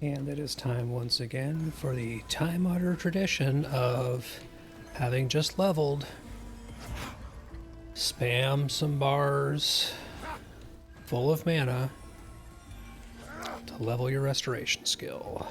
And it is time once again for the time-honored tradition of having just leveled. Spam some bars full of mana to level your restoration skill.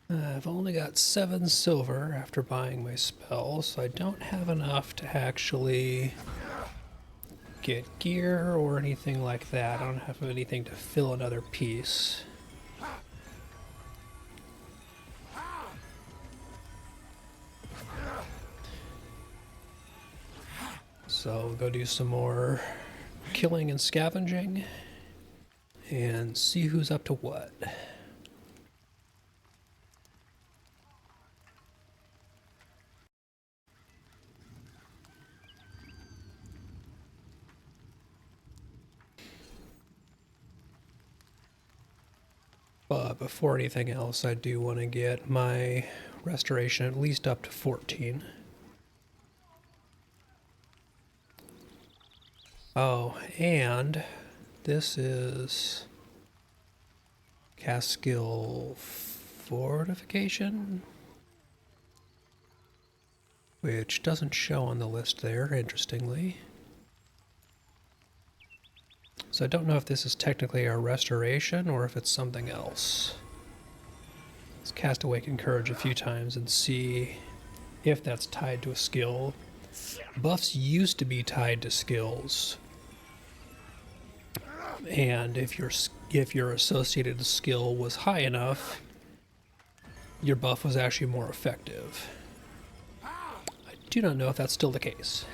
I've only got 7 silver after buying my spell, so I don't have enough to actually get gear or anything like that. I don't have anything to fill another piece. So we'll go do some more killing and scavenging and see who's up to what. But before anything else, I do want to get my restoration at least up to 14. Oh, and this is cast skill fortification, which doesn't show on the list there, interestingly. So I don't know if this is technically a restoration or if it's something else. Let's cast Awaken Courage a few times and see if that's tied to a skill. Buffs used to be tied to skills. And if your associated skill was high enough, your buff was actually more effective. I do not know if that's still the case.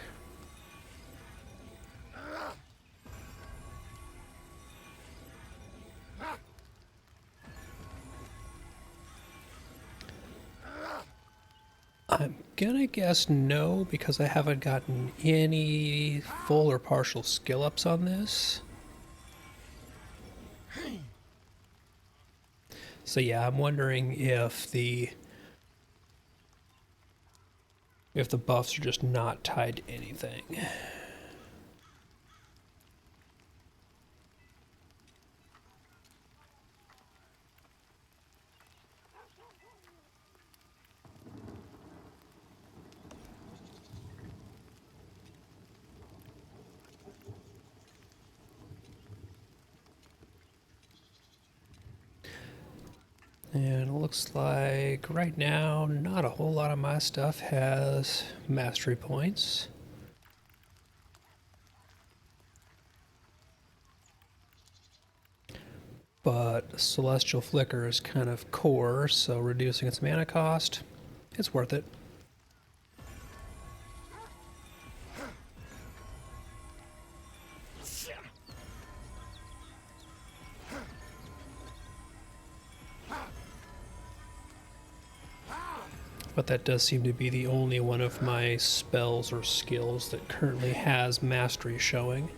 I'm gonna guess no, because I haven't gotten any full or partial skill ups on this. So yeah, I'm wondering if the buffs are just not tied to anything. And it looks like right now not a whole lot of my stuff has mastery points. But Celestial Flicker is kind of core, so reducing its mana cost, it's worth it. But that does seem to be the only one of my spells or skills that currently has mastery showing.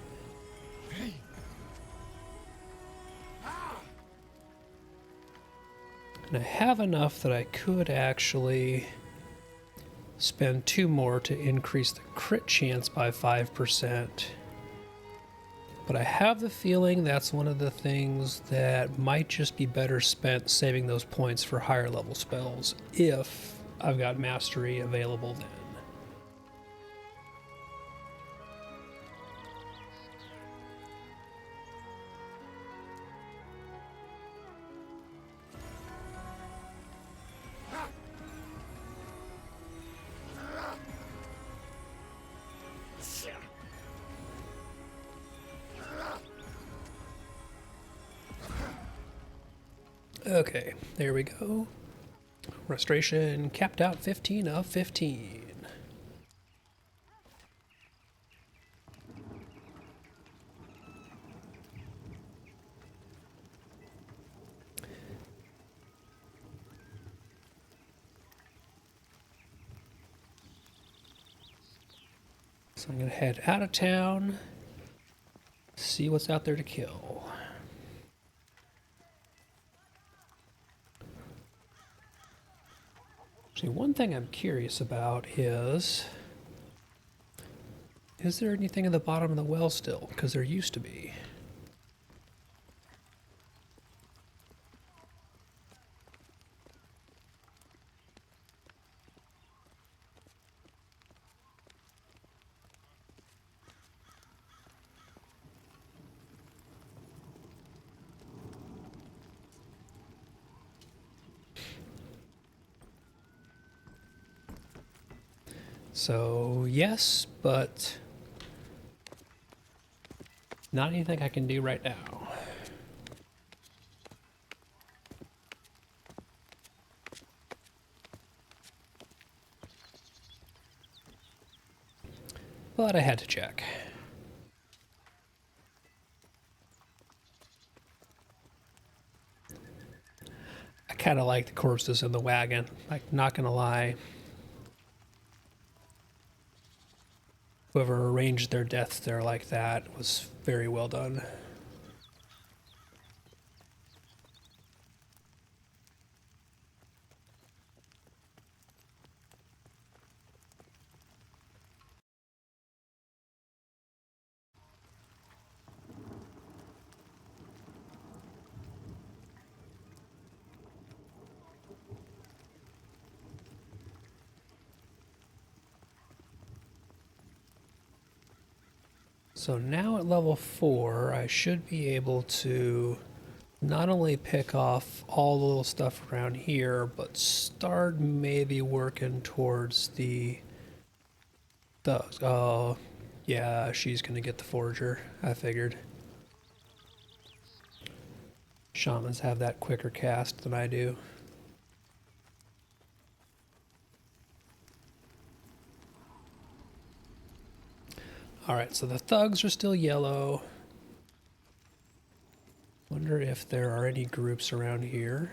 And I have enough that I could actually spend 2 more to increase the crit chance by 5%. But I have the feeling that's one of the things that might just be better spent saving those points for higher level spells if I've got mastery available then. Okay, there we go. Restoration capped out 15 of 15. So I'm going to head out of town, see what's out there to kill. Actually, one thing I'm curious about is there anything at the bottom of the well still? Because there used to be. So, yes, but not anything I can do right now. But I had to check. I kind of like the corpses in the wagon, like, not gonna lie. Whoever arranged their deaths there like that was very well done. So now at level 4, I should be able to not only pick off all the little stuff around here, but start maybe working towards the thugs. Oh, yeah, she's gonna get the forager, I figured. Shamans have that quicker cast than I do. Alright, so the thugs are still yellow. Wonder if there are any groups around here.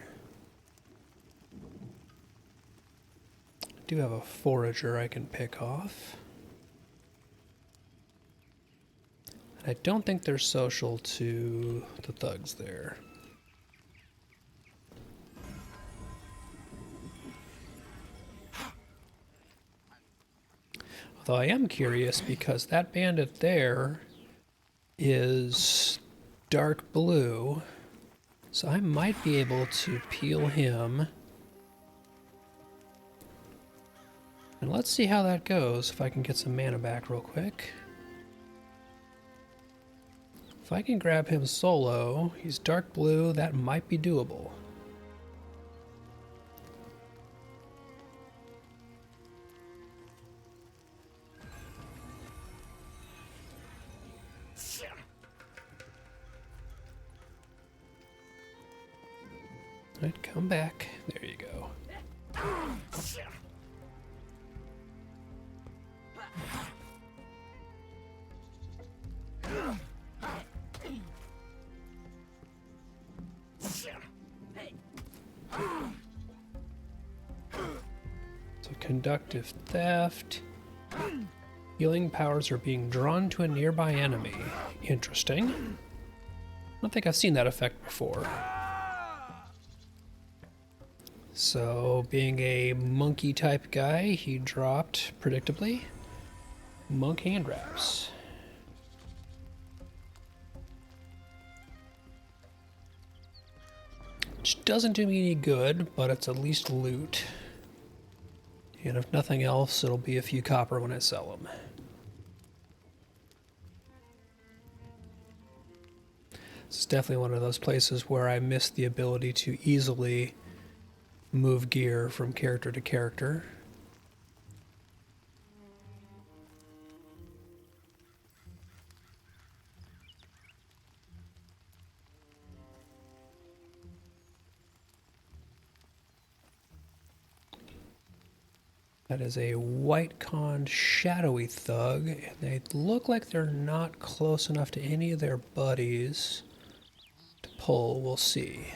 I do have a forager I can pick off. And I don't think they're social to the thugs there. Although I am curious because that bandit there is dark blue, so I might be able to peel him. And let's see how that goes, if I can get some mana back real quick. If I can grab him solo, he's dark blue, that might be doable. Alright, come back. There you go. So conductive theft. Healing powers are being drawn to a nearby enemy. Interesting. I don't think I've seen that effect before. So, being a monkey type guy, he dropped, predictably, monk hand wraps. Which doesn't do me any good, but it's at least loot. And if nothing else, it'll be a few copper when I sell them. This is definitely one of those places where I miss the ability to easily move gear from character to character. That is a white con shadowy thug, and they look like they're not close enough to any of their buddies to pull. We'll see.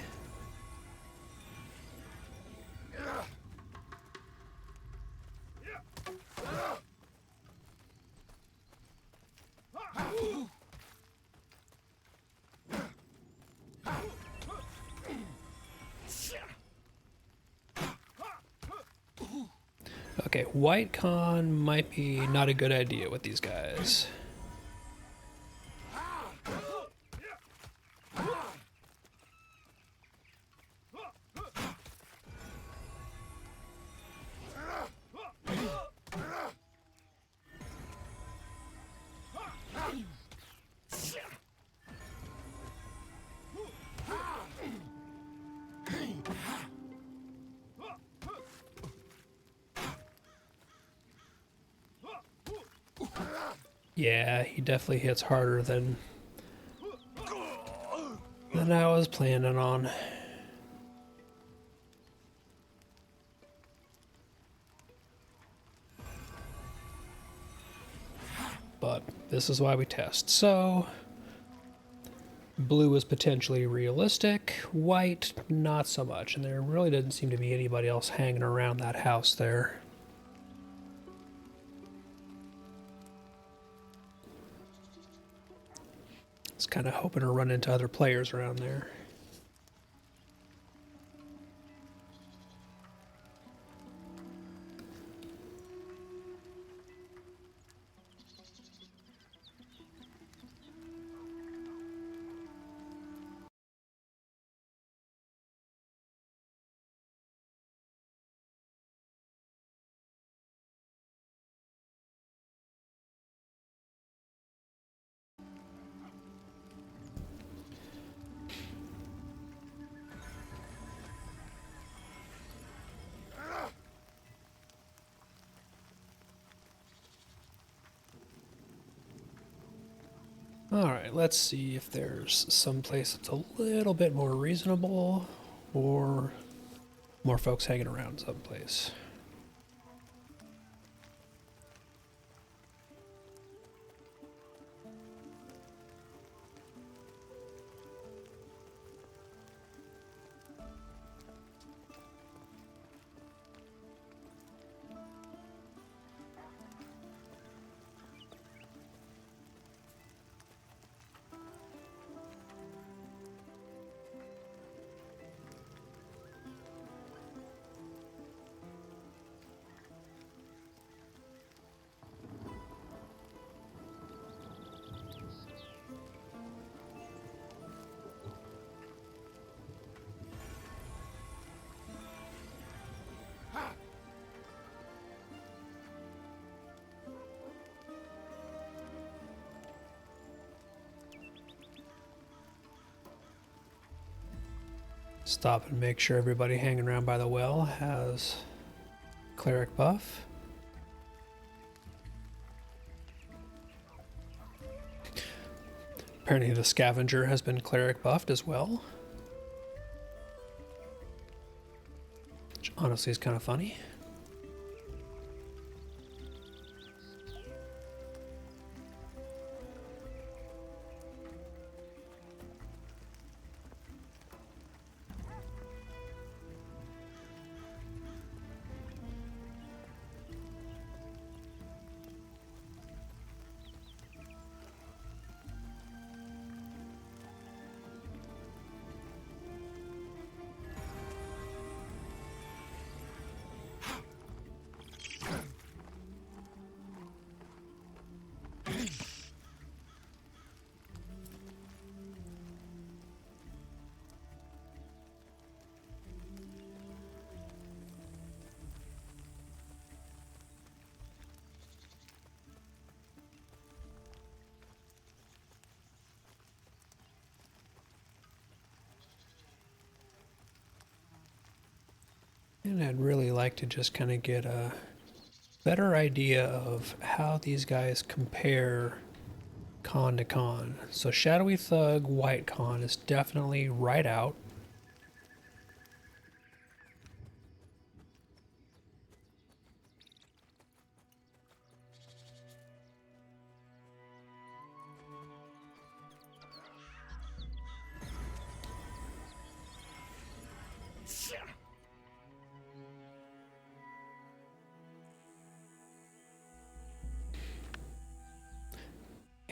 Okay, white con might be not a good idea with these guys. Yeah, he definitely hits harder than I was planning on. But this is why we test. So, blue is potentially realistic, white not so much, and there really doesn't seem to be anybody else hanging around that house there. Just kind of hoping to run into other players around there. Alright, let's see if there's some place that's a little bit more reasonable or more folks hanging around someplace. Stop and make sure everybody hanging around by the well has cleric buff. Apparently the scavenger has been cleric buffed as well. Which honestly is kind of funny. And I'd really like to just kind of get a better idea of how these guys compare con to con. So Shadowy Thug, White Con is definitely right out.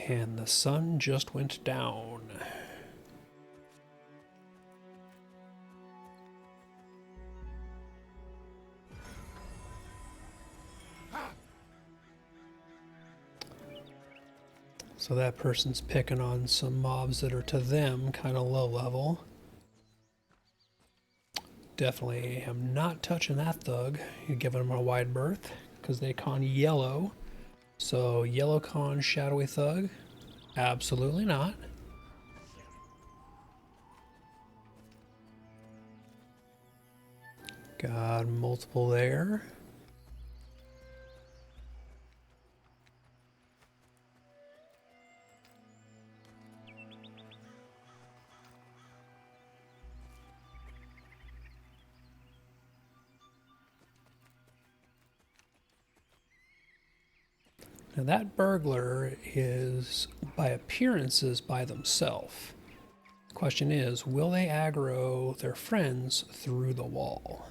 And the sun just went down. So that person's picking on some mobs that are to them kind of low level. Definitely am not touching that thug. You're giving them a wide berth because they con yellow. So yellow con shadowy thug? Absolutely not. Got multiple there. Now that burglar is by appearances by themselves. The question is, will they aggro their friends through the wall?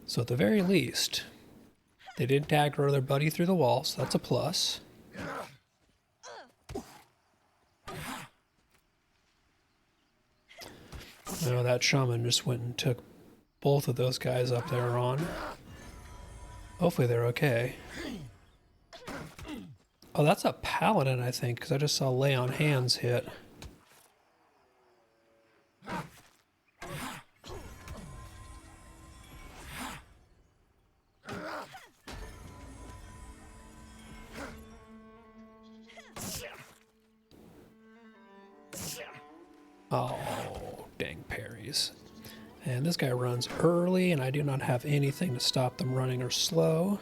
So at the very least, they didn't aggro their buddy through the wall, so that's a plus. No, that shaman just went and took both of those guys up there on. Hopefully they're okay. Oh, that's a paladin, I think, because I just saw lay on hands hit. Oh, dang parries. And this guy runs early, and I do not have anything to stop them running or slow.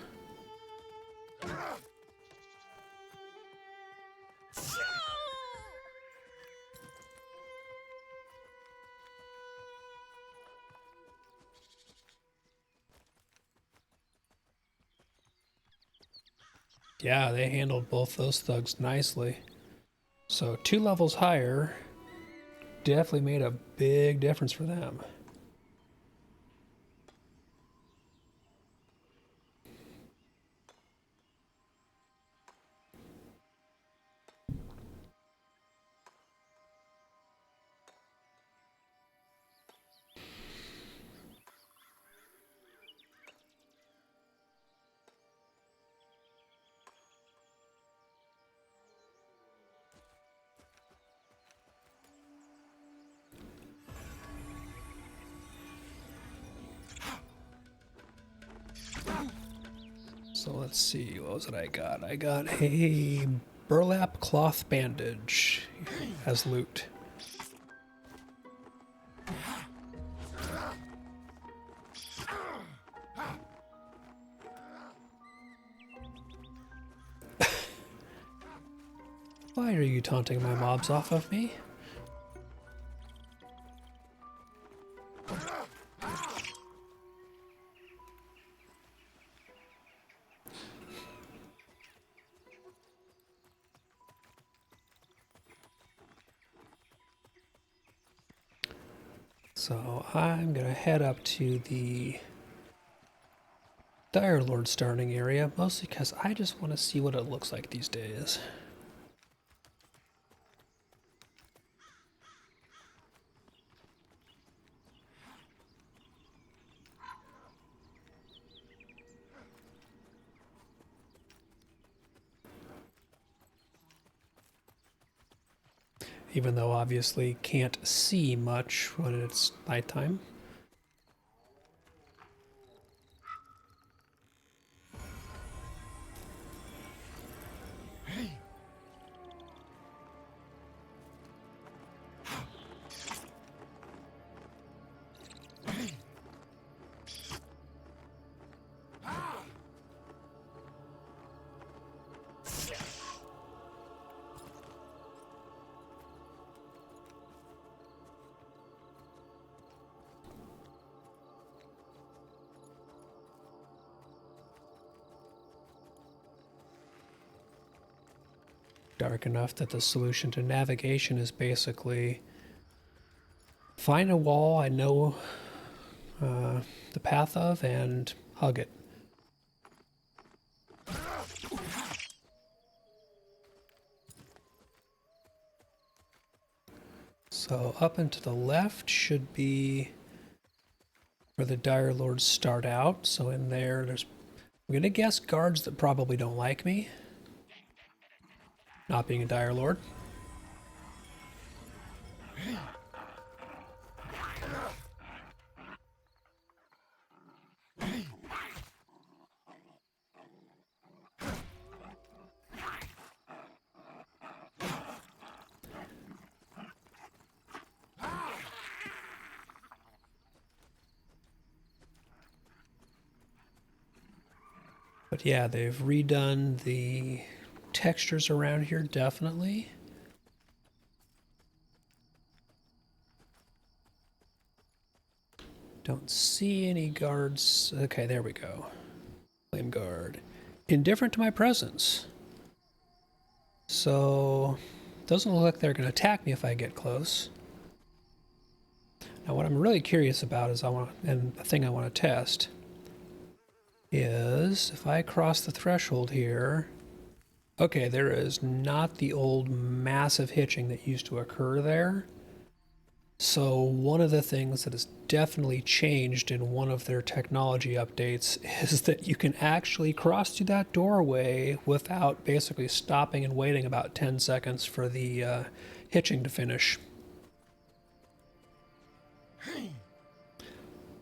Yeah, they handled both those thugs nicely. So 2 levels higher definitely made a big difference for them. So let's see, what was it I got? I got a burlap cloth bandage as loot. Why are you taunting my mobs off of me? So I'm gonna head up to the Dire Lord starting area, mostly because I just want to see what it looks like these days. Even though obviously can't see much when it's nighttime. Dark enough that the solution to navigation is basically find a wall I know the path of and hug it. So up and to the left should be where the Dire Lords start out. So in there, I'm going to guess guards that probably don't like me. Not being a Dire Lord. But yeah, they've redone the textures around here, definitely. Don't see any guards. Okay, there we go. Flame guard. Indifferent to my presence. So, doesn't look like they're going to attack me if I get close. Now what I'm really curious about is and the thing I want to test is if I cross the threshold here, okay, there is not the old massive hitching that used to occur there. So one of the things that has definitely changed in one of their technology updates is that you can actually cross through that doorway without basically stopping and waiting about 10 seconds for the hitching to finish.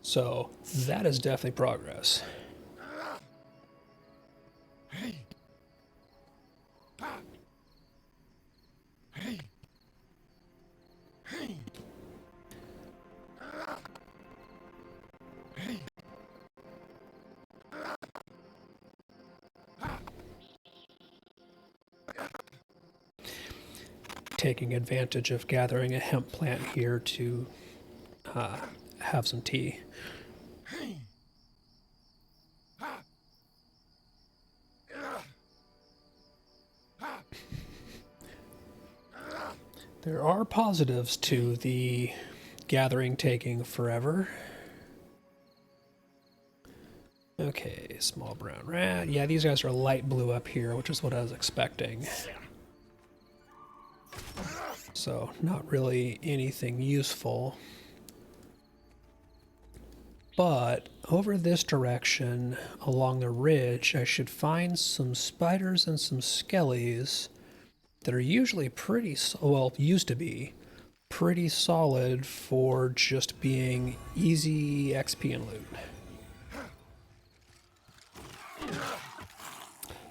So that is definitely progress. Taking advantage of gathering a hemp plant here to have some tea. There are positives to the gathering taking forever. Okay, small brown rat. Yeah, these guys are light blue up here, which is what I was expecting. So, not really anything useful. But over this direction, along the ridge, I should find some spiders and some skellies that are usually pretty, well, used to be pretty solid for just being easy XP and loot.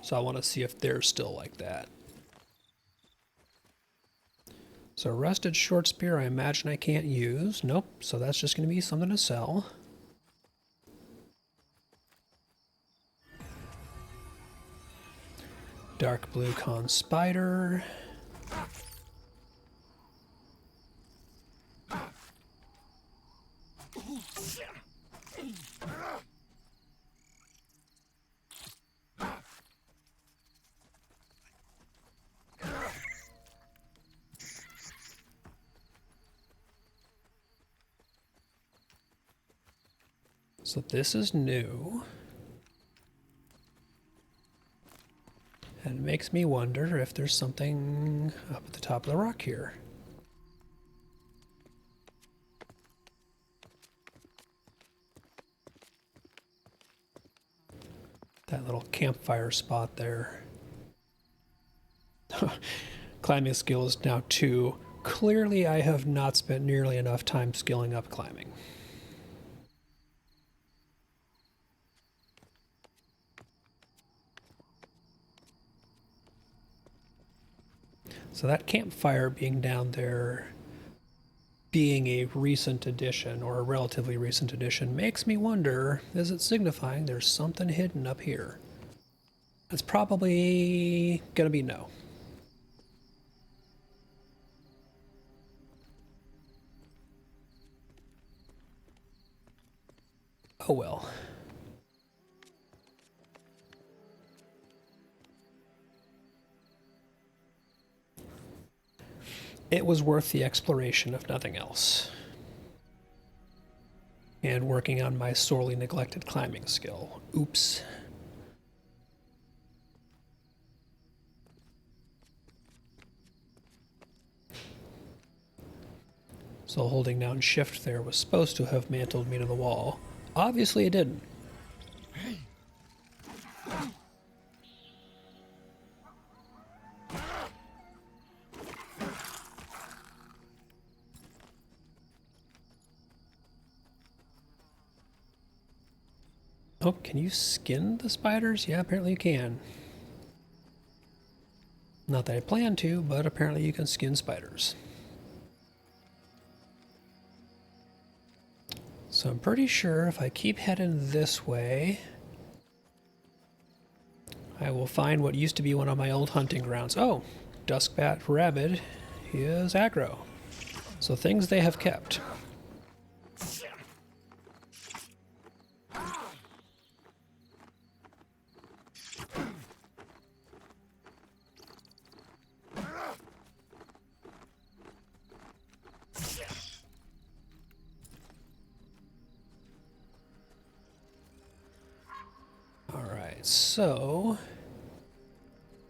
So I want to see if they're still like that. So rusted short spear, I imagine I can't use. Nope, so that's just going to be something to sell. Dark blue con spider. So this is new. And it makes me wonder if there's something up at the top of the rock here. That little campfire spot there. Climbing skill is now 2. Clearly I have not spent nearly enough time skilling up climbing. So that campfire being down there, being a recent addition, or a relatively recent addition, makes me wonder, is it signifying there's something hidden up here? That's probably gonna be no. Oh well. It was worth the exploration, if nothing else. And working on my sorely neglected climbing skill. Oops. So holding down shift there was supposed to have mantled me to the wall. Obviously it didn't. Oh, can you skin the spiders? Yeah, apparently you can. Not that I plan to, but apparently you can skin spiders. So I'm pretty sure if I keep heading this way, I will find what used to be one of my old hunting grounds. Oh, Duskbat Rabbit is aggro. So things they have kept. So,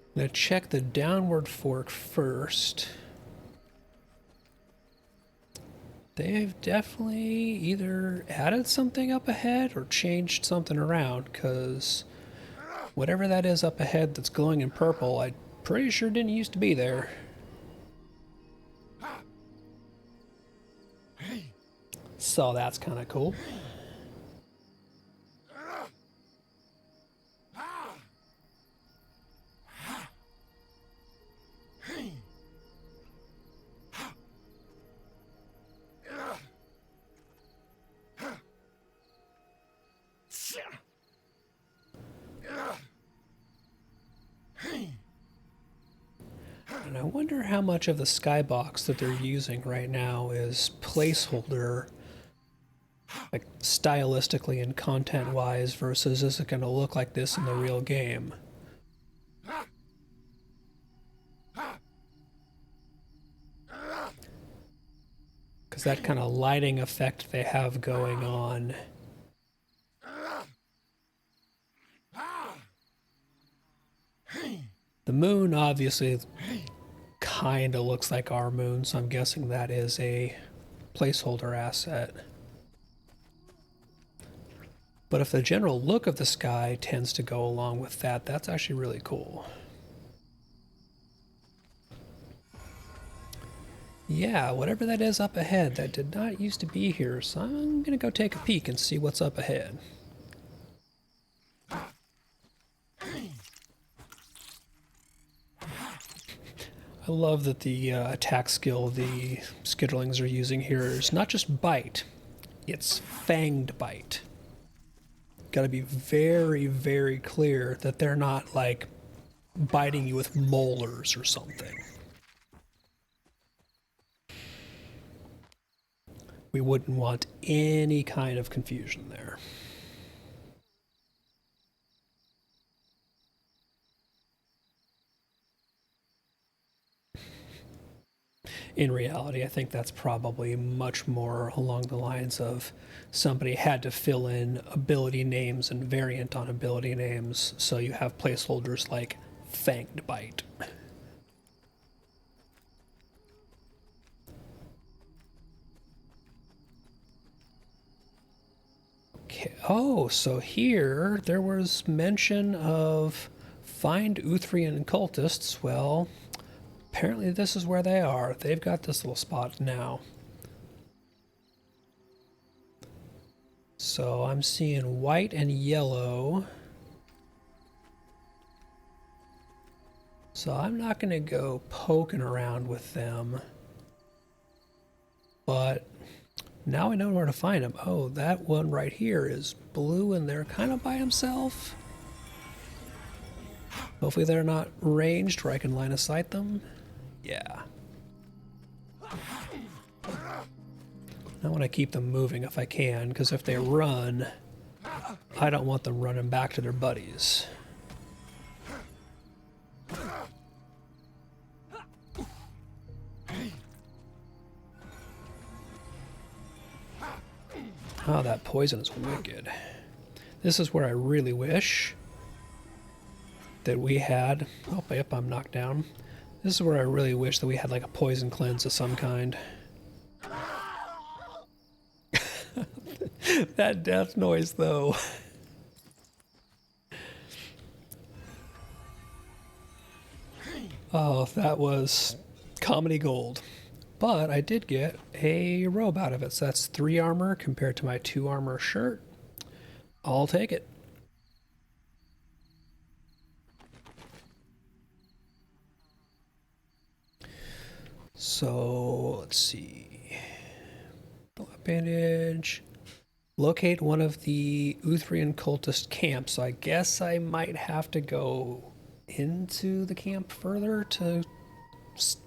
I'm going to check the downward fork first. They've definitely either added something up ahead or changed something around, because whatever that is up ahead that's glowing in purple, I'm pretty sure didn't used to be there. So that's kind of cool. And I wonder how much of the skybox that they're using right now is placeholder, like stylistically and content-wise, versus is it going to look like this in the real game? Because that kind of lighting effect they have going on. The moon obviously kind of looks like our moon, so I'm guessing that is a placeholder asset. But if the general look of the sky tends to go along with that, that's actually really cool. Yeah, whatever that is up ahead, that did not used to be here, so I'm gonna go take a peek and see what's up ahead. I love that the attack skill the skitterlings are using here is not just bite, it's fanged bite. Gotta be very, very clear that they're not like biting you with molars or something. We wouldn't want any kind of confusion there. In reality, I think that's probably much more along the lines of somebody had to fill in ability names and variant on ability names, so you have placeholders like Fanged Bite. Okay. Oh, so here there was mention of find Uthrian cultists. Well, apparently this is where they are. They've got this little spot now. So I'm seeing white and yellow. So I'm not going to go poking around with them. But now I know where to find them. Oh, that one right here is blue and they're kind of by himself. Hopefully they're not ranged where I can line of sight them. Yeah. I want to keep them moving if I can, because if they run, I don't want them running back to their buddies. Oh, that poison is wicked. This is where I really wish that we had... Oh, yep, I'm knocked down. This is where I really wish that we had like a poison cleanse of some kind. That death noise, though. Oh, that was comedy gold. But I did get a robe out of it, so that's 3 armor compared to my 2 armor shirt. I'll take it. So, let's see. Black bandage. Locate one of the Uthrian cultist camps. So I guess I might have to go into the camp further to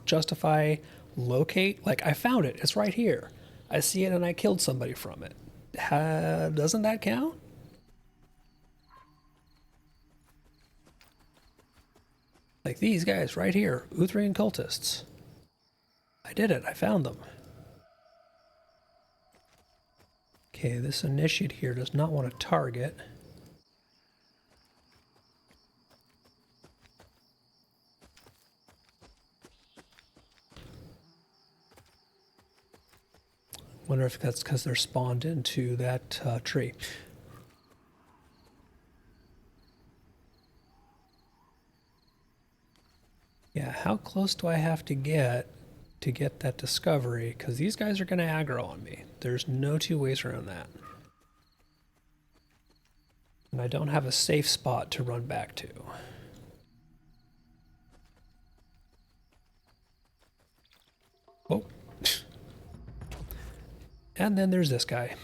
justify locate. Like, I found it. It's right here. I see it and I killed somebody from it. Doesn't that count? Like these guys right here, Uthrian cultists. I did it. I found them. Okay, this initiate here does not want to target. Wonder if that's because they're spawned into that tree. Yeah, how close do I have to get that discovery? Because these guys are going to aggro on me. There's no two ways around that. And I don't have a safe spot to run back to. Oh. And then there's this guy.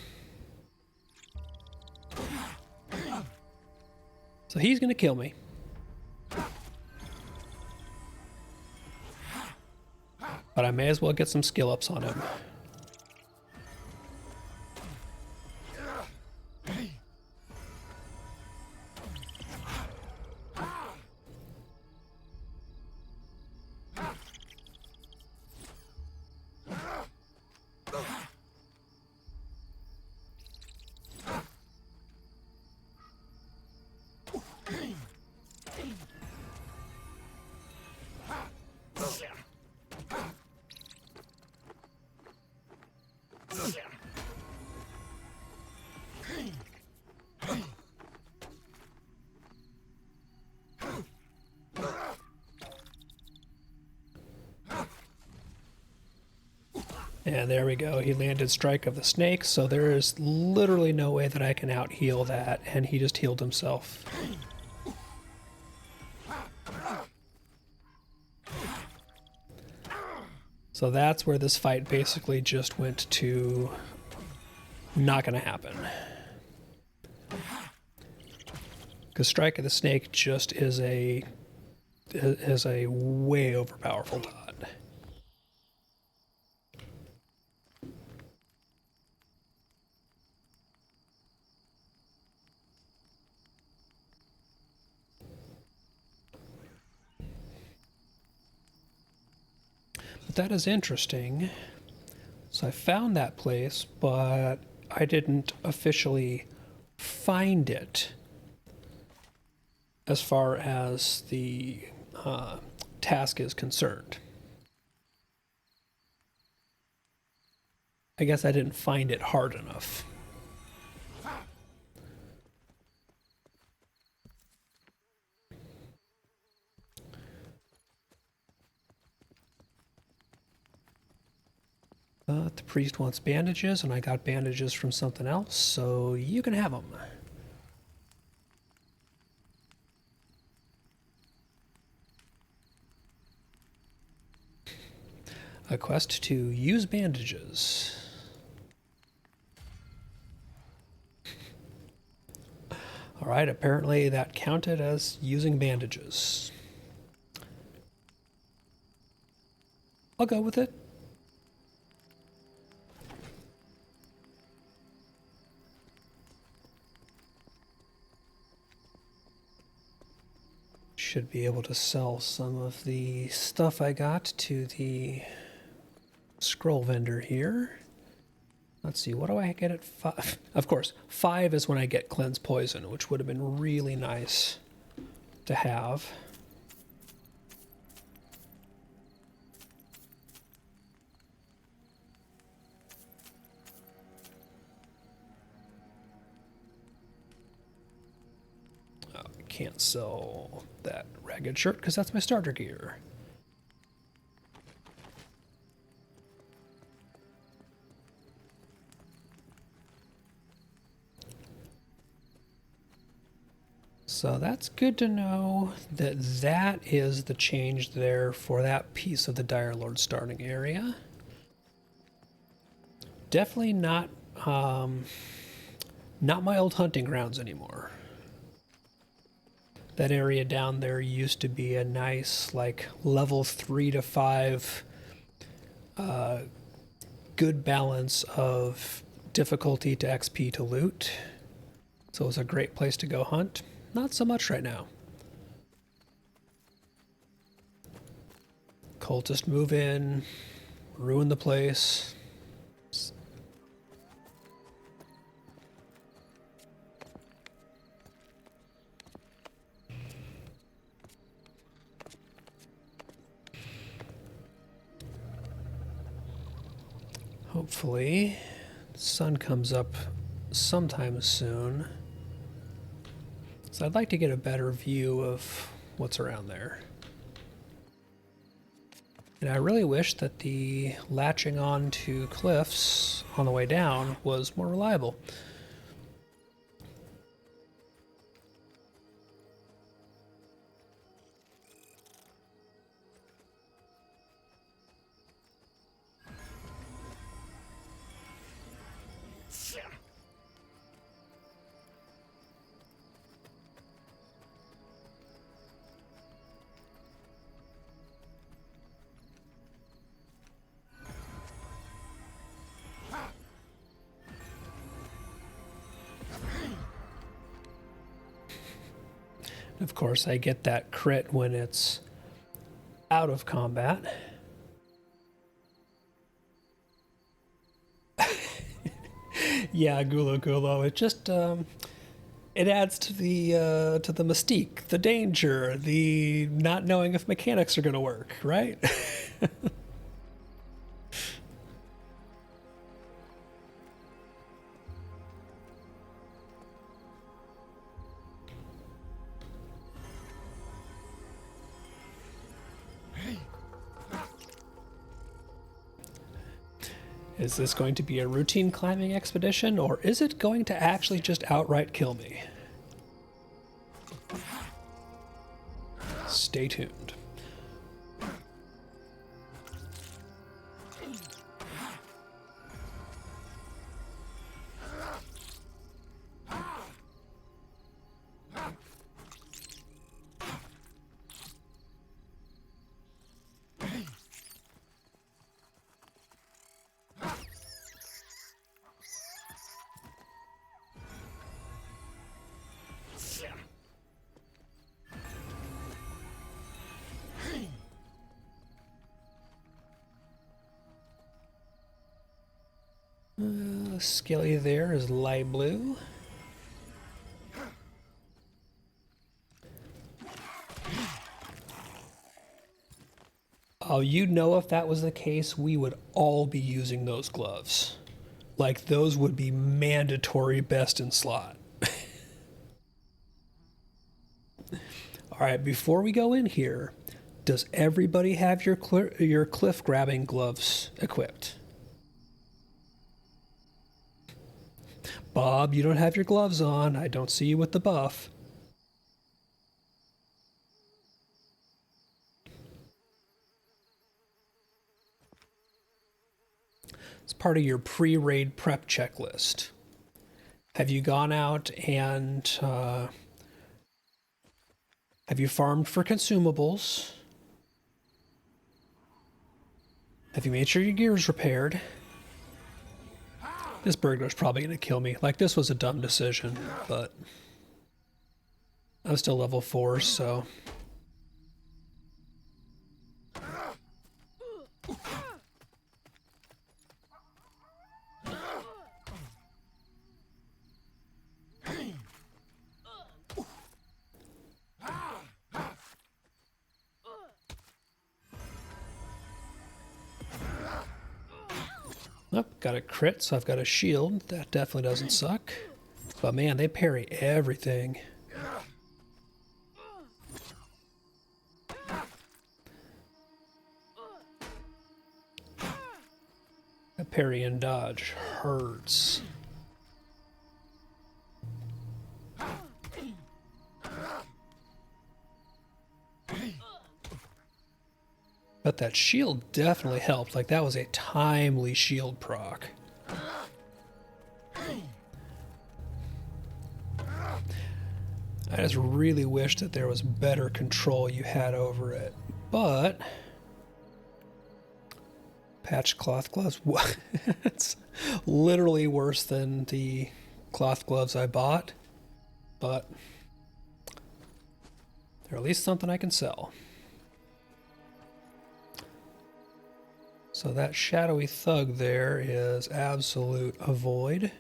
So he's going to kill me. But I may as well get some skill ups on him. And there we go. He landed Strike of the Snake, so there is literally no way that I can out-heal that, and he just healed himself. So that's where this fight basically just went to not going to happen. Because Strike of the Snake just is a way overpowerful dot. That is interesting. So I found that place, but I didn't officially find it as far as the task is concerned. I guess I didn't find it hard enough. The priest wants bandages, and I got bandages from something else, so you can have them. A quest to use bandages. Alright, apparently that counted as using bandages. I'll go with it. Should be able to sell some of the stuff I got to the scroll vendor here. Let's see, what do I get at 5? Of course, 5 is when I get Cleanse Poison, which would have been really nice to have. can't sell that ragged shirt because that's my starter gear. So that's good to know that that is the change there for that piece of the Dire Lord starting area. Definitely not my old hunting grounds anymore. That area down there used to be a nice, like, level 3 to 5 good balance of difficulty to XP to loot. So it was a great place to go hunt. Not so much right now. Cultists move in, ruin the place. Hopefully, the sun comes up sometime soon. So I'd like to get a better view of what's around there. And I really wish that the latching on to cliffs on the way down was more reliable. Of course, I get that crit when it's out of combat. Yeah, Gulo Gulo. It just it adds to the mystique, the danger, the not knowing if mechanics are going to work, right? Is this going to be a routine climbing expedition, or is it going to actually just outright kill me? Stay tuned. Skelly there is light blue. Oh, you know, if that was the case, we would all be using those gloves. Like, those would be mandatory best in slot. All right, before we go in here, does everybody have your cliff grabbing gloves equipped? Bob, you don't have your gloves on. I don't see you with the buff. It's part of your pre-raid prep checklist. Have you gone out and have you farmed for consumables? Have you made sure your gear's repaired? This burglar's probably going to kill me. Like, this was a dumb decision, but I'm still level 4, so... Oh, got a crit, so I've got a shield. That definitely doesn't suck. But man, they parry everything. That parry and dodge hurts. But that shield definitely helped. Like, that was a timely shield proc. I just really wish that there was better control you had over it. But patch cloth gloves, it's literally worse than the cloth gloves I bought. But they're at least something I can sell. So that shadowy thug there is absolute avoid.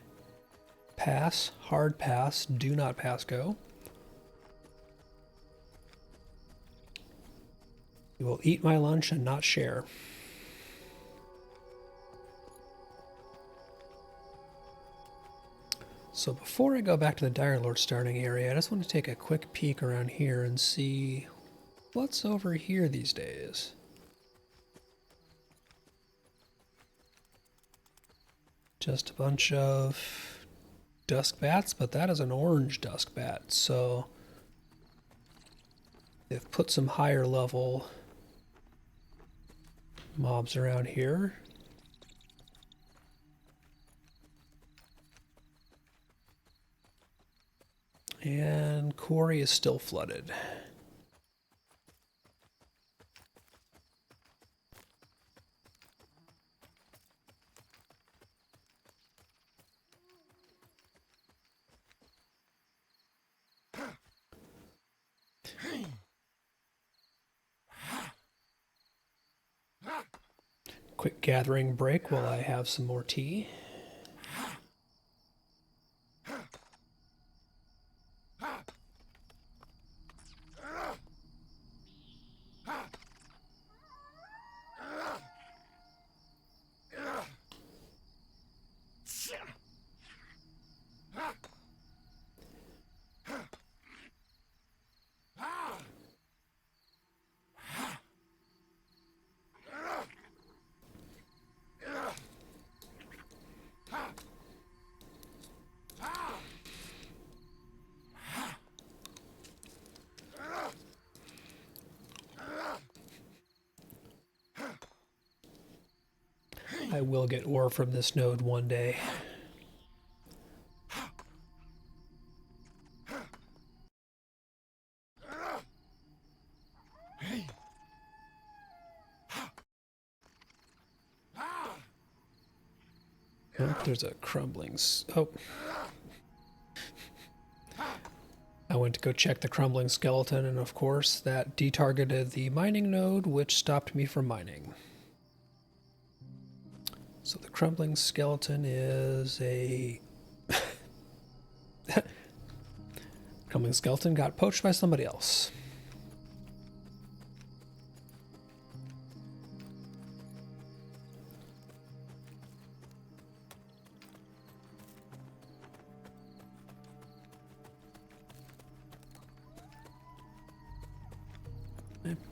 Pass, hard pass, do not pass go. You will eat my lunch and not share. So before I go back to the Dire Lord starting area, I just want to take a quick peek around here and see what's over here these days. Just a bunch of dusk bats, but that is an orange dusk bat, so they've put some higher level mobs around here. And Quarry is still flooded. Quick gathering break while I have some more tea. I will get ore from this node one day. Oh, there's a crumbling... Oh. I went to go check the crumbling skeleton, and of course that detargeted the mining node, which stopped me from mining. So the crumbling skeleton is a... Crumbling skeleton got poached by somebody else.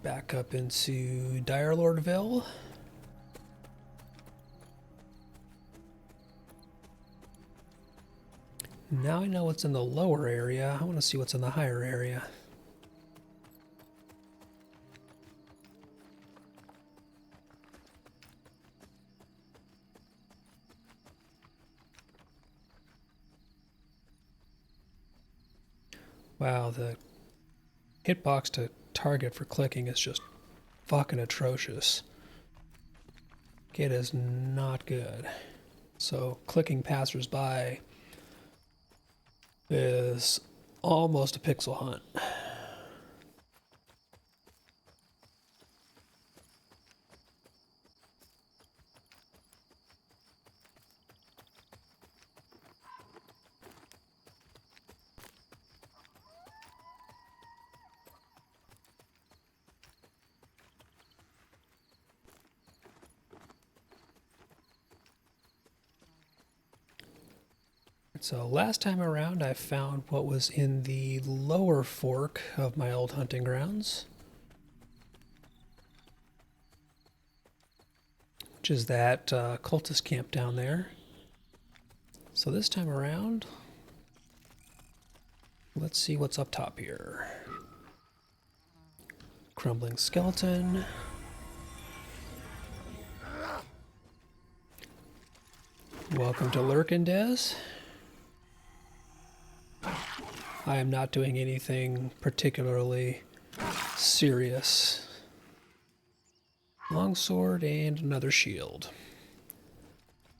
Back up into Dire Lordville. Now I know what's in the lower area. I want to see what's in the higher area. Wow, the hitbox to target for clicking is just fucking atrocious. It is not good. So clicking passersby is almost a pixel hunt. So last time around I found what was in the lower fork of my old hunting grounds. which is that cultist camp down there. So this time around, let's see what's up top here. Crumbling skeleton. Welcome to Lurkindez. I am not doing anything particularly serious. Longsword and another shield.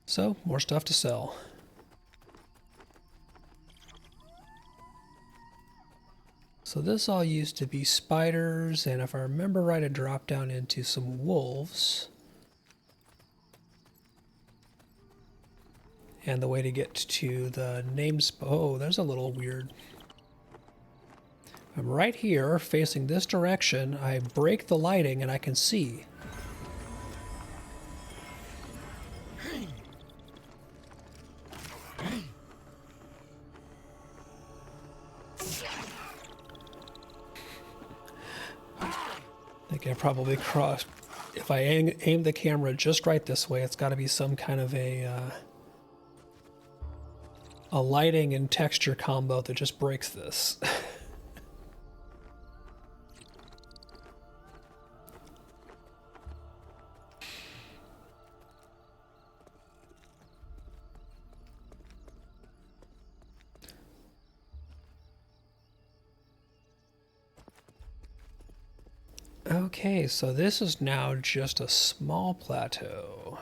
So, more stuff to sell. So this all used to be spiders, and if I remember right, it dropped down into some wolves. And the way to get to the oh, there's a little weird. I'm right here, facing this direction. I break the lighting and I can see. I think I probably crossed. If I aim the camera just right this way, it's got to be some kind of a lighting and texture combo that just breaks this. Okay, so this is now just a small plateau.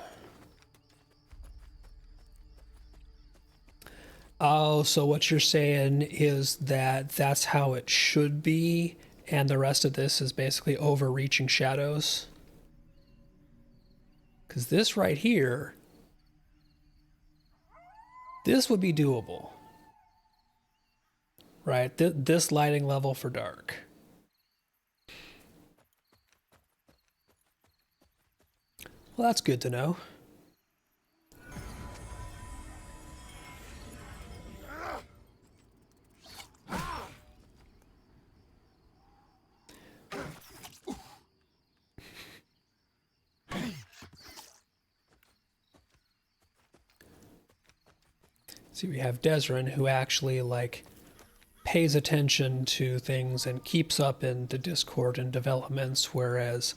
Oh, so what you're saying is that that's how it should be, and the rest of this is basically overreaching shadows? Because this right here, this would be doable. Right? This lighting level for dark. Well, that's good to know. See, we have Desrin, who actually, like, pays attention to things and keeps up in the Discord and developments, whereas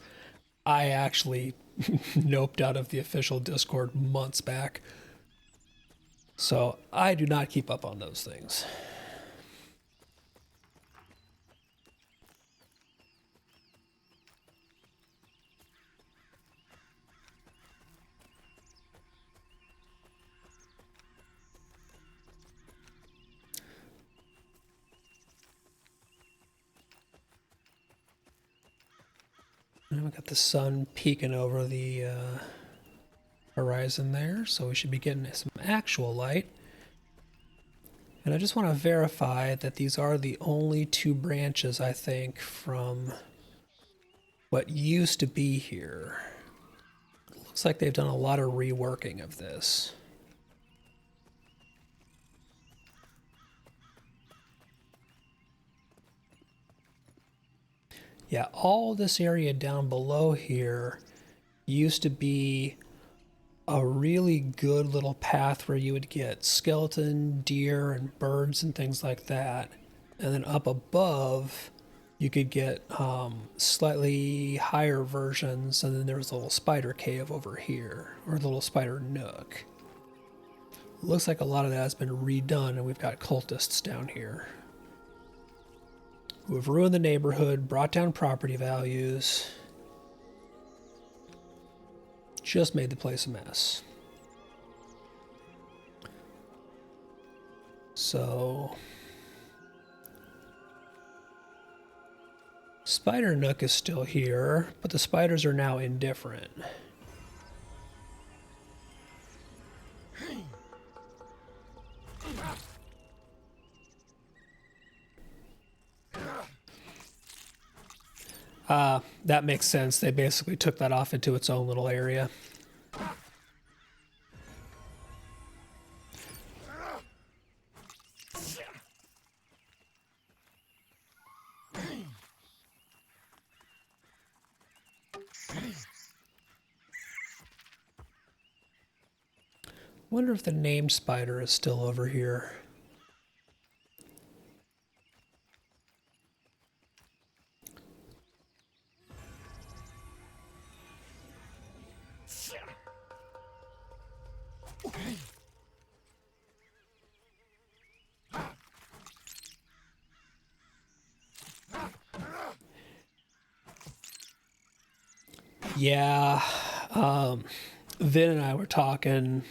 I actually noped out of the official Discord months back. So I do not keep up on those things. And we got the sun peeking over the horizon there, so we should be getting some actual light. And I just want to verify that these are the only two branches, I think, from what used to be here. It looks like they've done a lot of reworking of this. Yeah, all this area down below here used to be a really good little path where you would get skeleton, deer, and birds and things like that. And then up above, you could get slightly higher versions, and then there was a little spider cave over here, or a little spider nook. Looks like a lot of that has been redone, and we've got cultists down here who have ruined the neighborhood, brought down property values, just made the place a mess. So Spider Nook is still here, but the spiders are now indifferent. That makes sense. They basically took that off into its own little area. Wonder if the named spider is still over here. Yeah, Vin and I were talking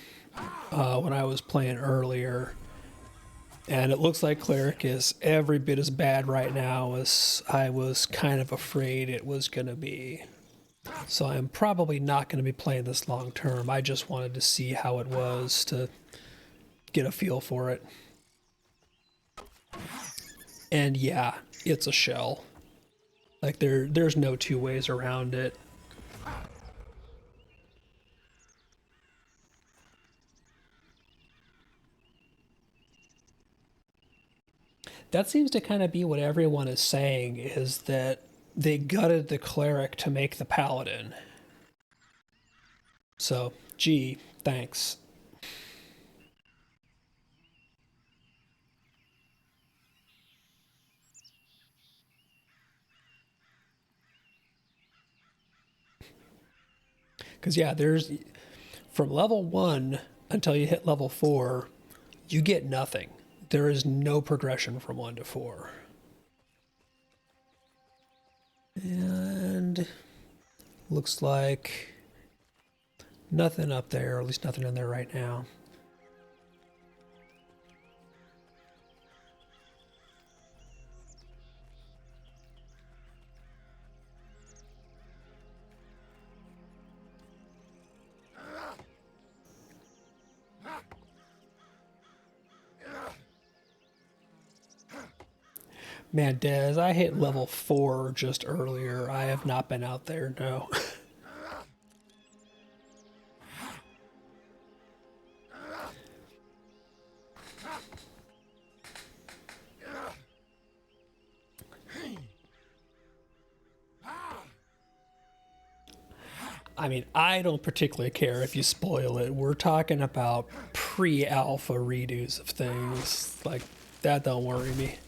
when I was playing earlier, and it looks like Cleric is every bit as bad right now as I was kind of afraid it was going to be. So I'm probably not going to be playing this long term. I just wanted to see how it was to get a feel for it. And yeah, it's a shell. Like there's no two ways around it. That seems to kind of be what everyone is saying, is that they gutted the cleric to make the paladin. So, gee, thanks. Because yeah, there's from level 1 until you hit level 4, you get nothing. There is no progression from 1 to 4. And looks like nothing up there, or at least nothing in there right now. Man, Dez, I hit level 4 just earlier. I have not been out there, no. I mean, I don't particularly care if you spoil it. We're talking about pre-alpha redos of things. Like, that don't worry me.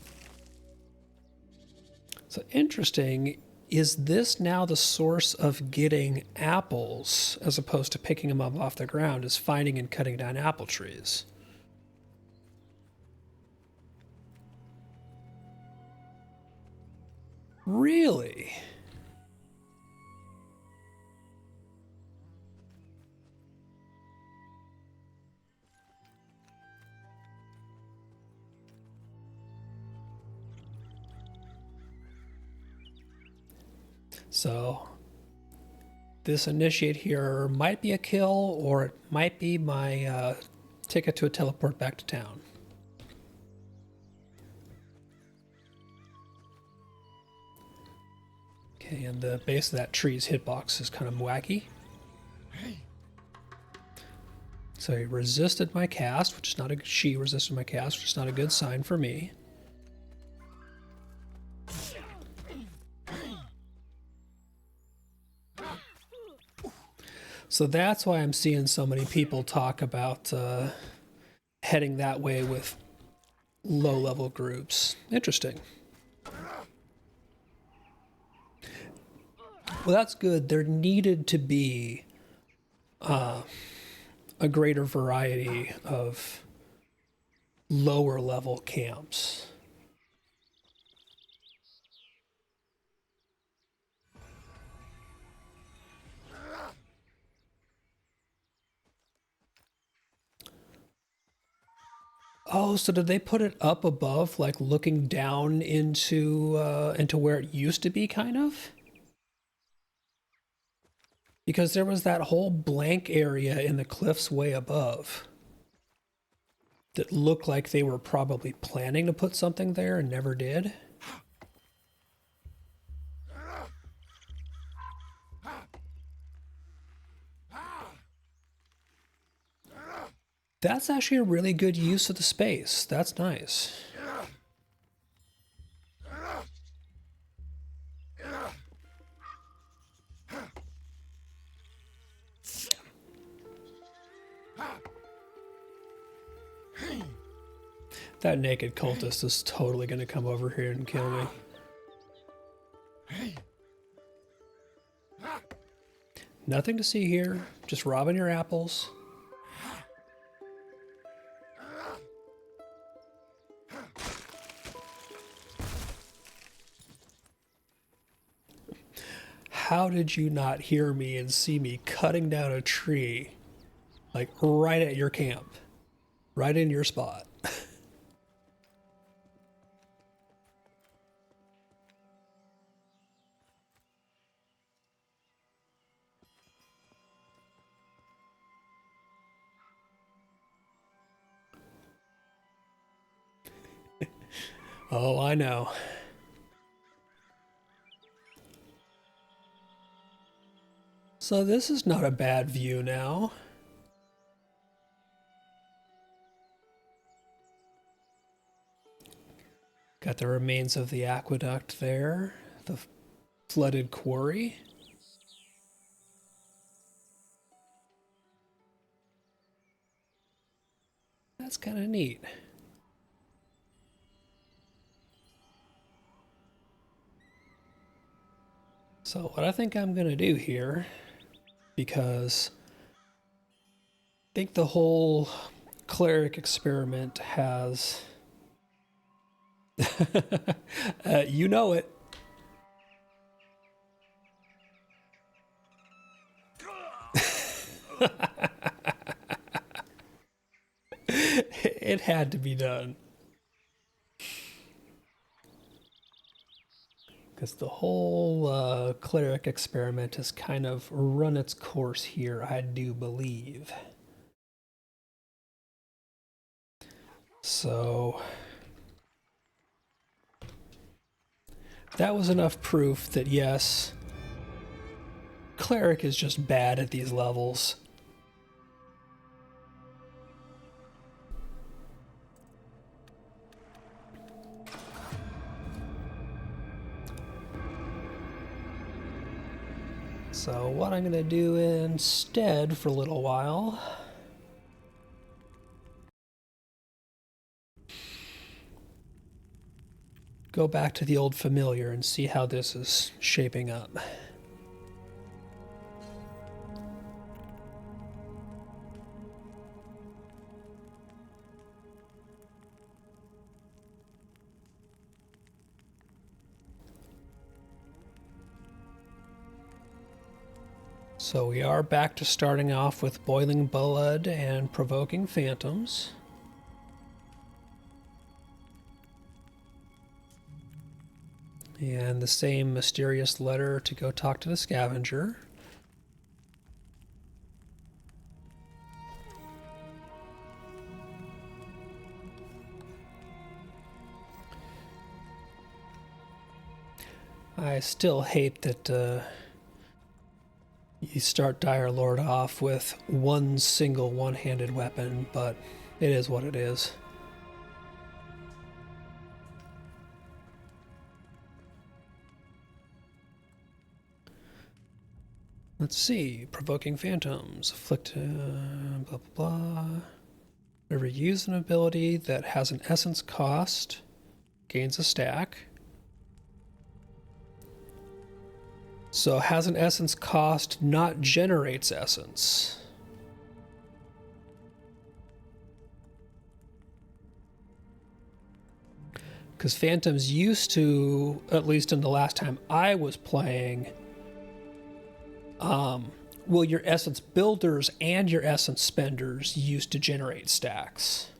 So interesting, is this now the source of getting apples as opposed to picking them up off the ground, is finding and cutting down apple trees? Really? So this initiate here might be a kill, or it might be my ticket to a teleport back to town. Okay, and the base of that tree's hitbox is kind of wacky. So he resisted my cast, which is not a... She resisted my cast, which is not a good sign for me. So that's why I'm seeing so many people talk about heading that way with low-level groups. Interesting. Well, that's good. There needed to be a greater variety of lower-level camps. Oh, so did they put it up above, like looking down into where it used to be, kind of? Because there was that whole blank area in the cliffs way above that looked like they were probably planning to put something there and never did. That's actually a really good use of the space. That's nice. That naked cultist is totally going to come over here and kill me. Nothing to see here. Just robbing your apples. How did you not hear me and see me cutting down a tree, like right at your camp, right in your spot? Oh, I know. So this is not a bad view now. Got the remains of the aqueduct there, the flooded quarry. That's kind of neat. So what I think I'm going to do here, because I think the whole cleric experiment has... you know it. It had to be done. Because the whole cleric experiment has kind of run its course here, I do believe. So that was enough proof that yes, cleric is just bad at these levels. So what I'm going to do instead for a little while, go back to the old familiar and see how this is shaping up. So we are back to starting off with boiling blood and provoking phantoms. And the same mysterious letter to go talk to the scavenger. I still hate that you start Dire Lord off with one single one-handed weapon, but it is what it is. Let's see. Provoking phantoms. Afflict... blah, blah, blah. Whenever you use an ability that has an essence cost, gains a stack. So has an essence cost, not generates essence. Because phantoms used to, at least in the last time I was playing, well, your essence builders and your essence spenders used to generate stacks.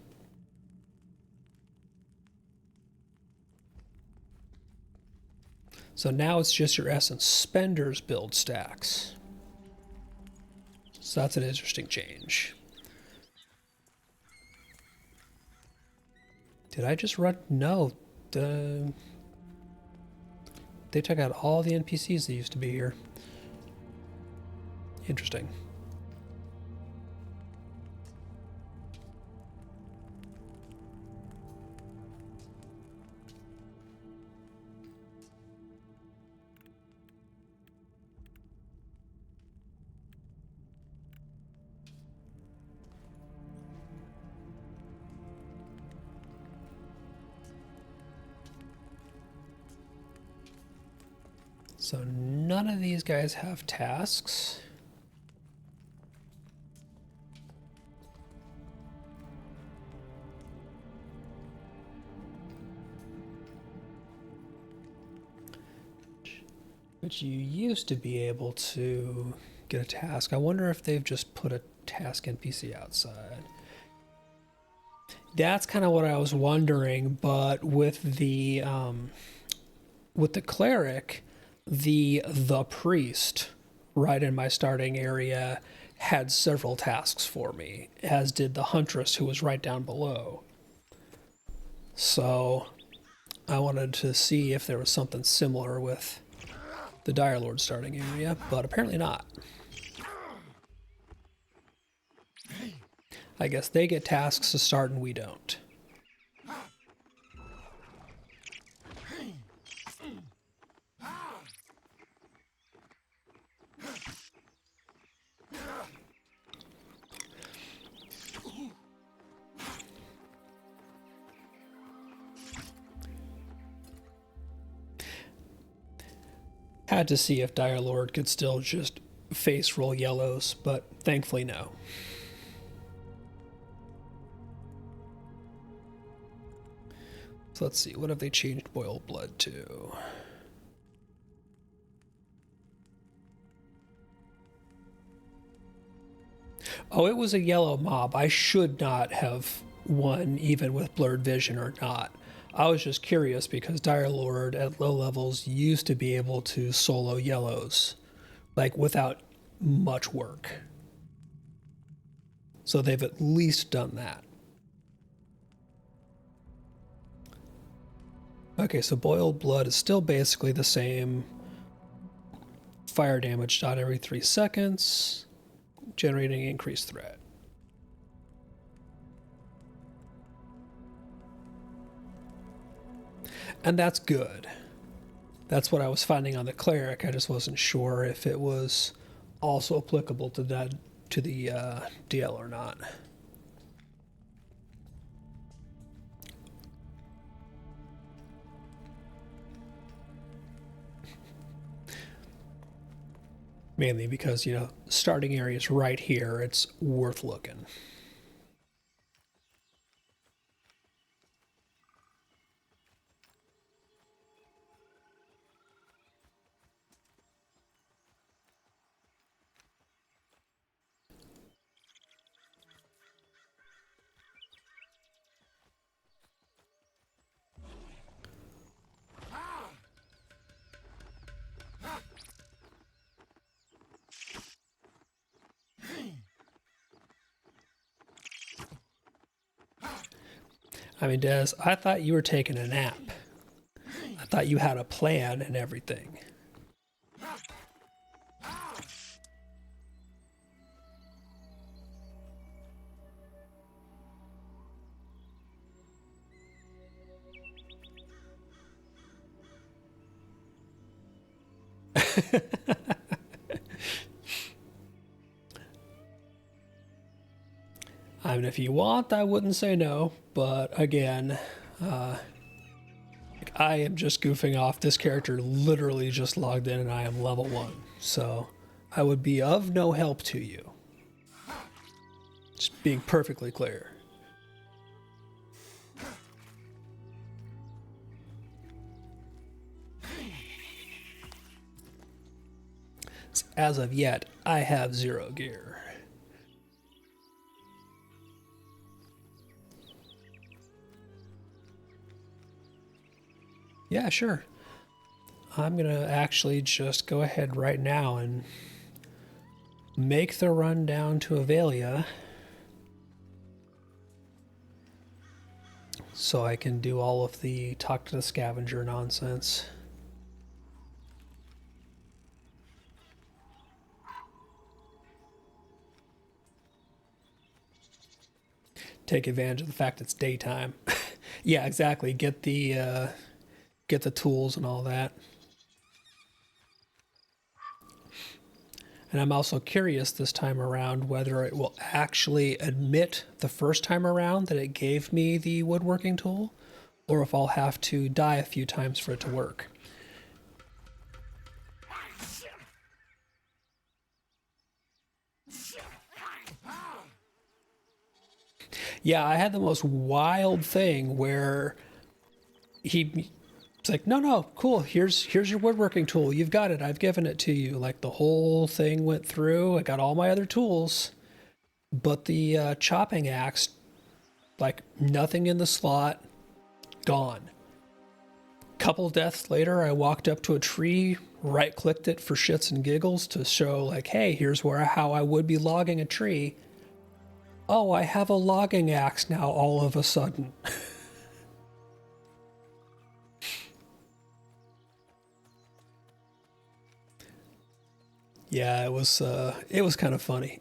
So now it's just your essence spenders build stacks. So that's an interesting change. Did I just run? No. They took out all the NPCs that used to be here. Interesting. So none of these guys have tasks. But you used to be able to get a task. I wonder if they've just put a task NPC outside. That's kind of what I was wondering, but with the cleric, the priest right in my starting area had several tasks for me, as did the huntress who was right down below. So I wanted to see if there was something similar with the Dire Lord starting area, but apparently not. I guess they get tasks to start and we don't. Had to see if Dire Lord could still just face roll yellows, but thankfully no. So let's see, what have they changed Boiled Blood to? Oh, it was a yellow mob. I should not have won even with blurred vision or not. I was just curious because Dire Lord at low levels used to be able to solo yellows, like without much work. So they've at least done that. Okay, so Boiled Blood is still basically the same. Fire damage dot every 3 seconds, generating increased threat. And that's good. That's what I was finding on the cleric. I just wasn't sure if it was also applicable to that, to the DL or not. Mainly because, you know, starting area is right here. It's worth looking. I mean, Des, I thought you were taking a nap. I thought you had a plan and everything. I mean, if you want, I wouldn't say no, but again, I am just goofing off. This character literally just logged in and I am level 1, so I would be of no help to you. Just being perfectly clear. As of yet, I have 0 gear. Yeah, sure. I'm going to actually just go ahead right now and make the run down to Avelia so I can do all of the talk to the scavenger nonsense. Take advantage of the fact it's daytime. Yeah, exactly. Get the tools and all that. And I'm also curious this time around whether it will actually admit the first time around that it gave me the woodworking tool, or if I'll have to die a few times for it to work. Yeah, I had the most wild thing where it's like, no, no, cool. Here's your woodworking tool. You've got it. I've given it to you. Like the whole thing went through. I got all my other tools, but the chopping axe, like nothing in the slot, gone. Couple deaths later, I walked up to a tree, right-clicked it for shits and giggles to show, like, hey, here's how I would be logging a tree. Oh, I have a logging axe now all of a sudden. Yeah, it was kind of funny.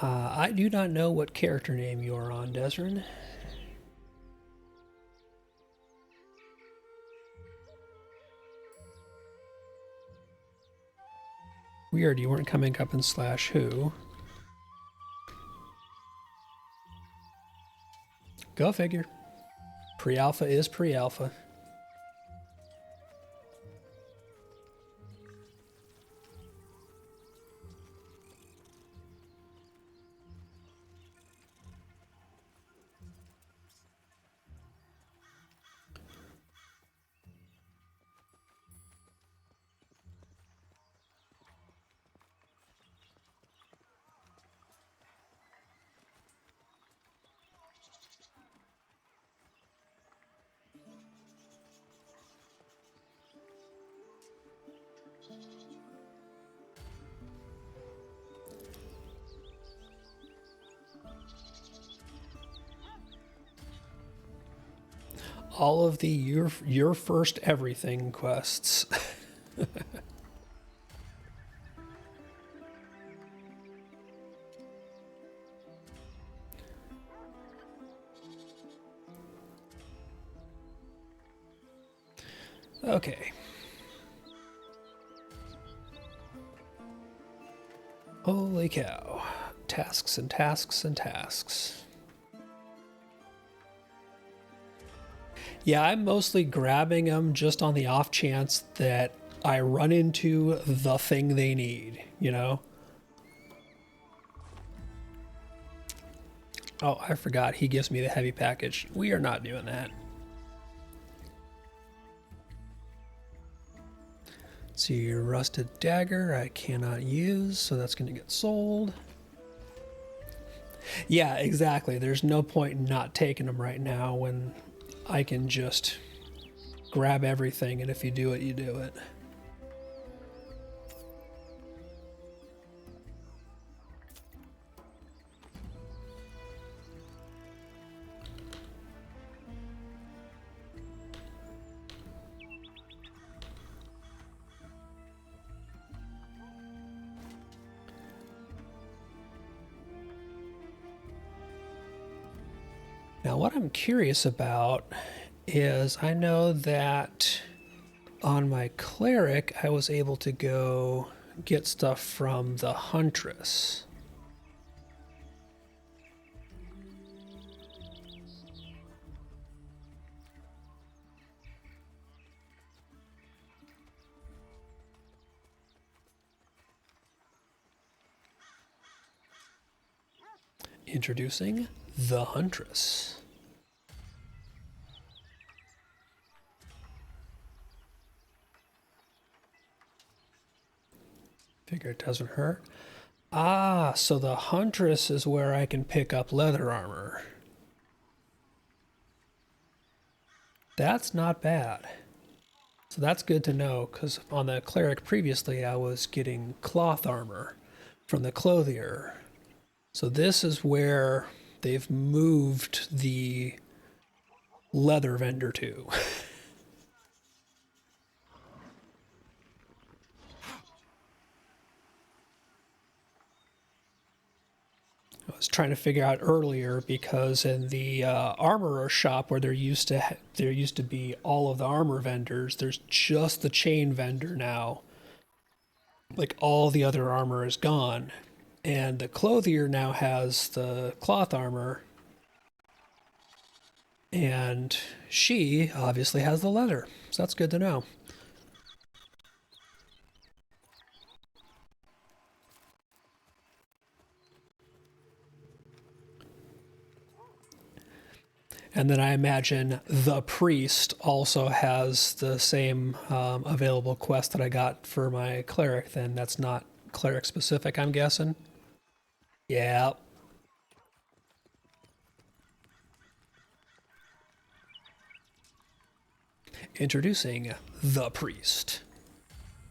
I do not know what character name you are on, Desrin. Weird, you weren't coming up in /who. Go figure. Pre-alpha is pre-alpha. All of the your first everything quests. Okay. Holy cow. Tasks and tasks and tasks. Yeah, I'm mostly grabbing them just on the off chance that I run into the thing they need, you know? Oh, I forgot. He gives me the heavy package. We are not doing that. See, your rusted dagger I cannot use, so that's going to get sold. Yeah, exactly. There's no point in not taking them right now when I can just grab everything, and if you do it, you do it. Now, what I'm curious about is I know that on my cleric, I was able to go get stuff from the huntress. Introducing the huntress. Figure it doesn't hurt. Ah, so the huntress is where I can pick up leather armor. That's not bad. So that's good to know, because on the cleric previously I was getting cloth armor from the clothier. So this is where they've moved the leather vendor to. I was trying to figure out earlier because in the armorer shop where there used to be all of the armor vendors, there's just the chain vendor now. Like all the other armor is gone, and the clothier now has the cloth armor, and she obviously has the leather. So that's good to know. And then I imagine the priest also has the same available quest that I got for my cleric. Then that's not cleric specific, I'm guessing. Yeah. Introducing the priest.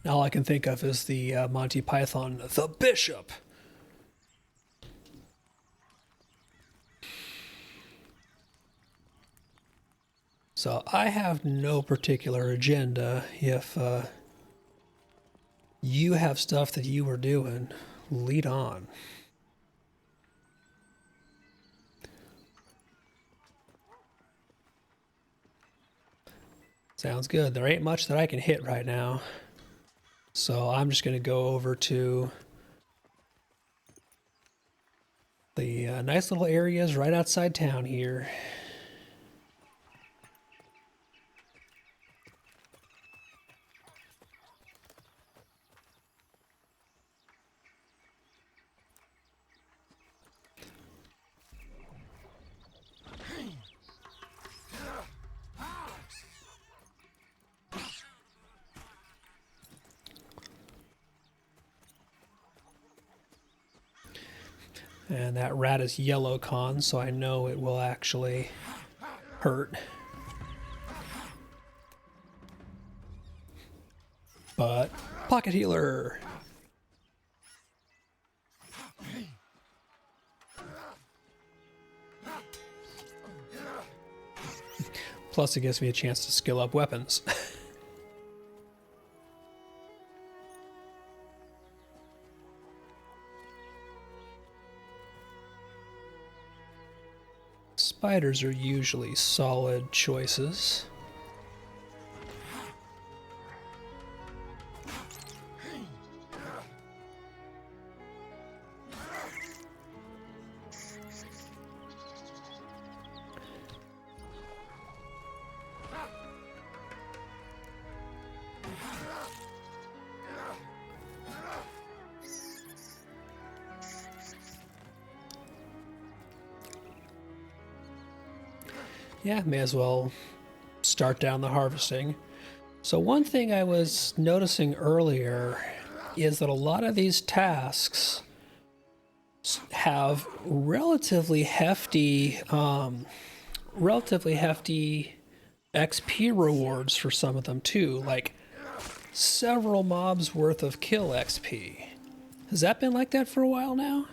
All I can think of is the Monty Python, the bishop. So I have no particular agenda. If you have stuff that you were doing, lead on. Sounds good. There ain't much that I can hit right now. So I'm just going to go over to the nice little areas right outside town here. And that rat is yellow con, so I know it will actually hurt. But pocket healer. Plus it gives me a chance to skill up weapons. Spiders are usually solid choices. Yeah, may as well start down the harvesting. So one thing I was noticing earlier is that a lot of these tasks have relatively hefty XP rewards for some of them too, like several mobs worth of kill XP. Has that been like that for a while now?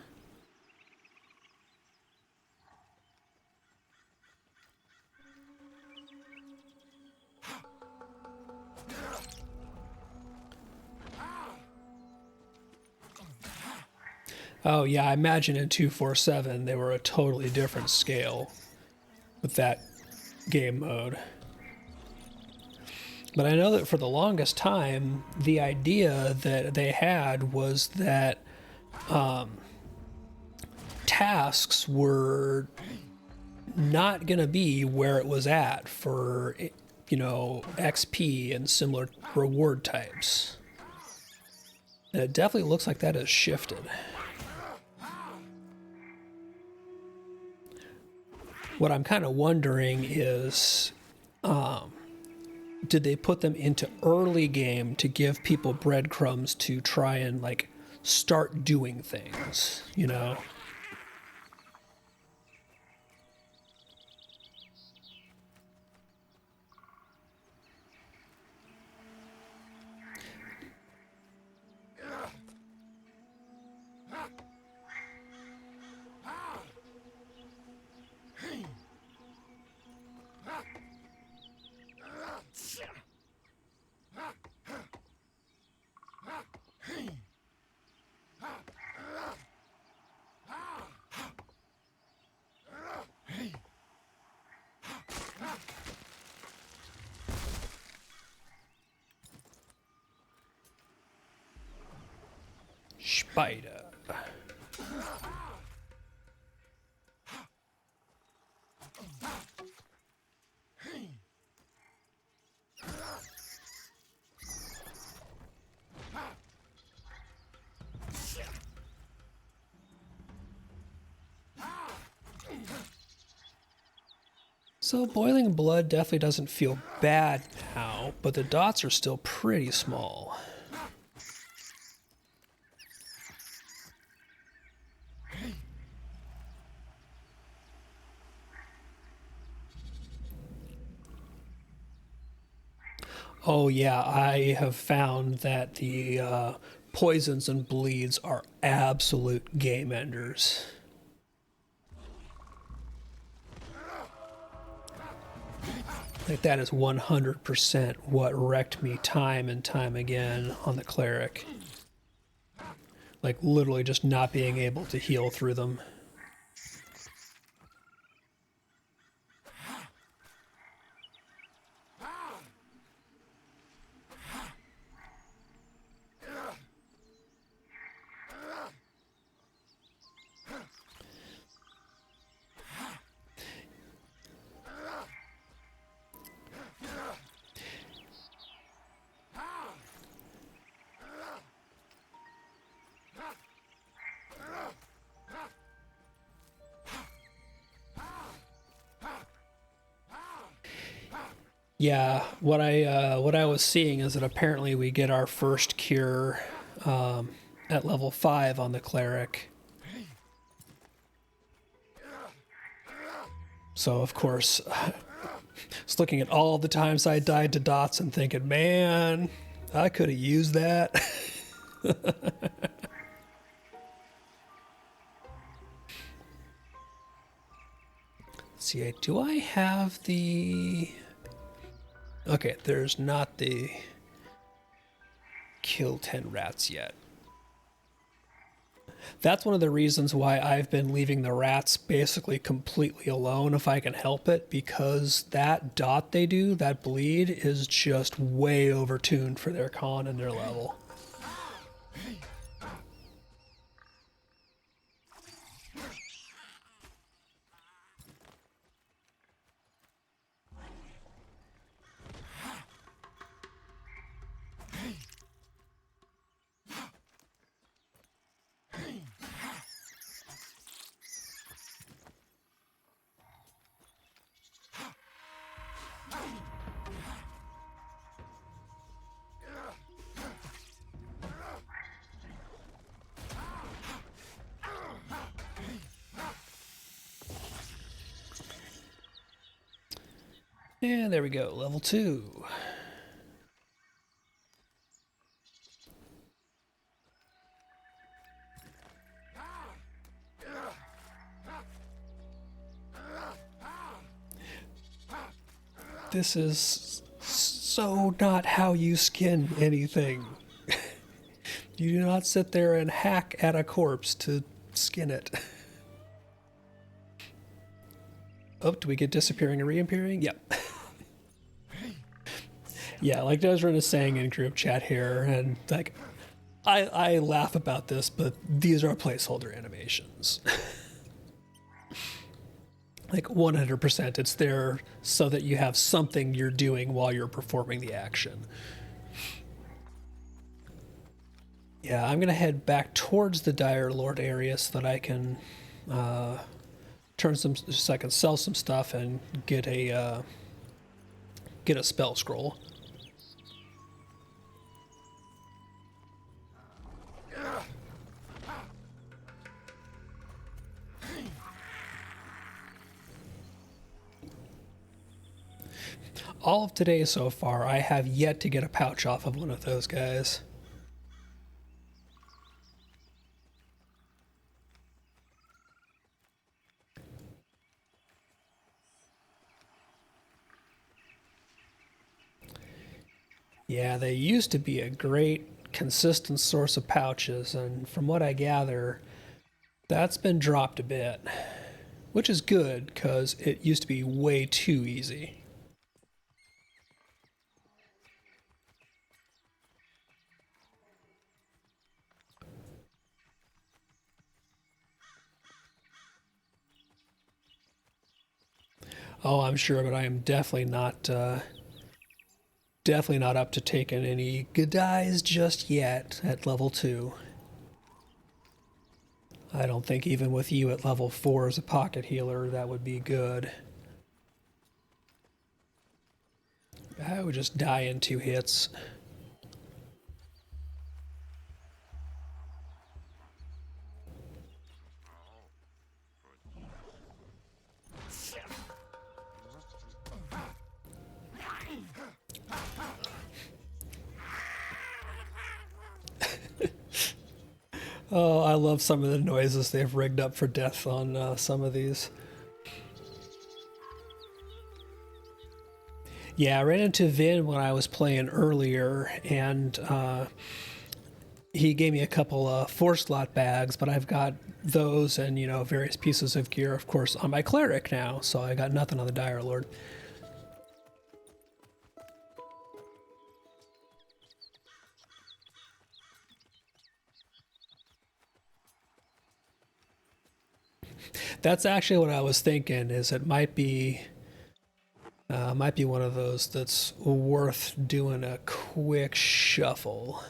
Oh yeah, I imagine in 247 they were a totally different scale with that game mode. But I know that for the longest time, the idea that they had was that tasks were not going to be where it was at for, you know, XP and similar reward types. And it definitely looks like that has shifted. What I'm kind of wondering is, did they put them into early game to give people breadcrumbs to try and like start doing things, you know? spider. So boiling blood definitely doesn't feel bad now, but the dots are still pretty small. Oh yeah, I have found that the poisons and bleeds are absolute game enders. Like that is 100% what wrecked me time and time again on the cleric. Like literally just not being able to heal through them. Yeah, what I was seeing is that apparently we get our first cure at level 5 on the cleric. So of course, just looking at all the times I died to dots and thinking, man, I could have used that. See, do I have the... Okay, there's not the kill 10 rats yet. That's one of the reasons why I've been leaving the rats basically completely alone if I can help it, because that dot they do, that bleed, is just way overtuned for their con and their level. And there we go, level 2. This is so not how you skin anything. You do not sit there and hack at a corpse to skin it. Oh, do we get disappearing and reappearing? Yep. Yeah, like Desrin is saying in group chat here, and like, I laugh about this, but these are placeholder animations. Like 100%, it's there so that you have something you're doing while you're performing the action. Yeah, I'm gonna head back towards the Dire Lord area so that I can so I can sell some stuff and get a spell scroll. All of today so far, I have yet to get a pouch off of one of those guys. Yeah, they used to be a great, consistent source of pouches, and from what I gather, that's been dropped a bit. Which is good, because it used to be way too easy. Oh, I'm sure, but I am definitely not up to taking any Godies just yet at level 2. I don't think even with you at level 4 as a pocket healer, that would be good. I would just die in 2 hits. Oh, I love some of the noises they've rigged up for death on some of these. Yeah, I ran into Vin when I was playing earlier, and he gave me a couple of 4-slot bags, but I've got those and, you know, various pieces of gear, of course, on my cleric now, so I got nothing on the Dire Lord. That's actually what I was thinking, is it might be one of those that's worth doing a quick shuffle.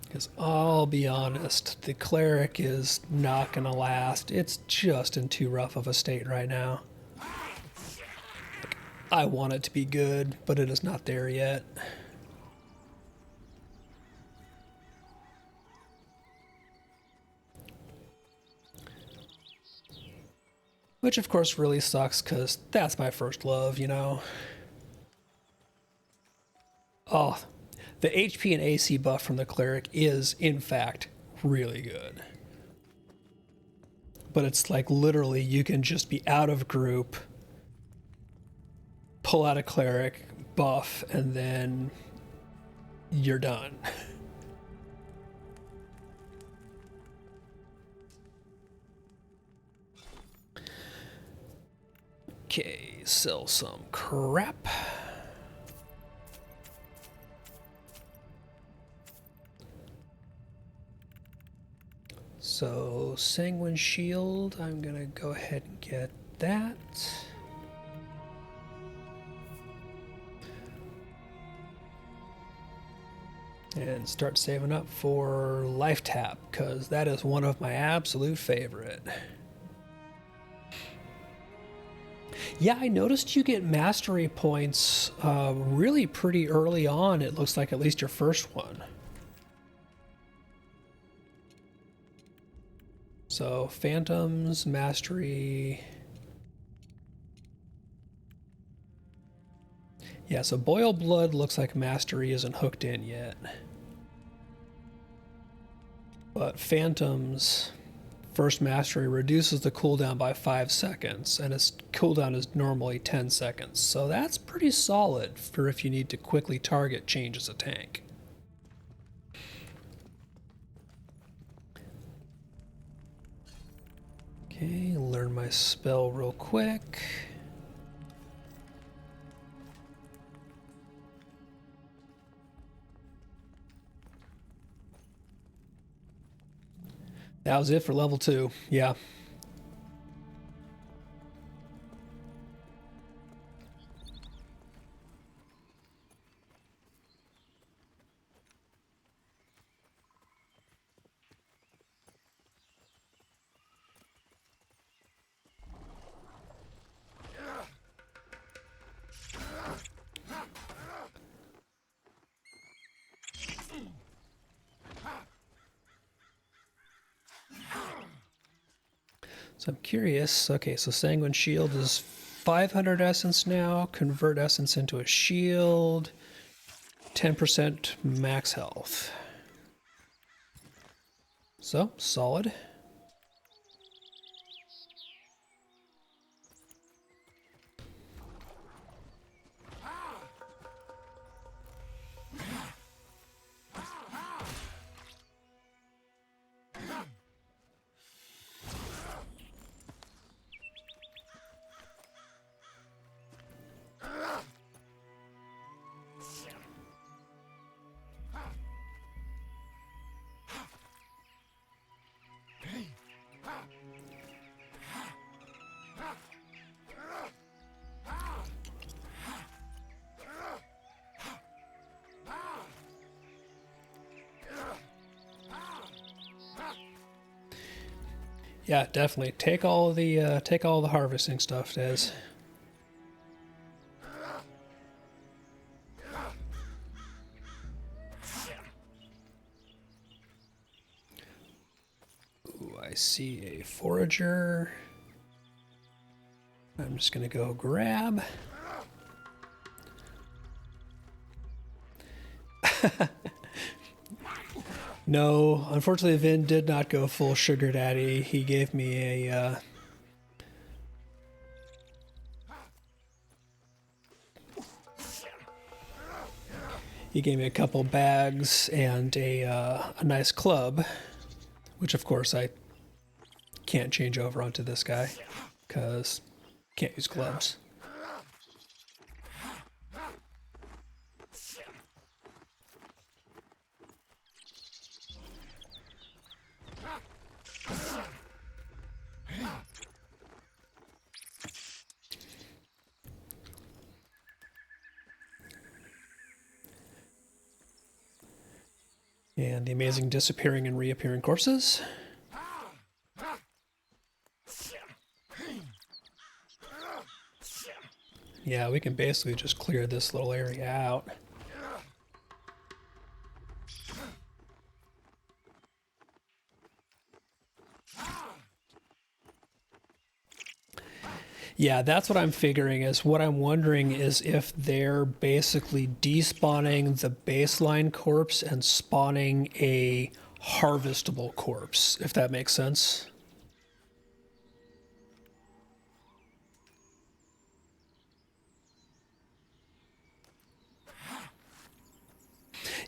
Because I'll be honest, the cleric is not going to last. It's just in too rough of a state right now. I want it to be good, but it is not there yet. Which, of course, really sucks, because that's my first love, you know? Oh, the HP and AC buff from the cleric is, in fact, really good. But it's like literally you can just be out of group, pull out a cleric, buff, and then you're done. Okay, sell some crap. So, Sanguine Shield, I'm gonna go ahead and get that. And start saving up for Life Tap, because that is one of my absolute favorite. Yeah, I noticed you get mastery points really pretty early on, it looks like, at least your first one. So, Phantoms, Mastery. Yeah, so Boil Blood looks like Mastery isn't hooked in yet. But Phantoms, first Mastery reduces the cooldown by 5 seconds, and its cooldown is normally 10 seconds. So that's pretty solid for if you need to quickly target change as a tank. Okay, learn my spell real quick. That was it for level 2, yeah. So I'm curious. Okay, so Sanguine Shield is 500 essence now. Convert essence into a shield. 10% max health. So, solid. Yeah, definitely. Take all the harvesting stuff, Des. Ooh, I see a forager. I'm just gonna go grab. No, unfortunately, Vin did not go full sugar daddy. He gave me a he gave me a couple bags and a nice club, which of course I can't change over onto this guy because can't use gloves. And the amazing disappearing and reappearing corpses. Yeah, we can basically just clear this little area out. Yeah, that's what I'm figuring is what I'm wondering is if they're basically despawning the baseline corpse and spawning a harvestable corpse, if that makes sense.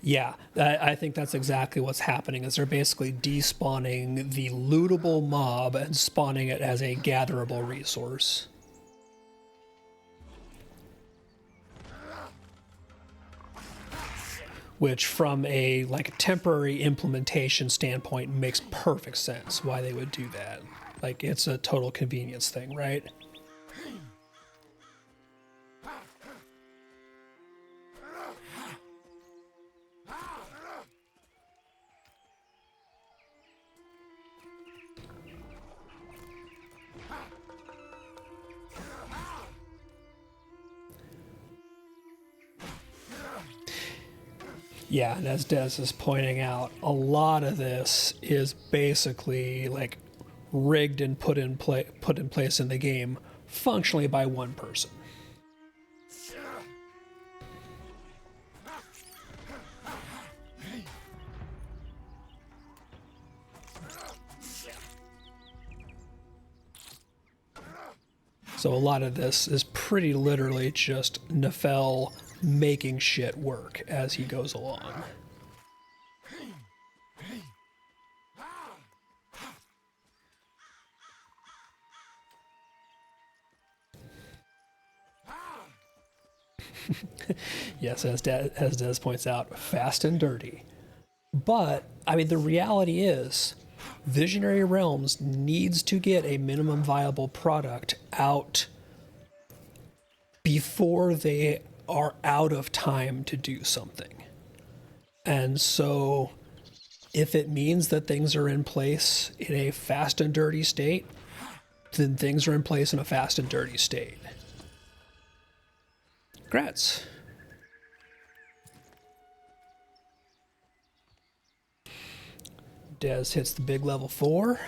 Yeah, I think that's exactly what's happening is they're basically despawning the lootable mob and spawning it as a gatherable resource. Which from a like temporary implementation standpoint makes perfect sense why they would do that. Like it's a total convenience thing, right? Yeah, and as Des is pointing out, a lot of this is basically like rigged and put in place in the game functionally by one person. So a lot of this is pretty literally just Nefel making shit work as he goes along. Yes, as Des points out, fast and dirty. But, I mean, the reality is, Visionary Realms needs to get a minimum viable product out before they are out of time to do something. And so, if it means that things are in place in a fast and dirty state, then things are in place in a fast and dirty state. Congrats. Des hits the big level 4.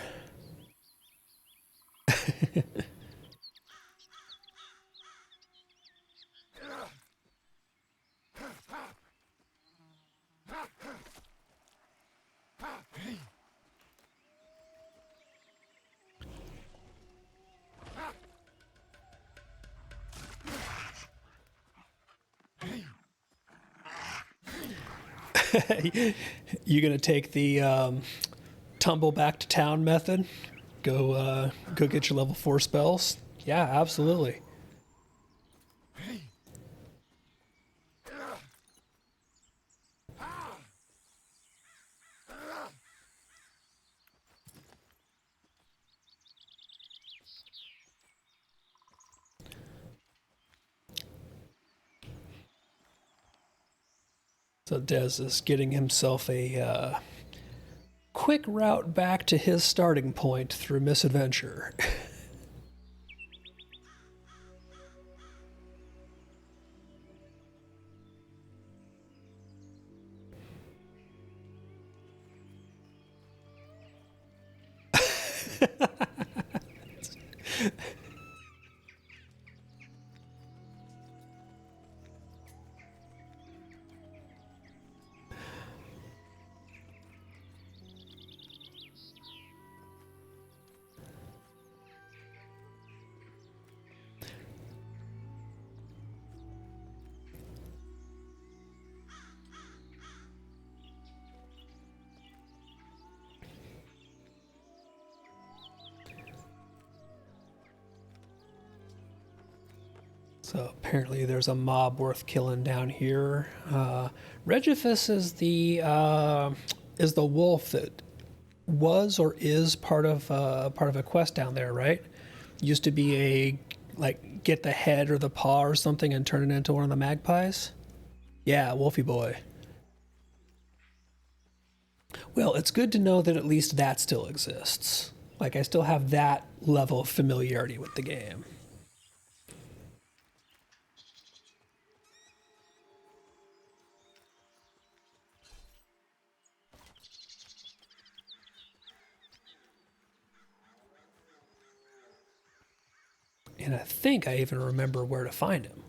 You gonna take the tumble back to town method? Go get your level 4 spells? Yeah, absolutely. So Dez is getting himself a quick route back to his starting point through misadventure. So apparently there's a mob worth killing down here. Regifus is the wolf that was or is part of a quest down there, right? Used to be a like get the head or the paw or something and turn it into one of the magpies. Yeah, Wolfie boy. Well, it's good to know that at least that still exists. Like I still have that level of familiarity with the game. And I think I even remember where to find him.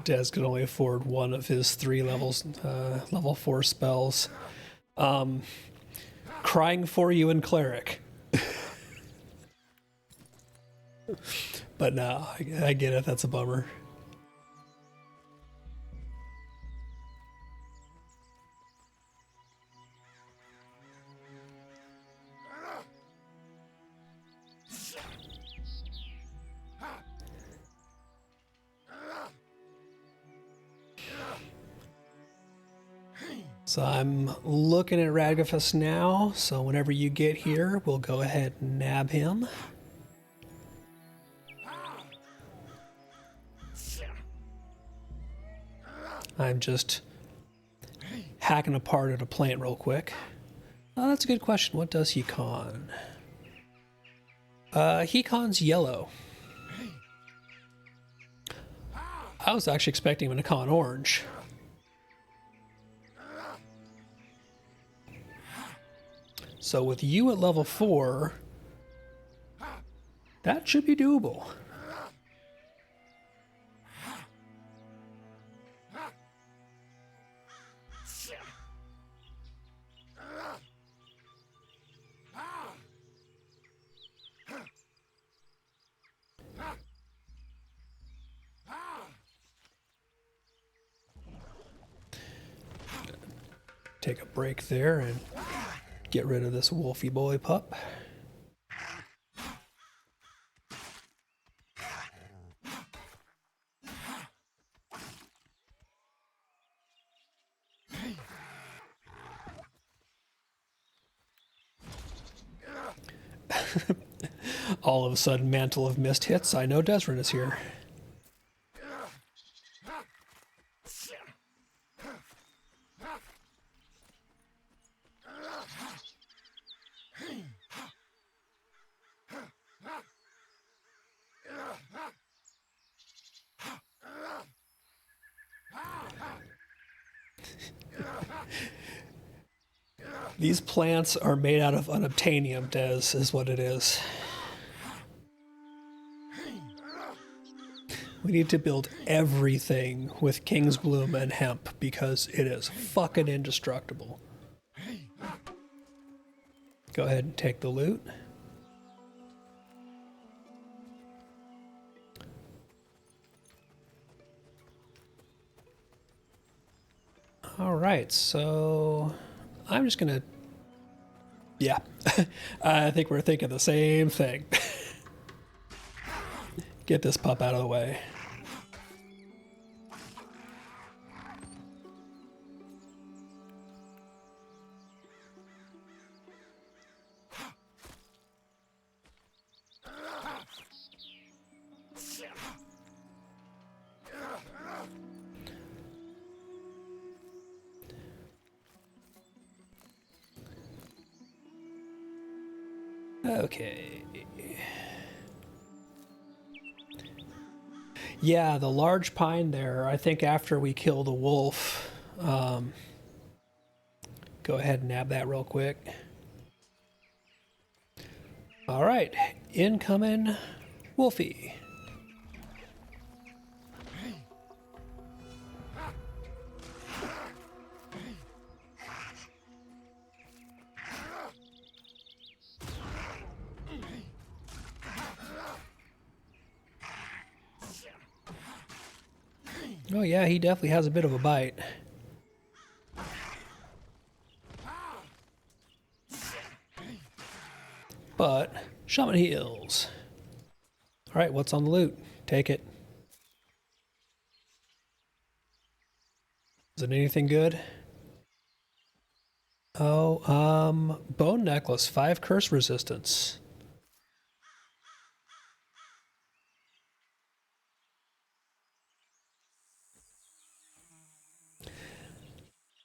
Dez could only afford one of his 3 levels, level 4 spells. Crying for you and Cleric. But no, I get it, that's a bummer. So I'm looking at Radgifus now, so whenever you get here, we'll go ahead and nab him. I'm just hacking apart at a plant real quick. Oh, that's a good question. What does he con? He cons yellow. I was actually expecting him to con orange. So with you at level 4, that should be doable. Take a break there and get rid of this Wolfie boy pup. All of a sudden, Mantle of Mist hits. I know Desrin is here. These plants are made out of unobtainium, Des, is what it is. We need to build everything with King's Bloom and hemp because it is fucking indestructible. Go ahead and take the loot. All right, so I'm just gonna Yeah, I think we're thinking the same thing. Get this pup out of the way. Okay. Yeah, the large pine there, I think after we kill the wolf, go ahead and nab that real quick. All right, incoming Wolfie. Oh yeah, he definitely has a bit of a bite. But shaman heals. All right, what's on the loot? Take it. Is it anything good? Oh, bone necklace, 5 curse resistance.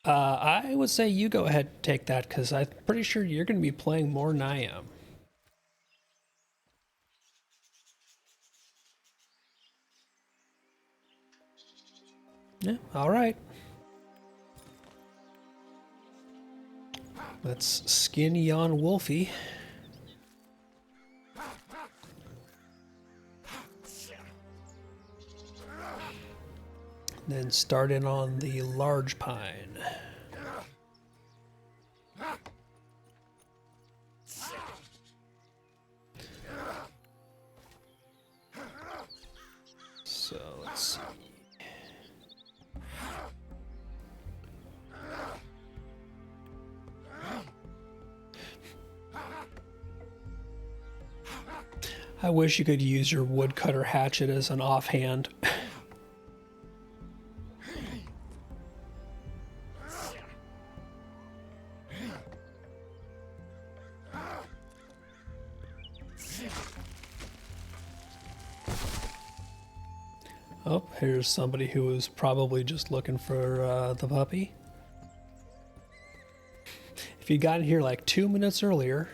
I would say you go ahead and take that because I'm pretty sure you're going to be playing more than I am. Yeah, all right. Let's skin yon Wolfie. Then start in on the large pine. So let's see. I wish you could use your woodcutter hatchet as an offhand. Oh, here's somebody who was probably just looking for the puppy. If you'd gotten here like 2 minutes earlier.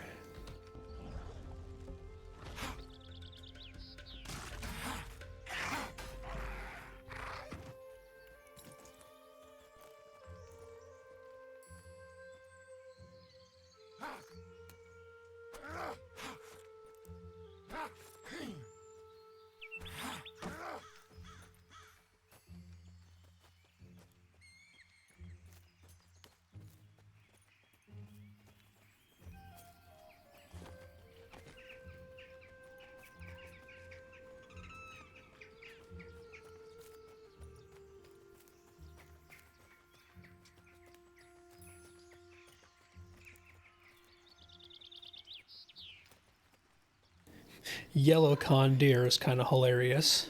Yellow con deer is kind of hilarious.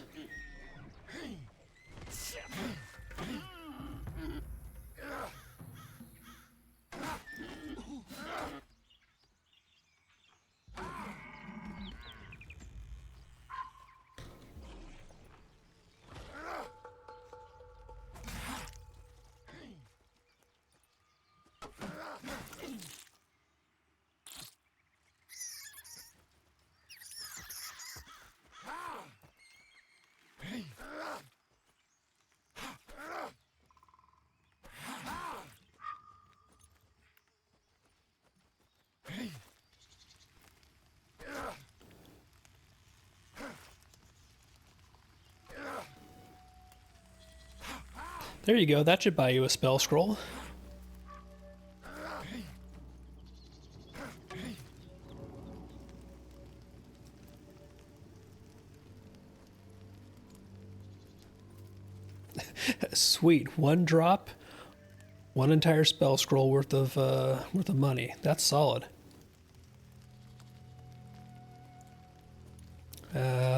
There you go, that should buy you a spell scroll. Sweet, 1 drop, 1 entire spell scroll worth of money. That's solid.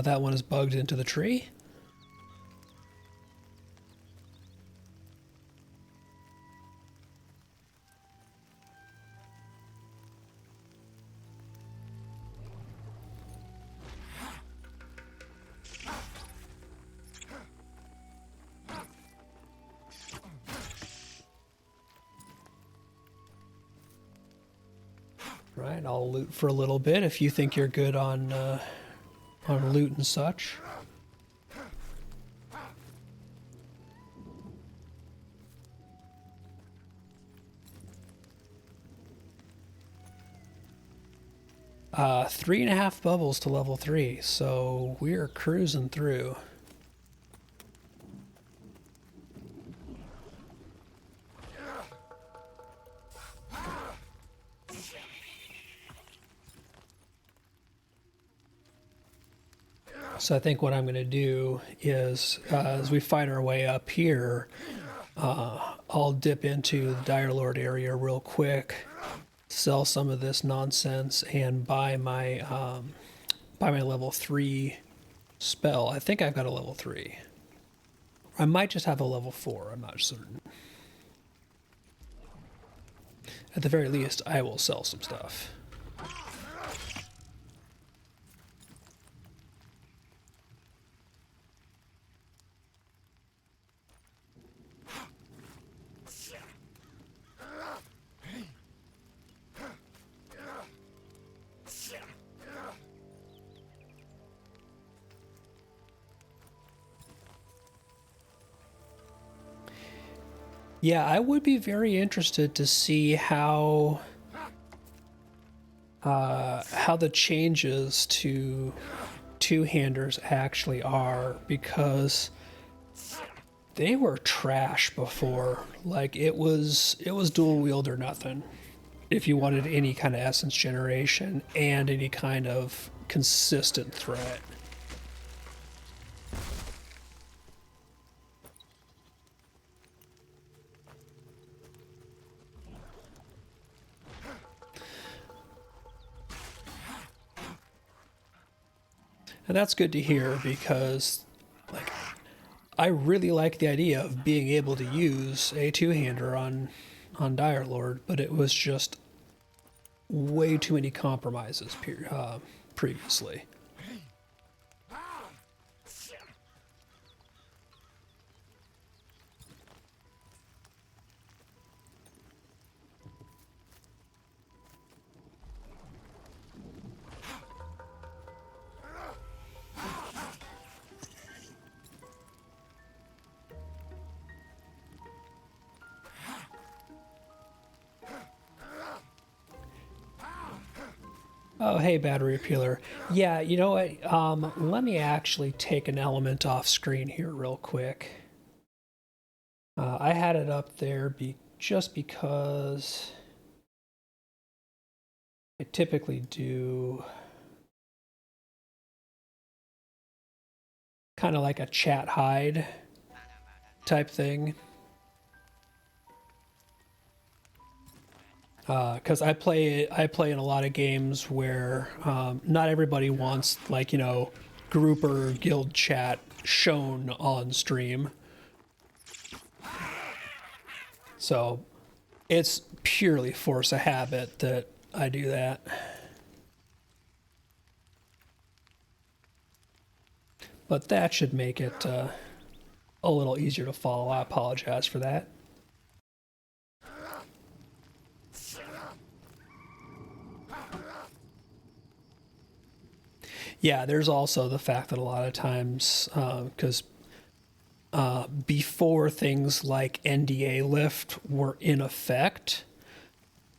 that one is bugged into the tree. Right, I'll loot for a little bit if you think you're good on loot and such. Uh, 3.5 bubbles to level 3, so we're cruising through. So I think what I'm going to do is, as we fight our way up here, I'll dip into the Dire Lord area real quick, sell some of this nonsense, and buy my level 3 spell. I think I've got a level 3. I might just have a level 4. I'm not certain. At the very least, I will sell some stuff. Yeah, I would be very interested to see how the changes to two-handers actually are, because they were trash before. Like it was dual wield or nothing. If you wanted any kind of essence generation and any kind of consistent threat. And that's good to hear, because like I really like the idea of being able to use a two-hander on Dire Lord, but it was just way too many compromises previously. Oh, hey, battery peeler. Yeah, you know what? Let me actually take an element off screen here real quick. I had it up there just because I typically do kind of like a chat hide type thing. Because I play in a lot of games where not everybody wants, like, you know, group or guild chat shown on stream. So it's purely force of habit that I do that. But that should make it a little easier to follow. I apologize for that. Yeah, there's also the fact that a lot of times, because before things like NDA lift were in effect,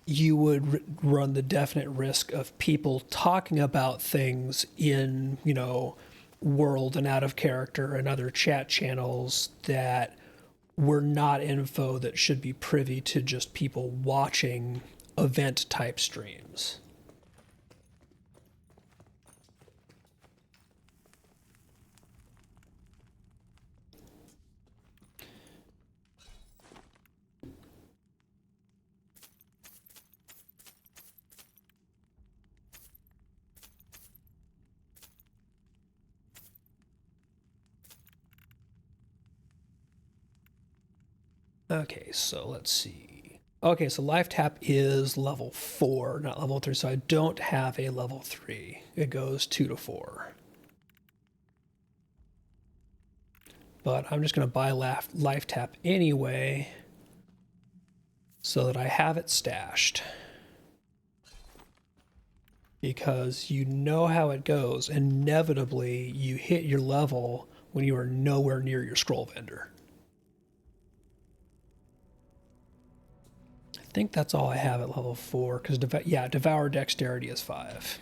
you would run the definite risk of people talking about things in, you know, world and out of character and other chat channels that were not info that should be privy to just people watching event type streams. Okay, so let's see. Okay, so life tap is level 4, not level 3, so I don't have a level 3. It goes 2 to 4. But I'm just going to buy life tap anyway so that I have it stashed. Because you know how it goes. Inevitably, you hit your level when you are nowhere near your scroll vendor. I think that's all I have at level 4, because Devour Dexterity is 5.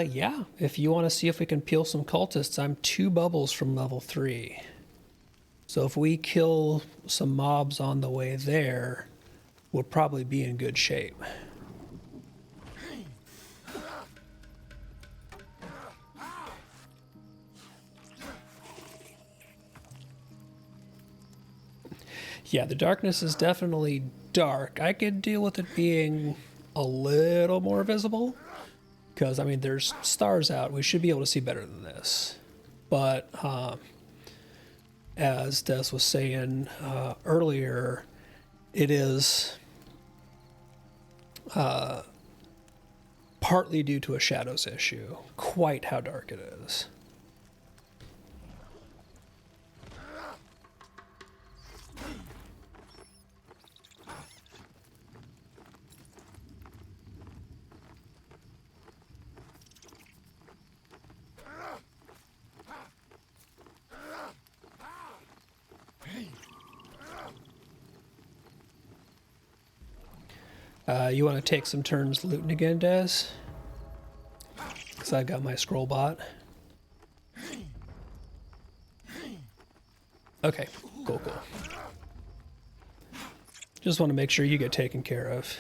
Yeah, if you want to see if we can peel some cultists, I'm 2 bubbles from level 3. So if we kill some mobs on the way there, we'll probably be in good shape. Yeah, the darkness is definitely dark. I could deal with it being a little more visible, because, I mean, there's stars out. We should be able to see better than this. But as Des was saying earlier, it is partly due to a shadows issue, quite how dark it is. You want to take some turns looting again, Des? Because I got my scroll bot. Okay, cool. Just want to make sure you get taken care of.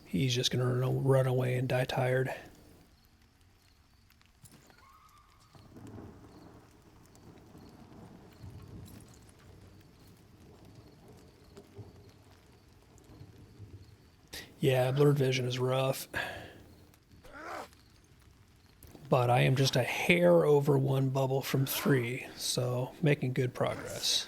He's just going to run away and die tired. Yeah, blurred vision is rough. But I am just a hair over 1 bubble from 3, so making good progress.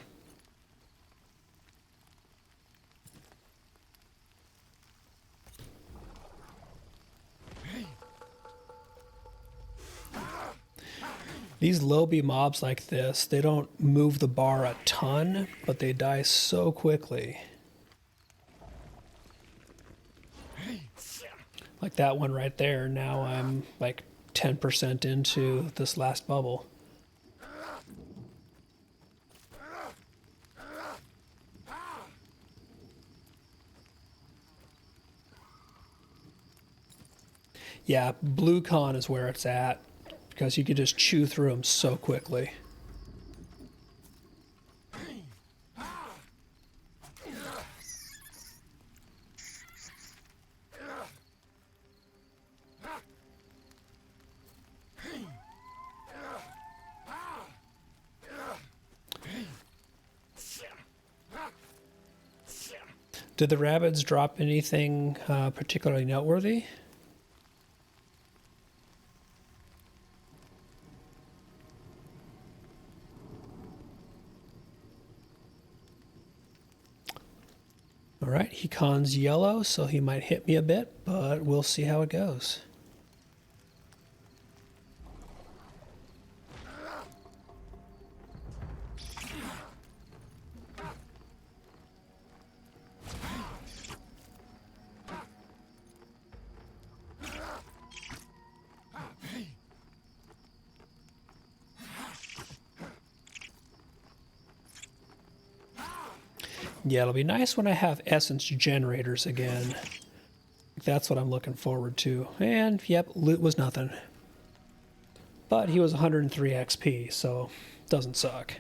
These low-B mobs like this, they don't move the bar a ton, but they die so quickly. Like that one right there, now I'm like 10% into this last bubble. Yeah, blue con is where it's at, because you could just chew through them so quickly. Did the rabbits drop anything particularly noteworthy? All right, he cons yellow, so he might hit me a bit, but we'll see how it goes. Yeah, it'll be nice when I have essence generators again. That's what I'm looking forward to. And, yep, loot was nothing. But he was 103 XP, so doesn't suck.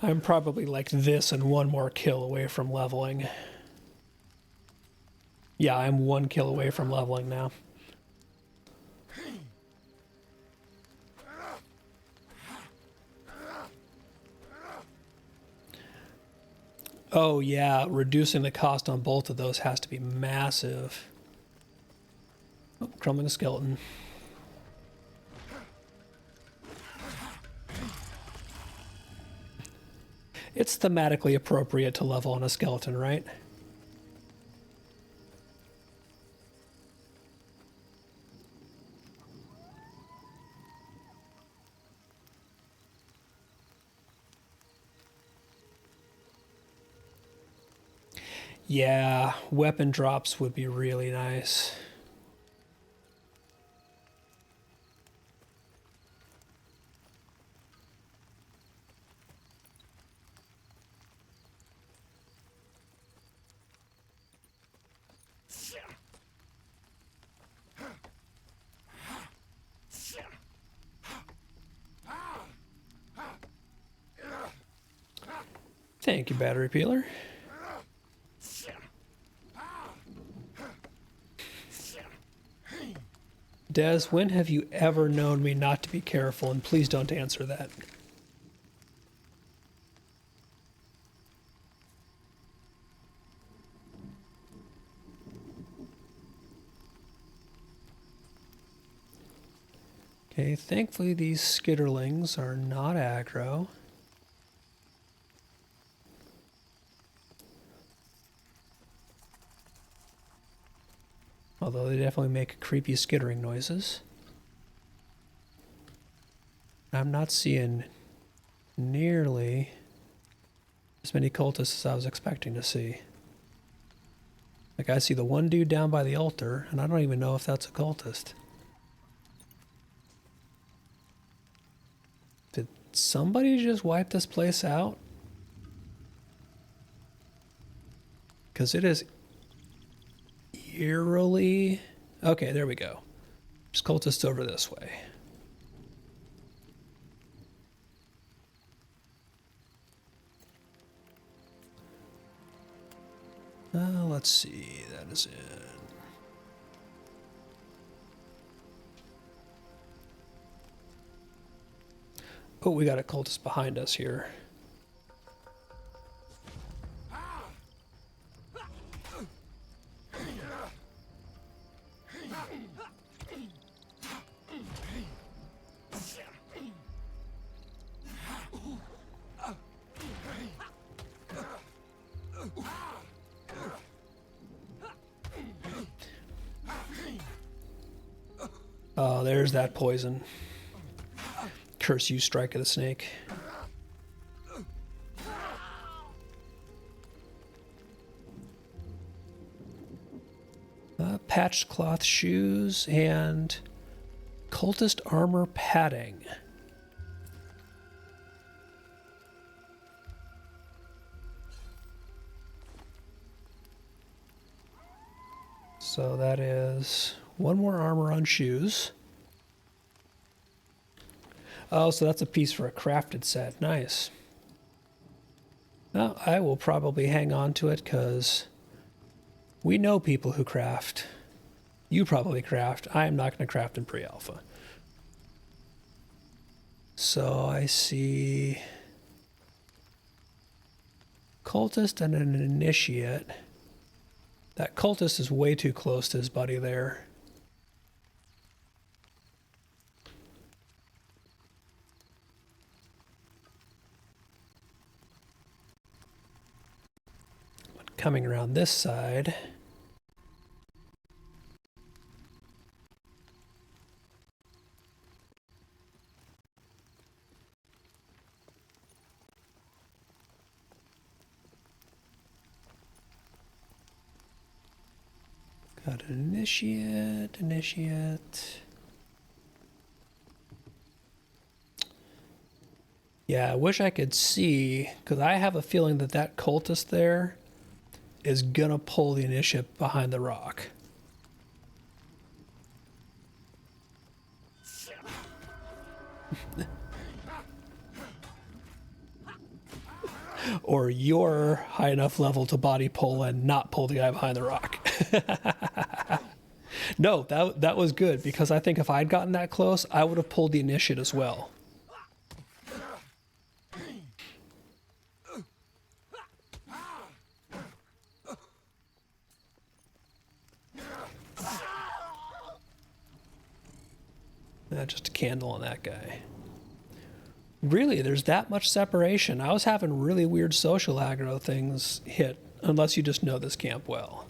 I'm probably like this and one more kill away from leveling. Yeah, I'm 1 kill away from leveling now. Oh yeah, reducing the cost on both of those has to be massive. Oh, crumbling a skeleton. It's thematically appropriate to level on a skeleton, right? Yeah, weapon drops would be really nice. Thank you, battery peeler. Des, when have you ever known me not to be careful? And please don't answer that. Okay, thankfully these skitterlings are not aggro. Although they definitely make creepy skittering noises. I'm not seeing nearly as many cultists as I was expecting to see. Like, I see the one dude down by the altar, and I don't even know if that's a cultist. Did somebody just wipe this place out? Because it is eerily... Okay, there we go. There's cultists over this way. Let's see. That is it. Oh, we got a cultist behind us here. Oh, there's that poison. Curse you, Strike of the Snake. Patched cloth shoes and cultist armor padding. So that is one more armor on shoes. Oh, so that's a piece for a crafted set. Nice. Well, I will probably hang on to it because we know people who craft. You probably craft. I am not going to craft in pre-alpha. So I see cultist and an initiate. That cultist is way too close to his buddy there. But coming around this side... Got an initiate. Yeah, I wish I could see, because I have a feeling that that cultist there is gonna pull the initiate behind the rock. Or you're high enough level to body pull and not pull the guy behind the rock. No, that was good, because I think if I'd gotten that close, I would have pulled the initiate as well. Just a candle on that guy. Really, there's that much separation. I was having really weird social aggro things hit, unless you just know this camp well.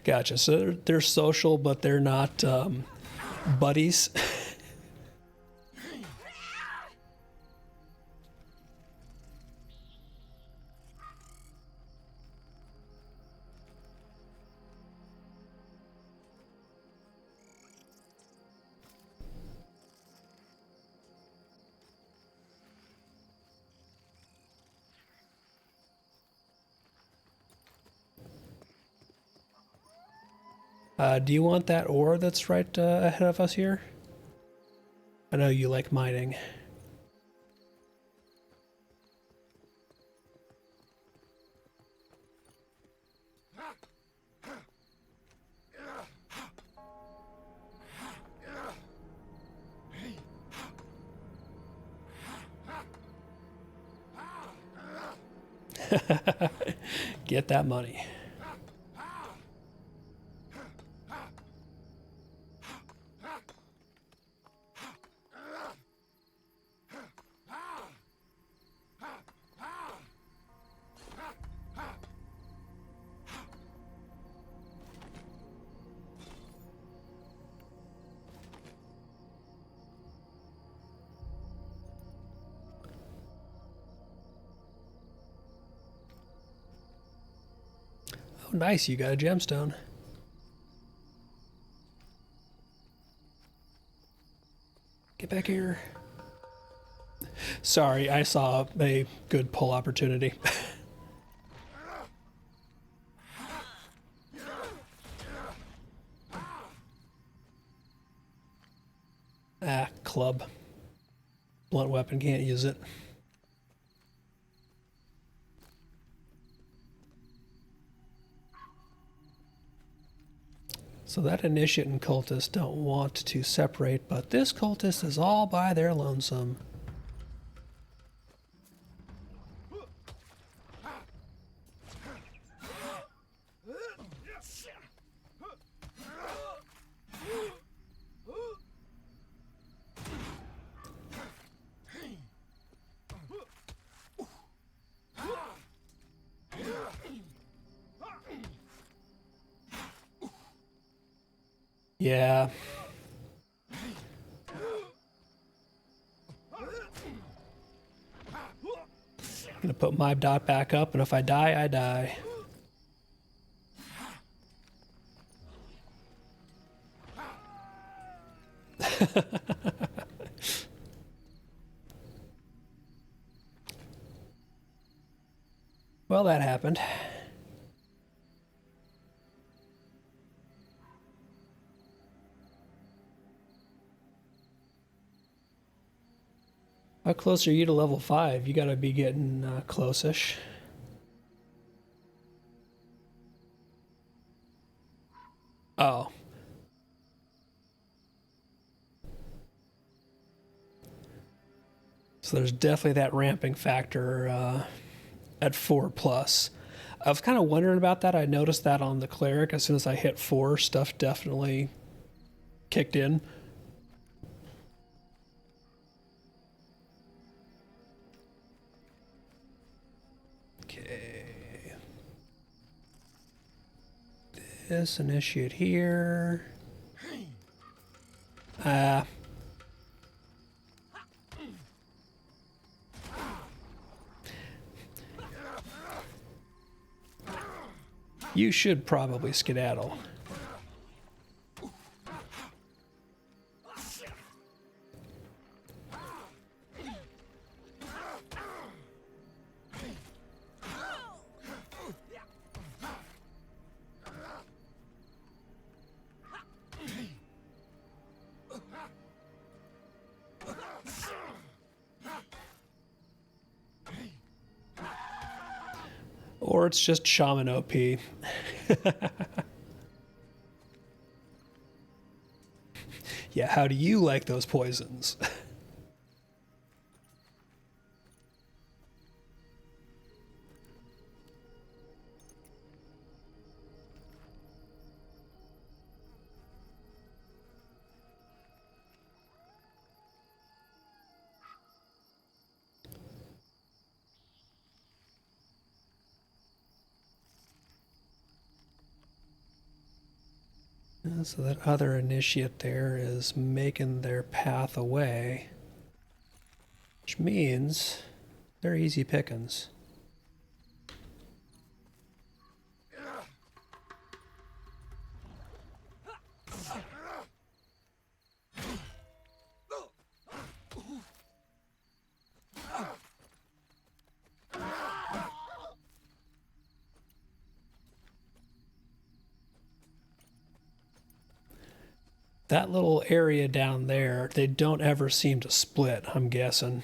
Gotcha. So they're social, but they're not buddies. Do you want that ore that's right ahead of us here? I know you like mining. Get that money. Oh, nice, you got a gemstone. Get back here. Sorry, I saw a good pull opportunity. Club. Blunt weapon, can't use it. So that initiate and cultist don't want to separate, but this cultist is all by their lonesome. Yeah. I'm gonna put my dot back up, and if I die, I die. Well, that happened. How close are you to level 5? You gotta be getting close-ish. Oh. So there's definitely that ramping factor at 4+. I was kind of wondering about that. I noticed that on the cleric. As soon as I hit 4, stuff definitely kicked in. this initiate here. You should probably skedaddle. Or it's just Shaman OP. Yeah, how do you like those poisons? So that other initiate there is making their path away, which means they're easy pickings. That little area down there, they don't ever seem to split, I'm guessing.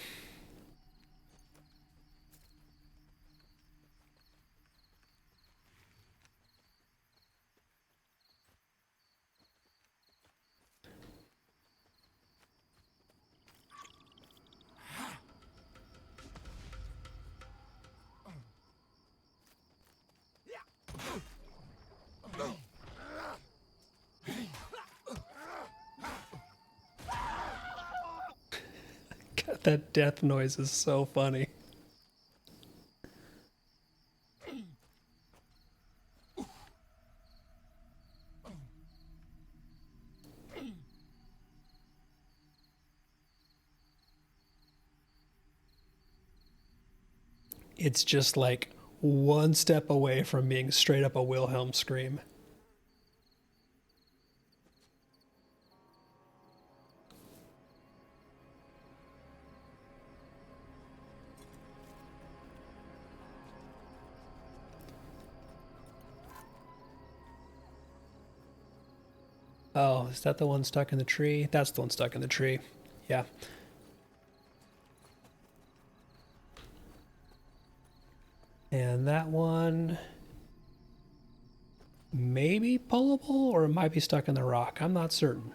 God, that death noise is so funny. It's just like one step away from being straight up a Wilhelm scream. Oh, is that the one stuck in the tree? That's the one stuck in the tree. Yeah. And that one maybe pullable, or it might be stuck in the rock. I'm not certain.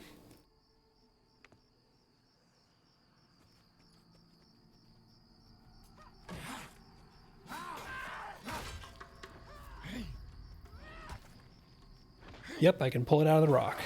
Yep, I can pull it out of the rock.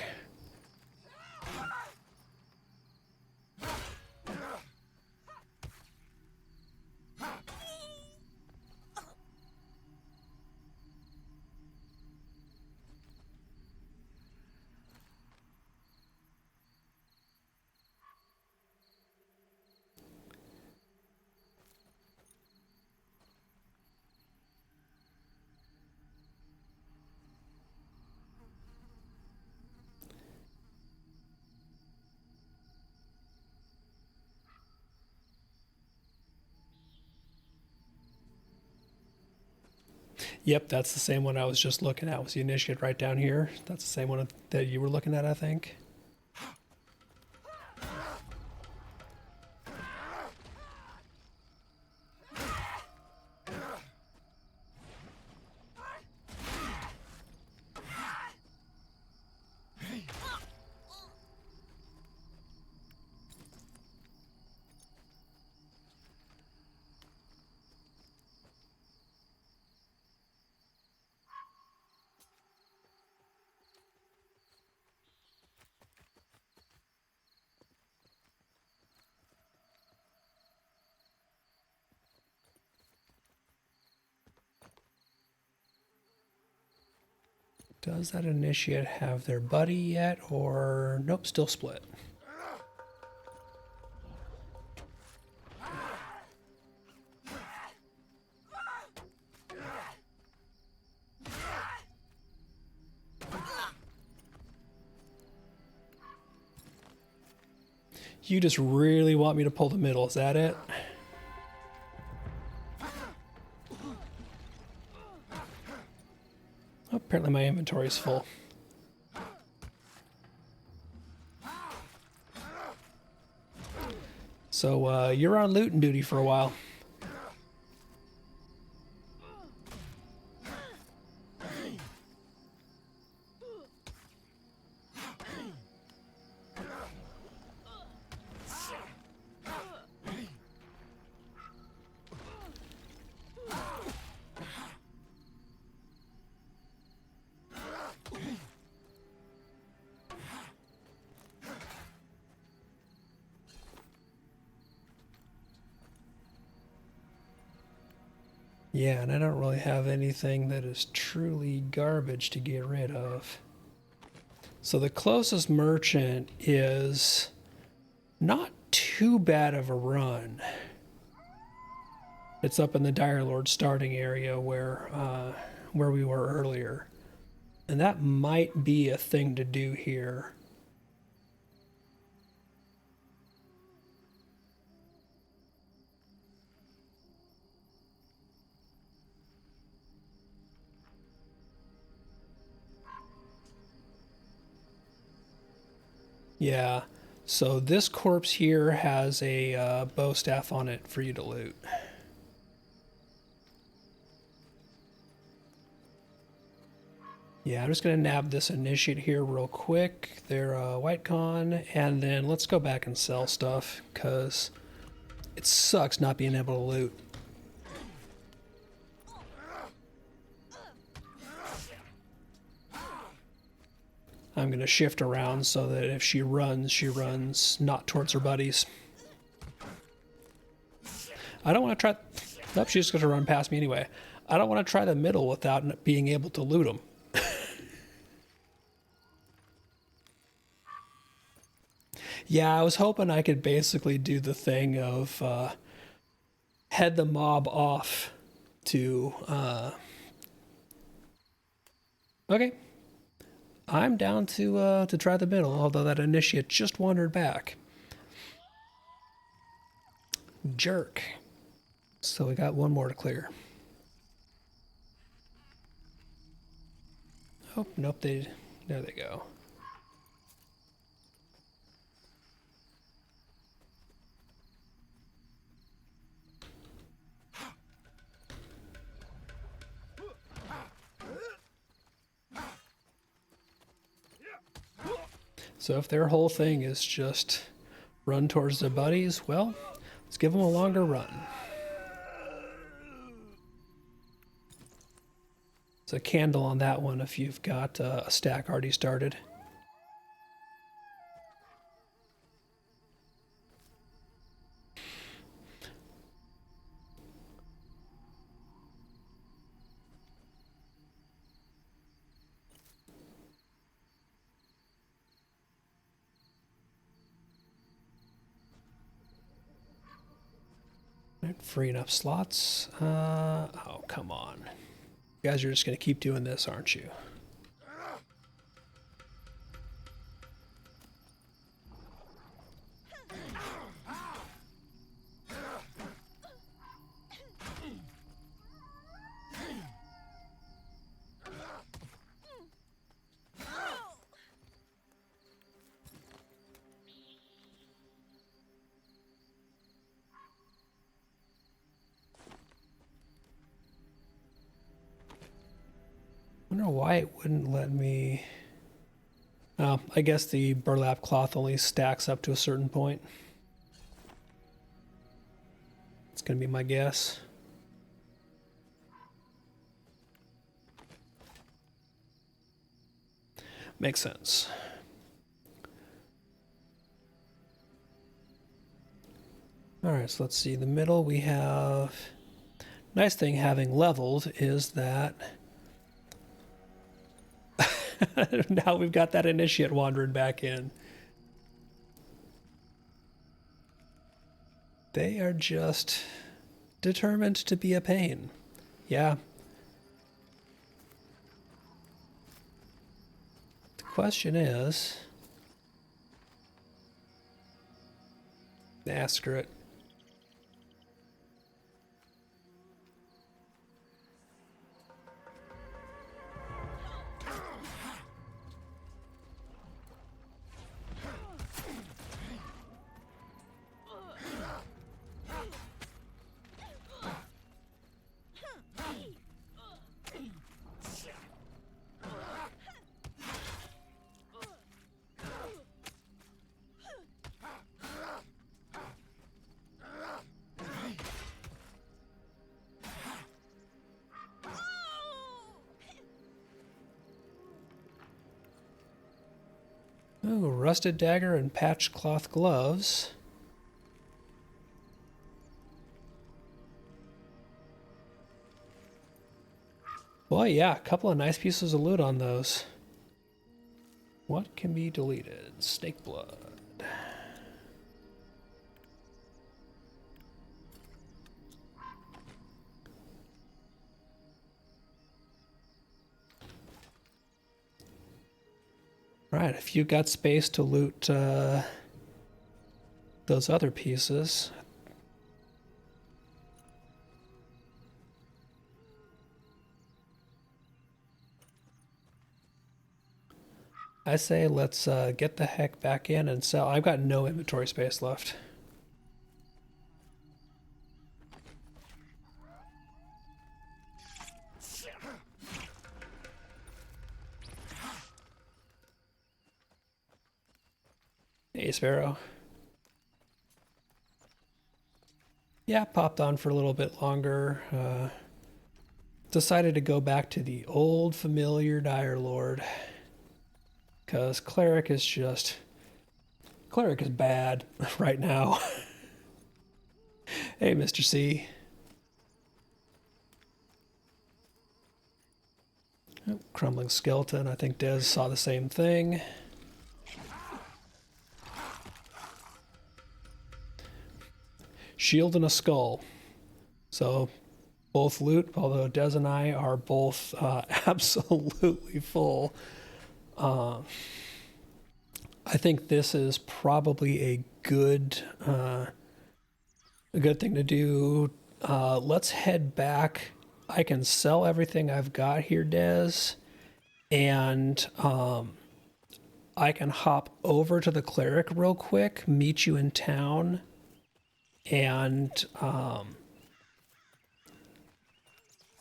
Yep, that's the same one I was just looking at. Was the initiate right down here? That's the same one that you were looking at, I think. Does that initiate have their buddy yet, or nope, still split? You just really want me to pull the middle, is that it? Oh, apparently my inventory is full. So you're on looting duty for a while. Yeah, and I don't really have anything that is truly garbage to get rid of. So the closest merchant is not too bad of a run. It's up in the Dire Lord starting area where we were earlier. And that might be a thing to do here. Yeah, so this corpse here has a bow staff on it for you to loot. Yeah, I'm just going to nab this initiate here real quick. They're white con, and then let's go back and sell stuff, because it sucks not being able to loot. I'm going to shift around so that if she runs not towards her buddies. I don't want to try... Nope, she's just going to run past me anyway. I don't want to try the middle without being able to loot them. Yeah, I was hoping I could basically do the thing of head the mob off to... Okay. I'm down to try the middle, although that initiate just wandered back. Jerk. So we got one more to clear. Oh, nope, there they go. So if their whole thing is just run towards their buddies, well, let's give them a longer run. It's a candle on that one if you've got a stack already started. Freeing up slots. Oh, come on. You guys are just going to keep doing this, aren't you? I wonder why it wouldn't let me... Oh, I guess the burlap cloth only stacks up to a certain point. It's going to be my guess. Makes sense. Alright, so let's see. The middle we have... Nice thing having leveled is that Now we've got that initiate wandering back in. They are just determined to be a pain. Yeah. The question is... Nah, screw it. Oh, rusted dagger and patched cloth gloves. Boy, yeah, a couple of nice pieces of loot on those. What can be deleted? Snake blood. Right, if you've got space to loot those other pieces. I say let's get the heck back in and sell. I've got no inventory space left. Hey, Sparrow. Yeah, popped on for a little bit longer. Decided to go back to the old familiar Dire Lord. Because Cleric is bad right now. Hey, Mr. C. Oh, crumbling skeleton. I think Des saw the same thing. Shield and a skull. So both loot, although Des and I are both absolutely full. I think this is probably a good thing to do. Let's head back. I can sell everything I've got here, Des, and I can hop over to the cleric real quick, meet you in town, and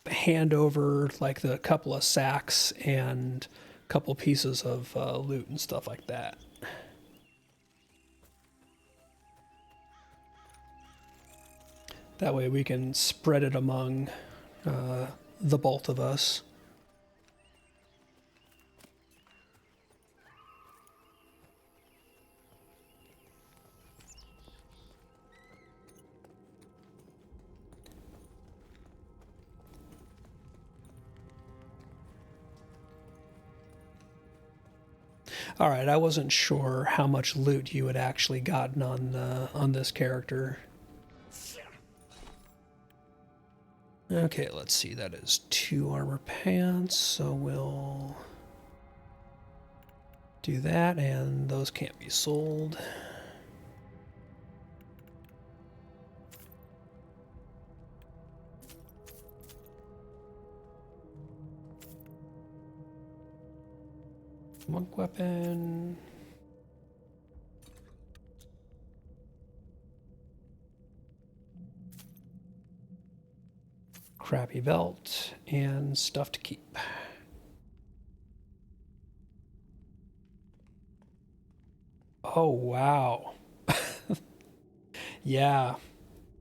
hand over like the couple of sacks and a couple pieces of loot and stuff like that. That way we can spread it among the both of us. All right, I wasn't sure how much loot you had actually gotten on this character. Okay, let's see. That is 2 armor pants, so we'll do that, and those can't be sold. Monk weapon. Crappy belt and stuff to keep. Oh, wow. Yeah.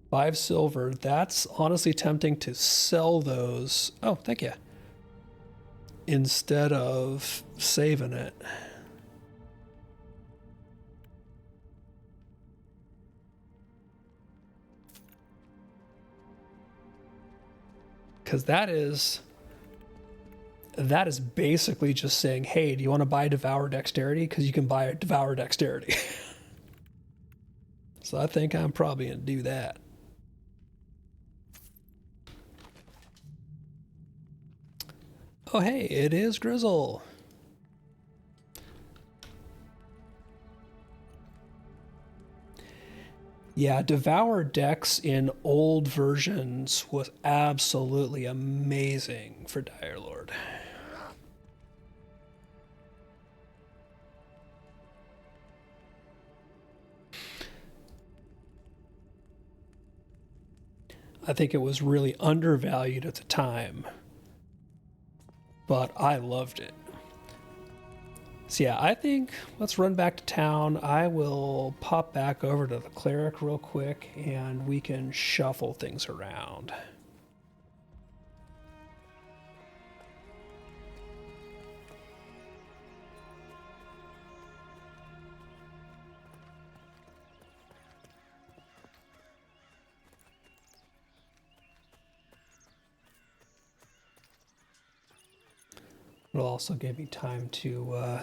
5 silver. That's honestly tempting to sell those. Oh, thank you. Instead of saving it. Because that is that is basically just saying, hey, do you want to buy Devour Dexterity? Because you can buy a Devour Dexterity. So I think I'm probably going to do that. Oh, hey, it is Grizzle. Yeah, Devour Dex in old versions was absolutely amazing for Dire Lord. I think it was really undervalued at the time, but I loved it. So yeah, I think let's run back to town. I will pop back over to the cleric real quick and we can shuffle things around. It'll also give me time to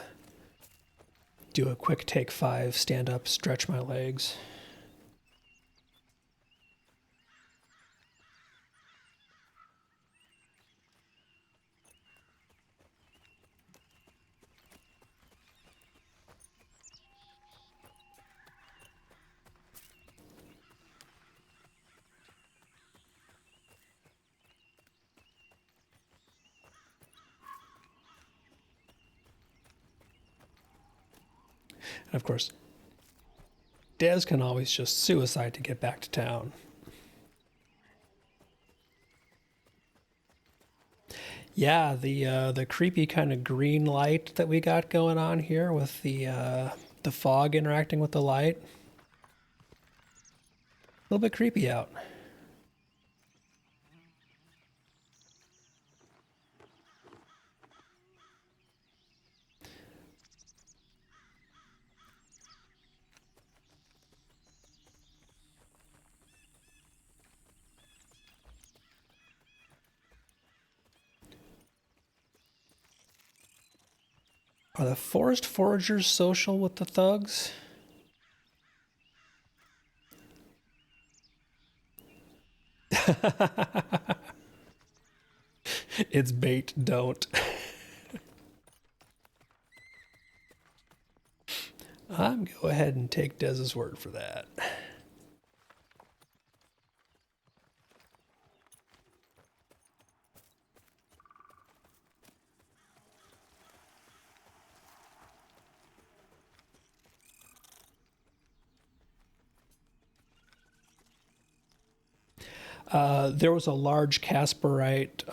do a quick take 5, stand up, stretch my legs. And of course, Des can always just suicide to get back to town. Yeah, the creepy kind of green light that we got going on here with the fog interacting with the light. A little bit creepy out. Are the forest foragers social with the thugs? It's bait, don't. I'm go ahead and take Dez's word for that. There was a large Casperite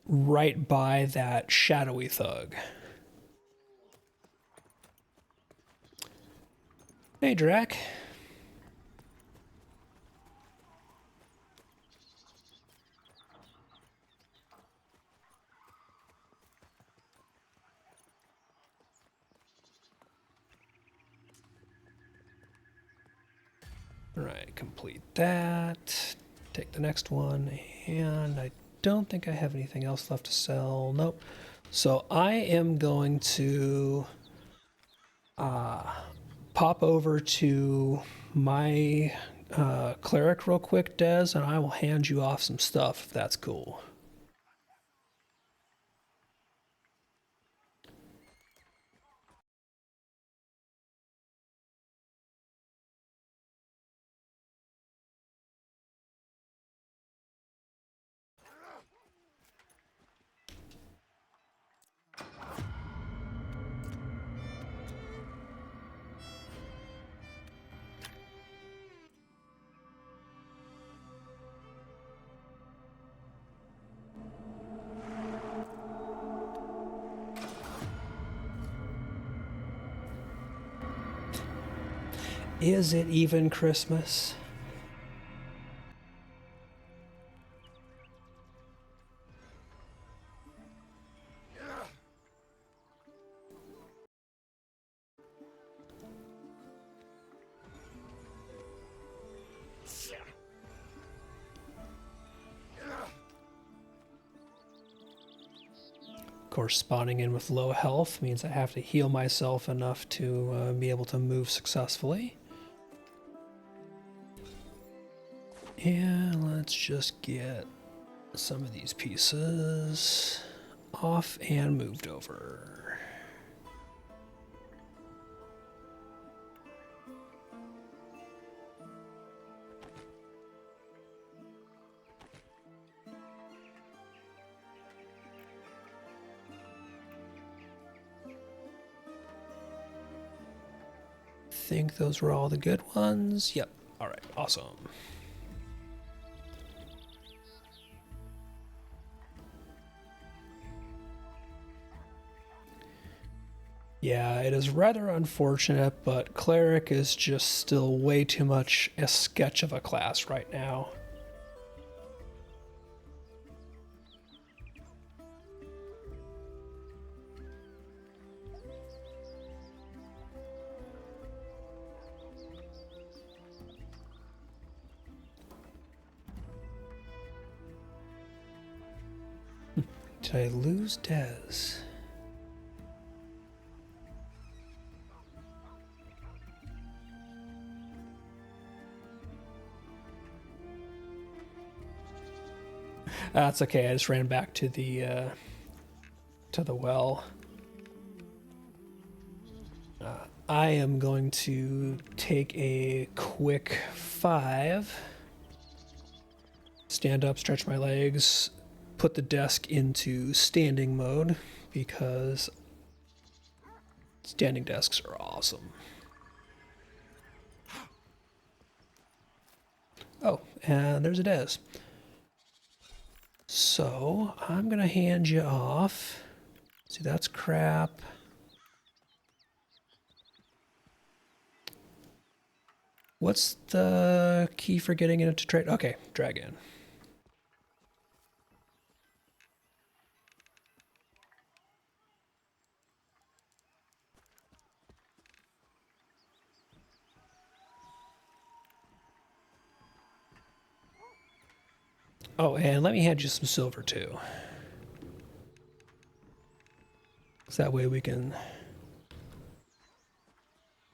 right by that shadowy thug. Hey, Drac. All right, complete that. Take the next one, and I don't think I have anything else left to sell. Nope. So I am going to pop over to my cleric real quick, Des, and I will hand you off some stuff if that's cool. Is it even Christmas? course, spawning in with low health means I have to heal myself enough to be able to move successfully. And let's just get some of these pieces off and moved over. I think those were all the good ones. Yep. All right. Awesome. Yeah, it is rather unfortunate, but Cleric is just still way too much a sketch of a class right now. Did I lose Dez? That's okay. I just ran back to the well. I am going to take a quick 5. Stand up, stretch my legs, put the desk into standing mode because standing desks are awesome. Oh, and there's a Dez. So I'm gonna hand you off. See, that's crap. What's the key for getting into trade? Okay, dragon. Oh, and let me hand you some silver too. So that way we can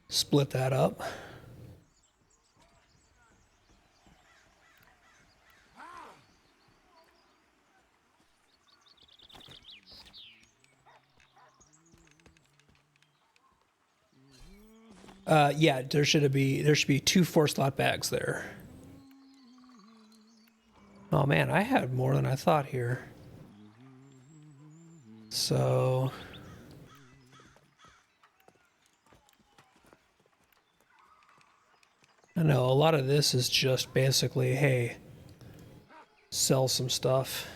split that up. Yeah, there should be 2 4-slot bags there. Oh man, I had more than I thought here. So I know a lot of this is just basically, hey, sell some stuff.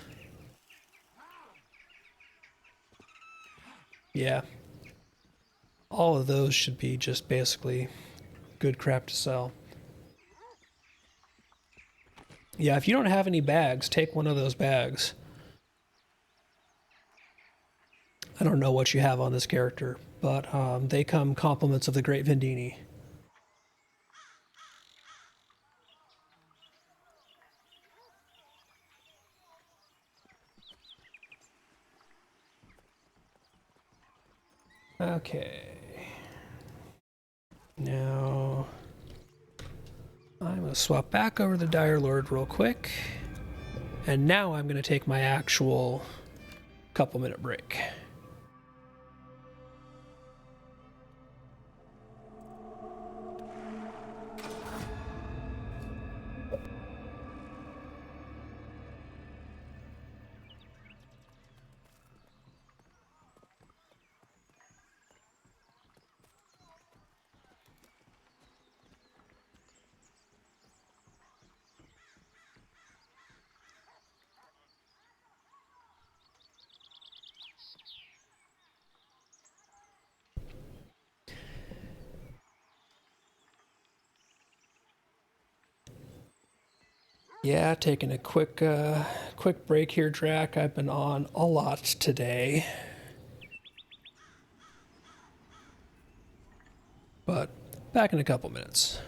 Yeah. All of those should be just basically good crap to sell. Yeah, if you don't have any bags, take one of those bags. I don't know what you have on this character, but they come compliments of the Great Vendini. Okay. Now, I'm going to swap back over the Dire Lord real quick. And now I'm going to take my actual couple-minute break. Yeah, taking a quick break here, Drac. I've been on a lot today. But back in a couple minutes.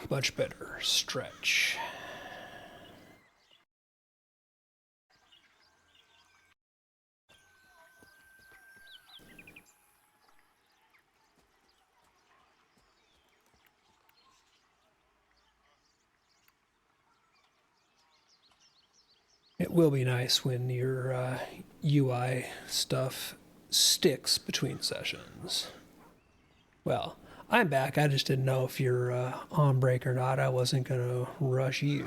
Much better. Stretch. It will be nice when your UI stuff sticks between sessions. Well, I'm back. I just didn't know if you're on break or not. I wasn't going to rush you.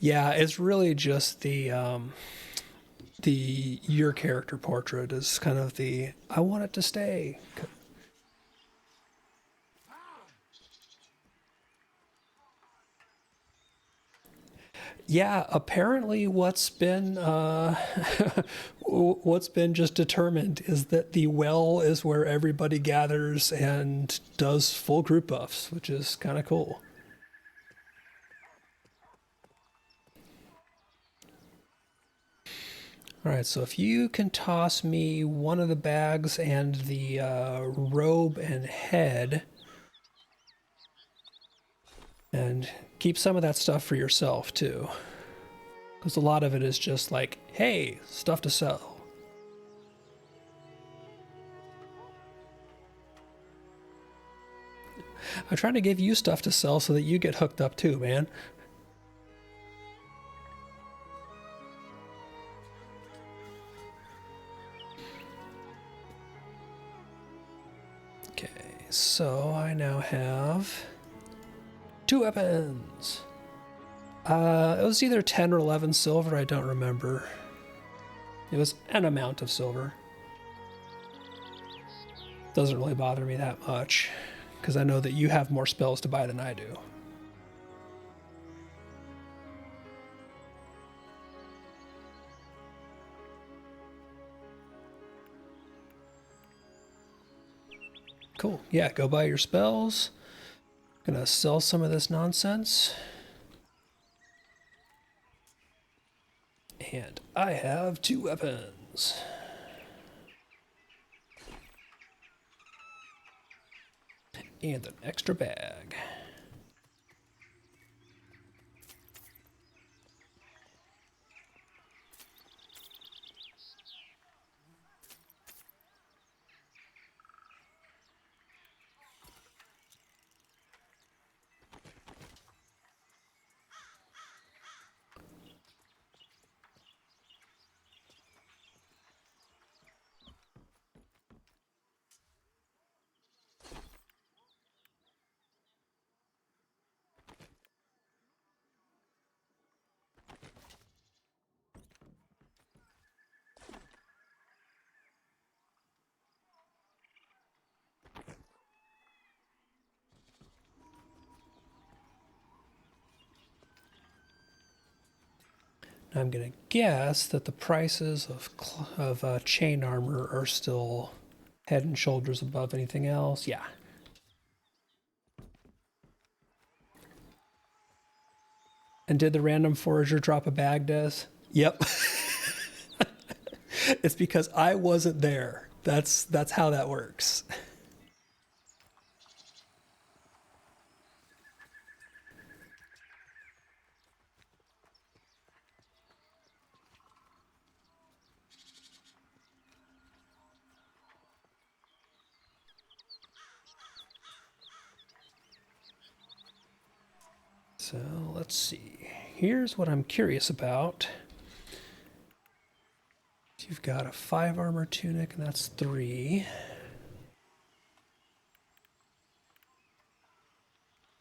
Yeah, it's really just the your character portrait is kind of the I want it to stay. Yeah, apparently what's been just determined is that the well is where everybody gathers and does full group buffs, which is kind of cool. All right, so if you can toss me one of the bags and the robe and head, and keep some of that stuff for yourself too, because a lot of it is just like, hey, stuff to sell. I'm trying to give you stuff to sell so that you get hooked up too, man. Okay, so I now have 2 weapons. It was either 10 or 11 silver, I don't remember. It was an amount of silver. Doesn't really bother me that much, because I know that you have more spells to buy than I do. Cool. Yeah, go buy your spells. Gonna sell some of this nonsense. And I have 2 weapons. And an extra bag. I'm gonna guess that the prices of chain armor are still head and shoulders above anything else. Yeah. And did the random forager drop a bag, Des? Yep. It's because I wasn't there. That's how that works. So let's see. Here's what I'm curious about. You've got a 5 armor tunic, and that's 3.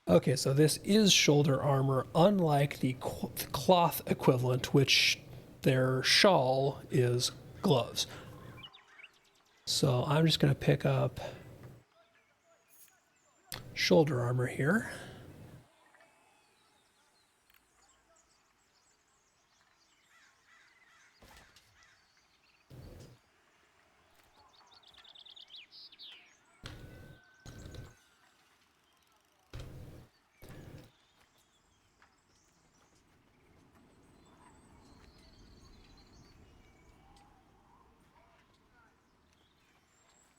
Okay, so this is shoulder armor, unlike the cloth equivalent, which their shawl is gloves. So I'm just going to pick up shoulder armor here.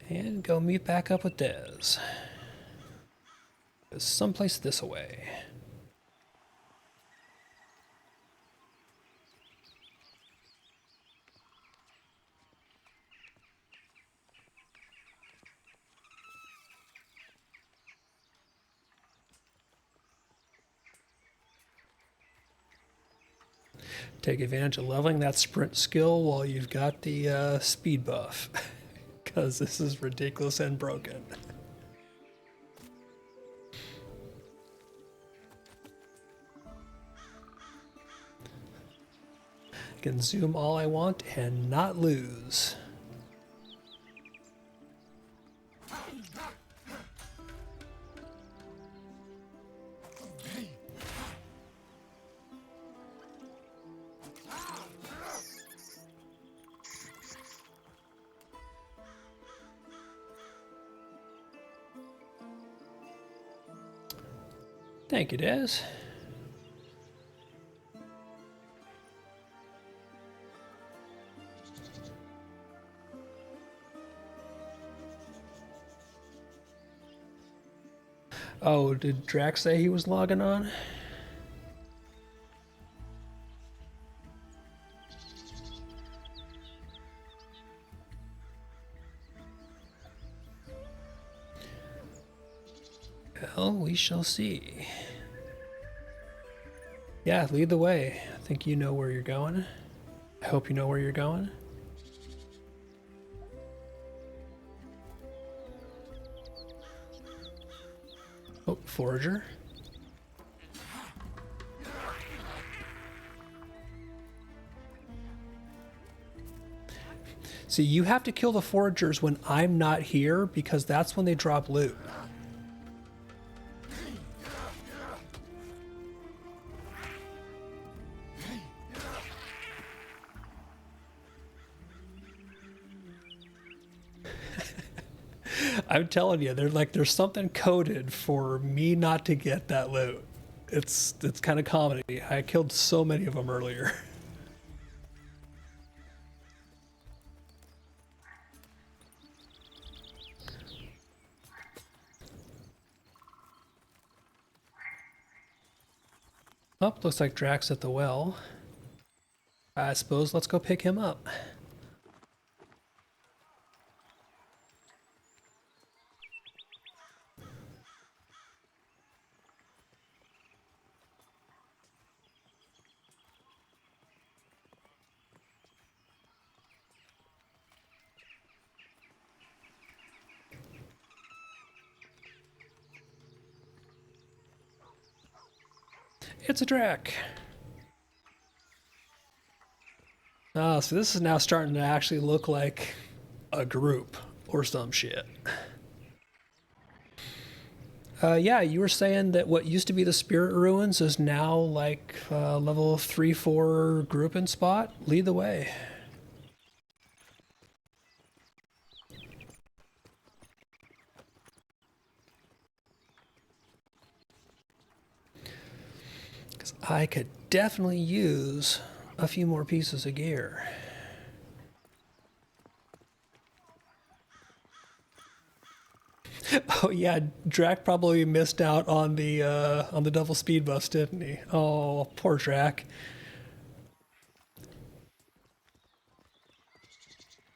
And go meet back up with Dez. someplace this away. Take advantage of leveling that sprint skill while you've got the speed buff, because this is ridiculous and broken. I can zoom all I want and not lose. Thank you, Des. Oh, did Drax say he was logging on? Well, we shall see. Yeah, lead the way. I think you know where you're going. I hope you know where you're going. Oh, Forager. See, you have to kill the Foragers when I'm not here, because that's when they drop loot. I'm telling you, there's something coded for me not to get that loot. It's kind of comedy. I killed so many of them earlier. Oh, looks like Drax at the well. I suppose let's go pick him up. It's a Drac. Oh, so this is now starting to actually look like a group or some shit. Yeah, you were saying that what used to be the Spirit Ruins is now like level 3-4 grouping spot? Lead the way. Because I could definitely use a few more pieces of gear. Oh yeah, Drac probably missed out on the double speed buffs, didn't he? Oh, poor Drac.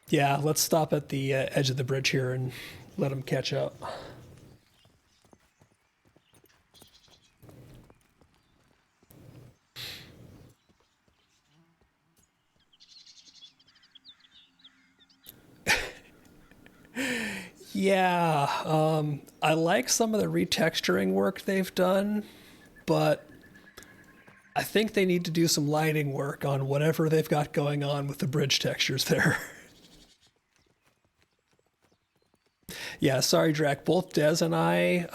Yeah, let's stop at the edge of the bridge here and let him catch up. Yeah, I like some of the retexturing work they've done, but I think they need to do some lighting work on whatever they've got going on with the bridge textures there. Yeah, sorry, Drac. Both Des and I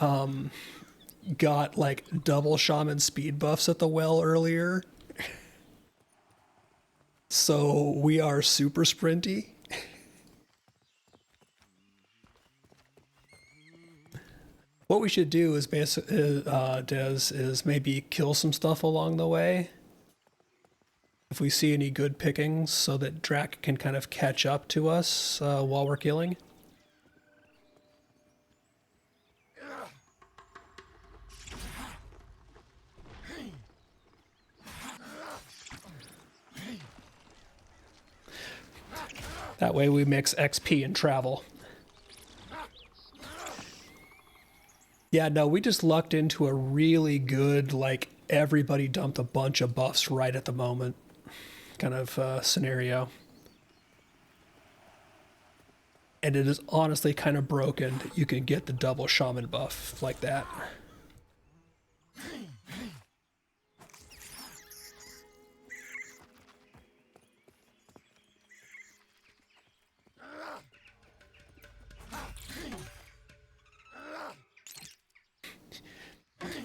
got like double shaman speed buffs at the well earlier, so we are super sprinty. What we should do is basically, Des, is maybe kill some stuff along the way if we see any good pickings, so that Drac can kind of catch up to us while we're killing. That way we mix XP and travel. Yeah, no, we just lucked into a really good, like, everybody dumped a bunch of buffs right at the moment kind of scenario. And it is honestly kind of broken that you can get the double shaman buff like that.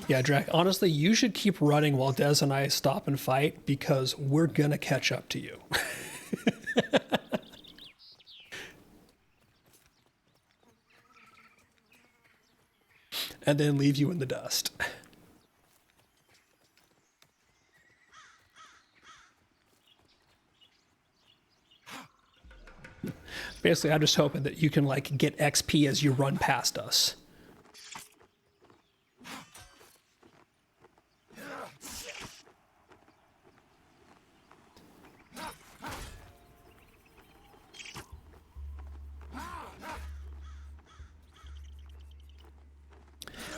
Yeah, Drac, honestly, you should keep running while Des and I stop and fight because we're gonna catch up to you. And then leave you in the dust. Basically, I'm just hoping that you can, like, get XP as you run past us.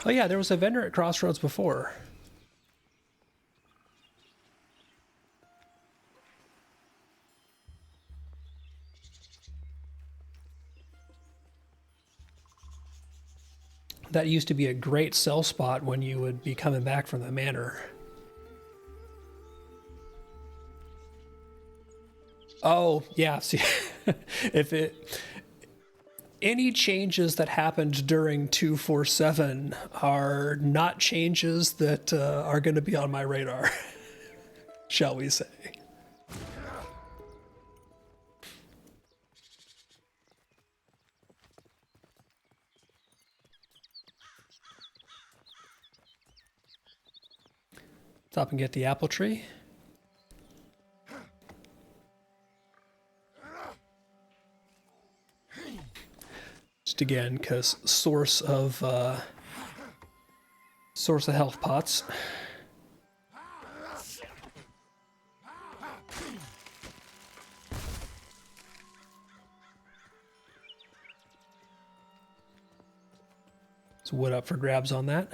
Oh yeah, there was a vendor at Crossroads before. That used to be a great sell spot when you would be coming back from the manor. Oh, yeah, see, if it... Any changes that happened during 247 are not changes that are going to be on my radar, shall we say. Stop and get the apple tree. Just again, because source of health pots. So wood up for grabs on that.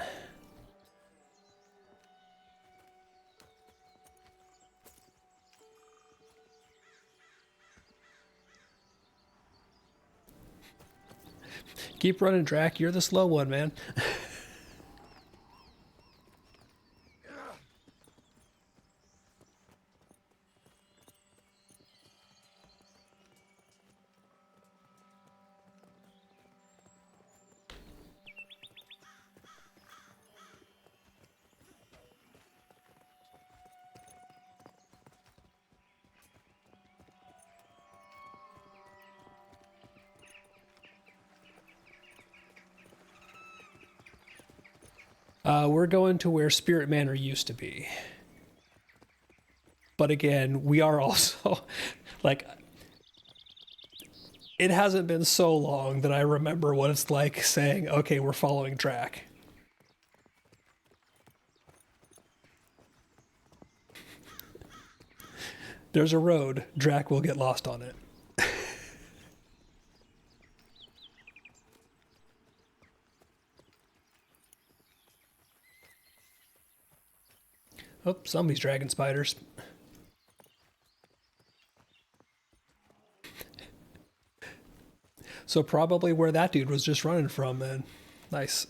Keep running, Drac. You're the slow one, man. We're going to where Spirit Manor used to be. But again, we are also, like, it hasn't been so long that I remember what it's like saying, okay, we're following track. There's a road. Drac will get lost on it. Oh, somebody's dragging spiders. So probably where that dude was just running from, man. Nice.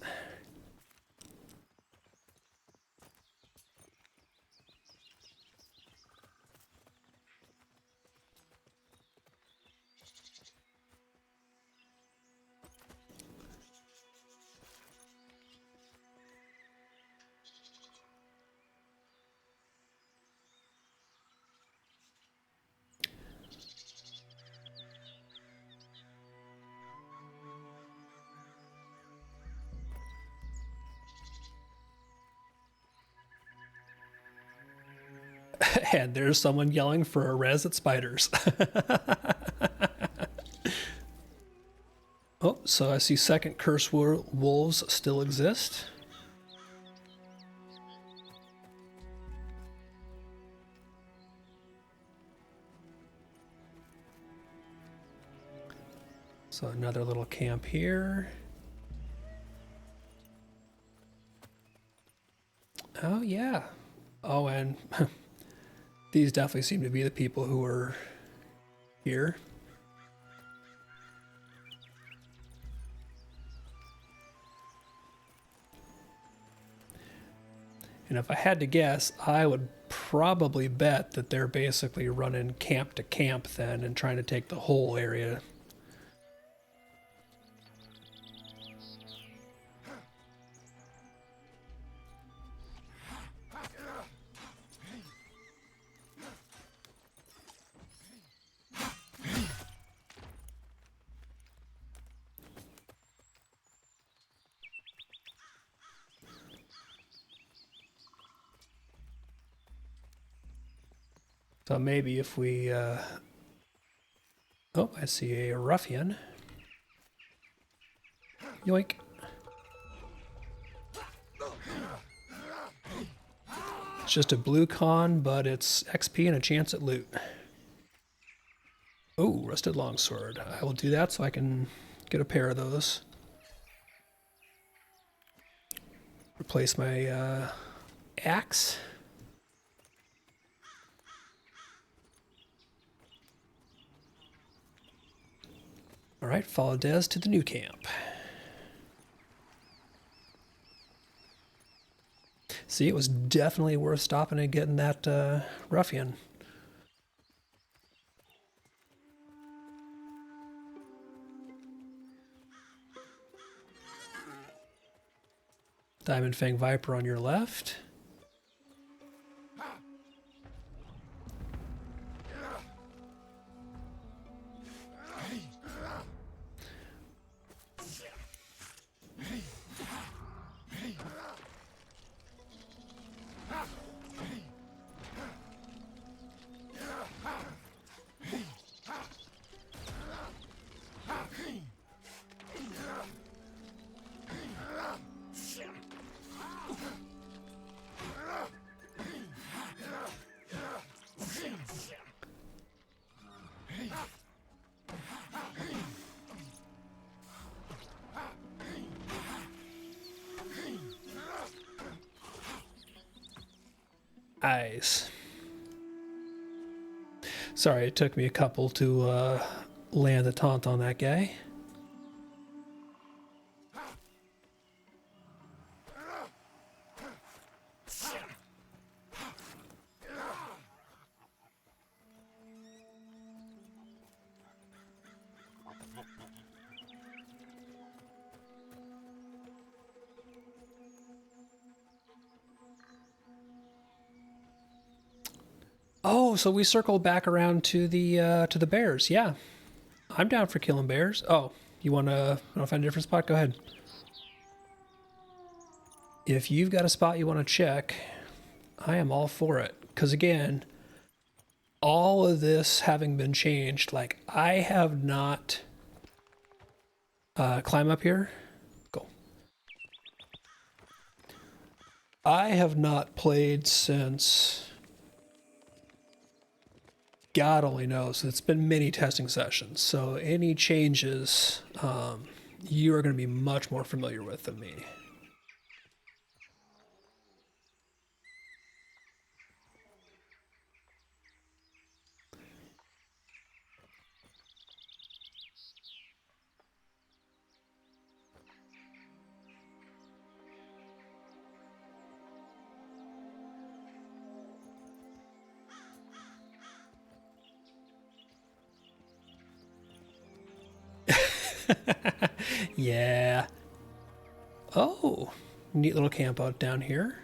And there's someone yelling for a res at spiders. Oh, so I see second curse wolves still exist. So another little camp here. Oh, yeah. Oh, and these definitely seem to be the people who are here. And if I had to guess, I would probably bet that they're basically running camp to camp then and trying to take the whole area. So maybe if we... oh, I see a ruffian. Yoink. It's just a blue con, but it's XP and a chance at loot. Oh, rusted longsword. I will do that so I can get a pair of those. Replace my axe. All right, follow Des to the new camp. See, it was definitely worth stopping and getting that ruffian. Diamond Fang Viper on your left. Nice. Sorry, it took me a couple to land the taunt on that guy. Oh, so we circled back around to the bears. Yeah, I'm down for killing bears. Oh, you wanna find a different spot? Go ahead. If you've got a spot you want to check, I am all for it. Because again, all of this having been changed, like I have not climb up here. Go. I have not played since God only knows. It's been many testing sessions, so any changes you are going to be much more familiar with than me. Yeah. Oh, neat little camp out down here.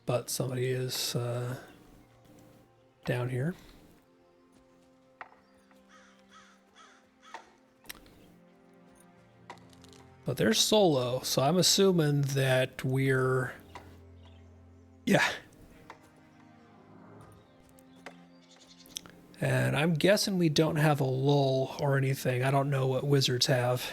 But somebody is down here. But they're solo, so I'm assuming that we're... Yeah. And I'm guessing we don't have a lull or anything. I don't know what wizards have.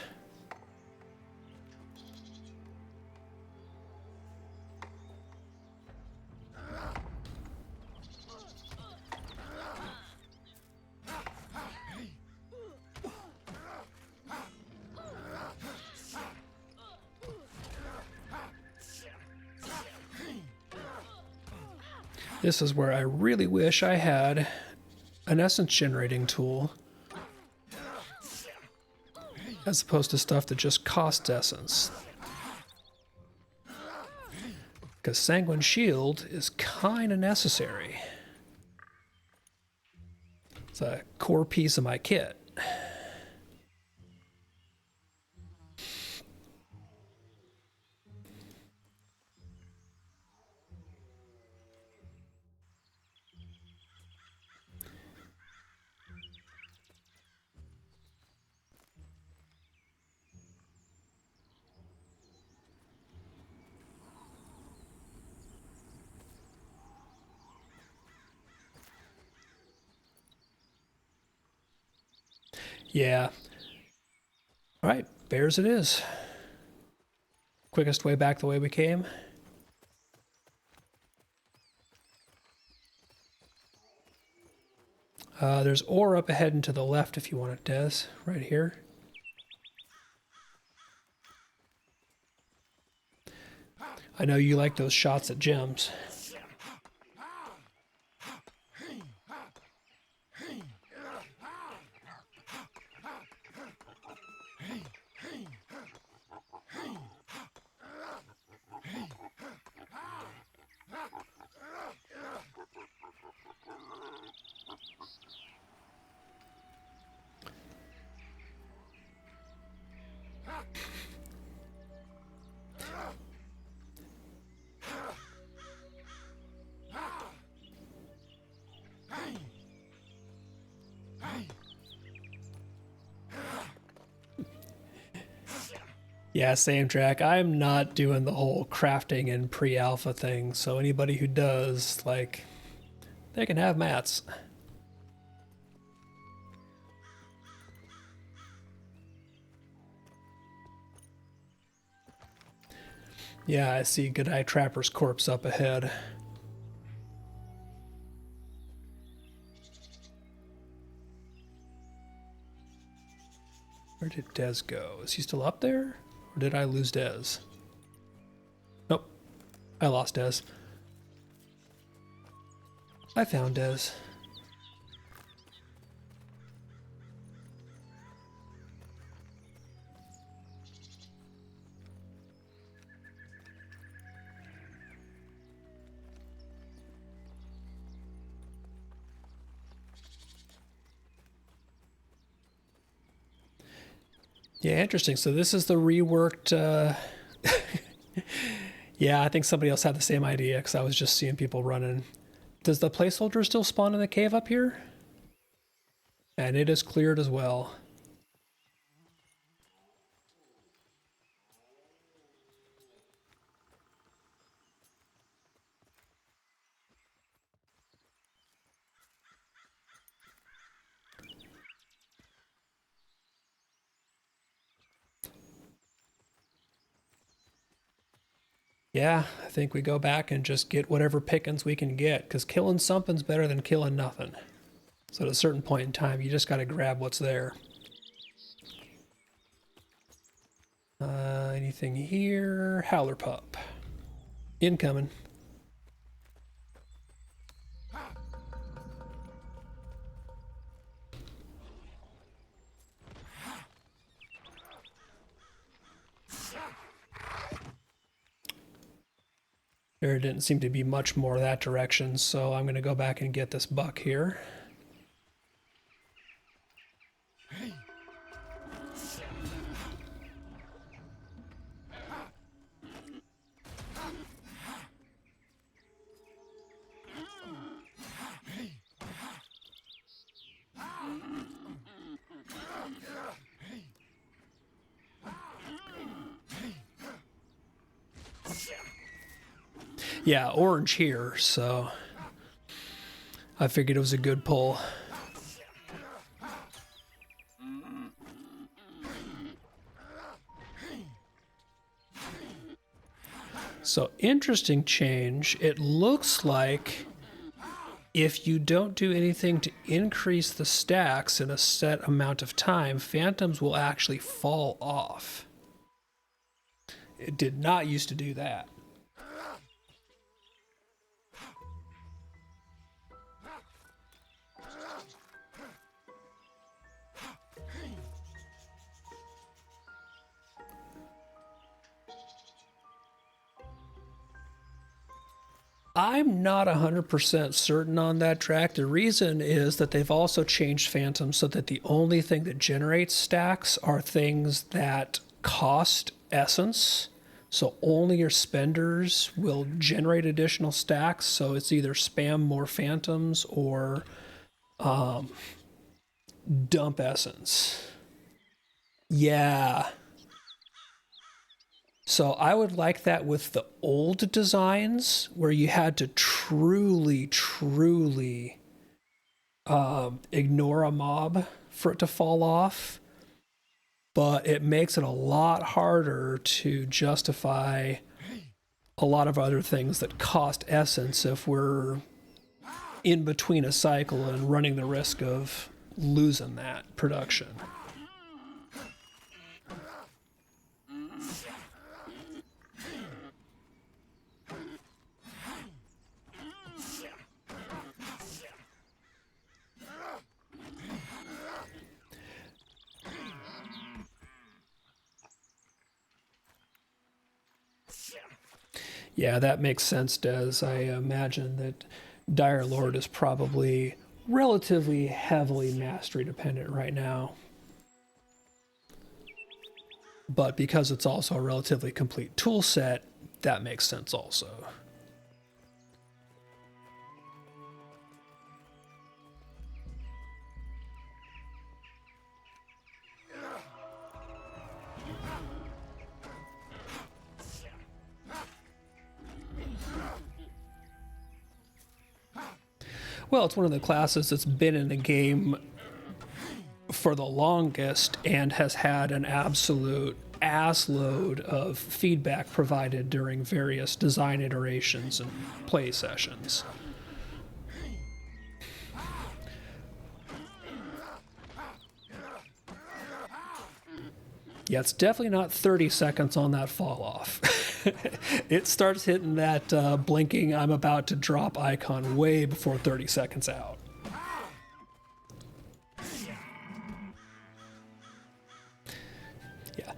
This is where I really wish I had an essence generating tool, as opposed to stuff that just costs essence. Because Sanguine Shield is kind of necessary. It's a core piece of my kit. Yeah. All right, bears it is. Quickest way back the way we came. There's ore up ahead and to the left if you want it, Des. Right here. I know you like those shots at gems. Yeah, same track. I'm not doing the whole crafting and pre-alpha thing, so anybody who does, like, they can have mats. Yeah, I see Good Eye Trapper's corpse up ahead. Where did Des go? Is he still up there? Or did I lose Des? Nope. I lost Des. I found Des. Yeah, interesting. So this is the reworked... Yeah, I think somebody else had the same idea because I was just seeing people running. Does the placeholder still spawn in the cave up here? And it is cleared as well. Yeah, I think we go back and just get whatever pickings we can get, because killing something's better than killing nothing. So at a certain point in time, you just got to grab what's there. Anything here? Howler pup. Incoming. There didn't seem to be much more that direction, so I'm going to go back and get this buck here. Yeah, orange here, so I figured it was a good pull. So interesting change. It looks like if you don't do anything to increase the stacks in a set amount of time, phantoms will actually fall off. It did not used to do that. I'm not 100% certain on that track. The reason is that they've also changed Phantom so that the only thing that generates stacks are things that cost essence. So only your spenders will generate additional stacks. So it's either spam more Phantoms or dump essence. Yeah. So I would like that with the old designs where you had to truly, truly ignore a mob for it to fall off. But it makes it a lot harder to justify a lot of other things that cost essence if we're in between a cycle and running the risk of losing that production. Yeah, that makes sense, Des. I imagine that Dire Lord is probably relatively heavily mastery dependent right now. But because it's also a relatively complete tool set, that makes sense also. Well, it's one of the classes that's been in the game for the longest and has had an absolute assload of feedback provided during various design iterations and play sessions. Yeah, it's definitely not 30 seconds on that fall off. It starts hitting that blinking I'm about to drop icon way before 30 seconds out. Yeah,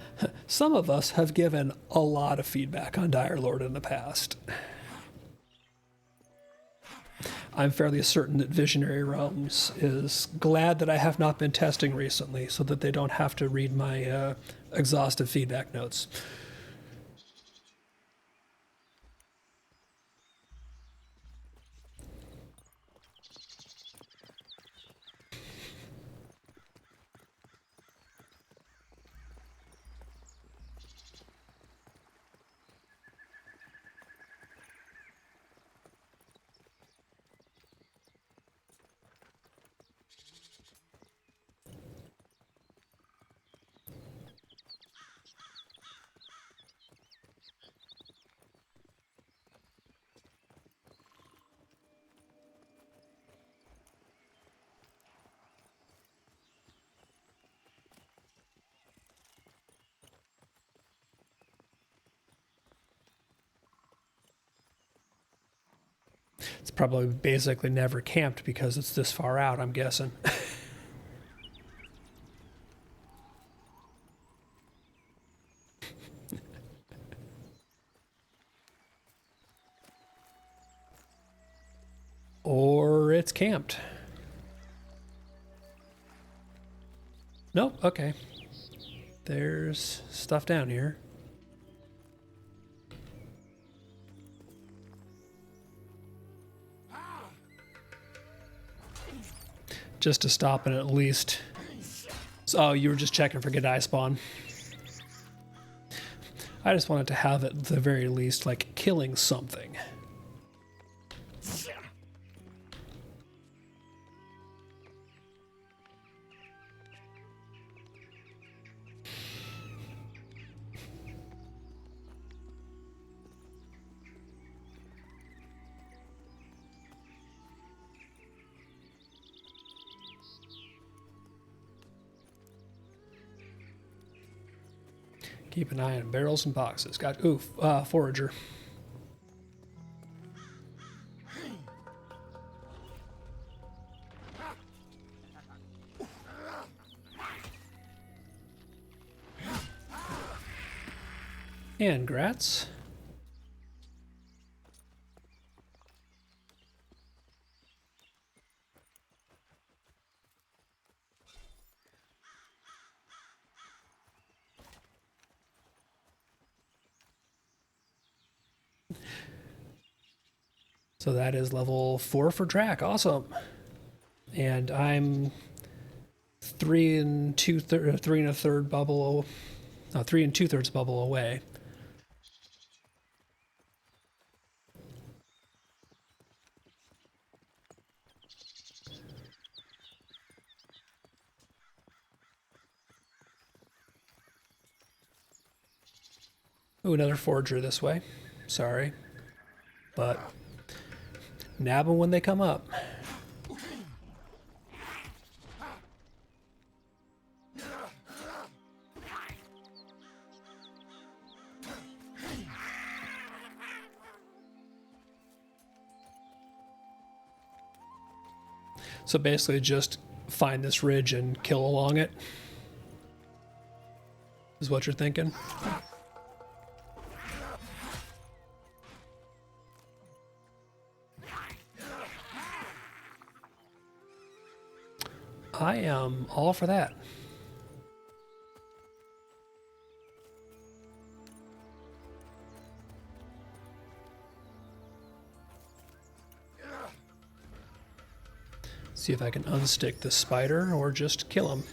some of us have given a lot of feedback on Dire Lord in the past. I'm fairly certain that Visionary Realms is glad that I have not been testing recently so that they don't have to read my exhaustive feedback notes. It's probably basically never camped because it's this far out, I'm guessing. Or it's camped. Nope, okay. There's stuff down here. Just to stop and at least... Oh, you were just checking for Godai spawn. I just wanted to have it at the very least, like, killing something. Keep an eye on barrels and boxes. Got forager. And grats. So that is level 4 for Drac. Awesome. And I'm 3 and 2/3 bubble. 3 2/3 bubble away. Ooh, another forger this way. Sorry. But nab them when they come up. So basically just find this ridge and kill along it, is what you're thinking? I am all for that. See if I can unstick the spider or just kill him.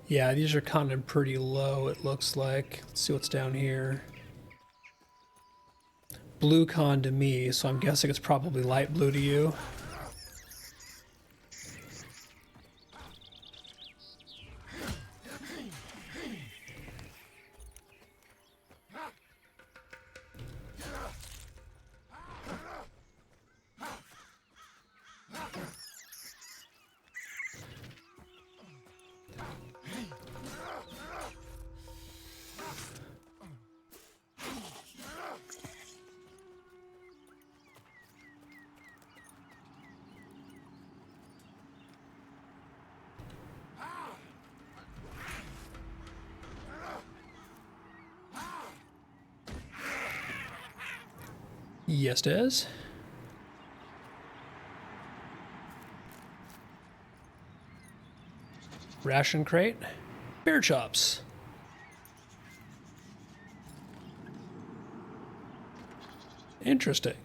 Yeah, these are kind of pretty low, it looks like. Let's see what's down here. Blue con to me, so I'm guessing it's probably light blue to you. Yes, Des. Ration crate. Bear chops. Interesting.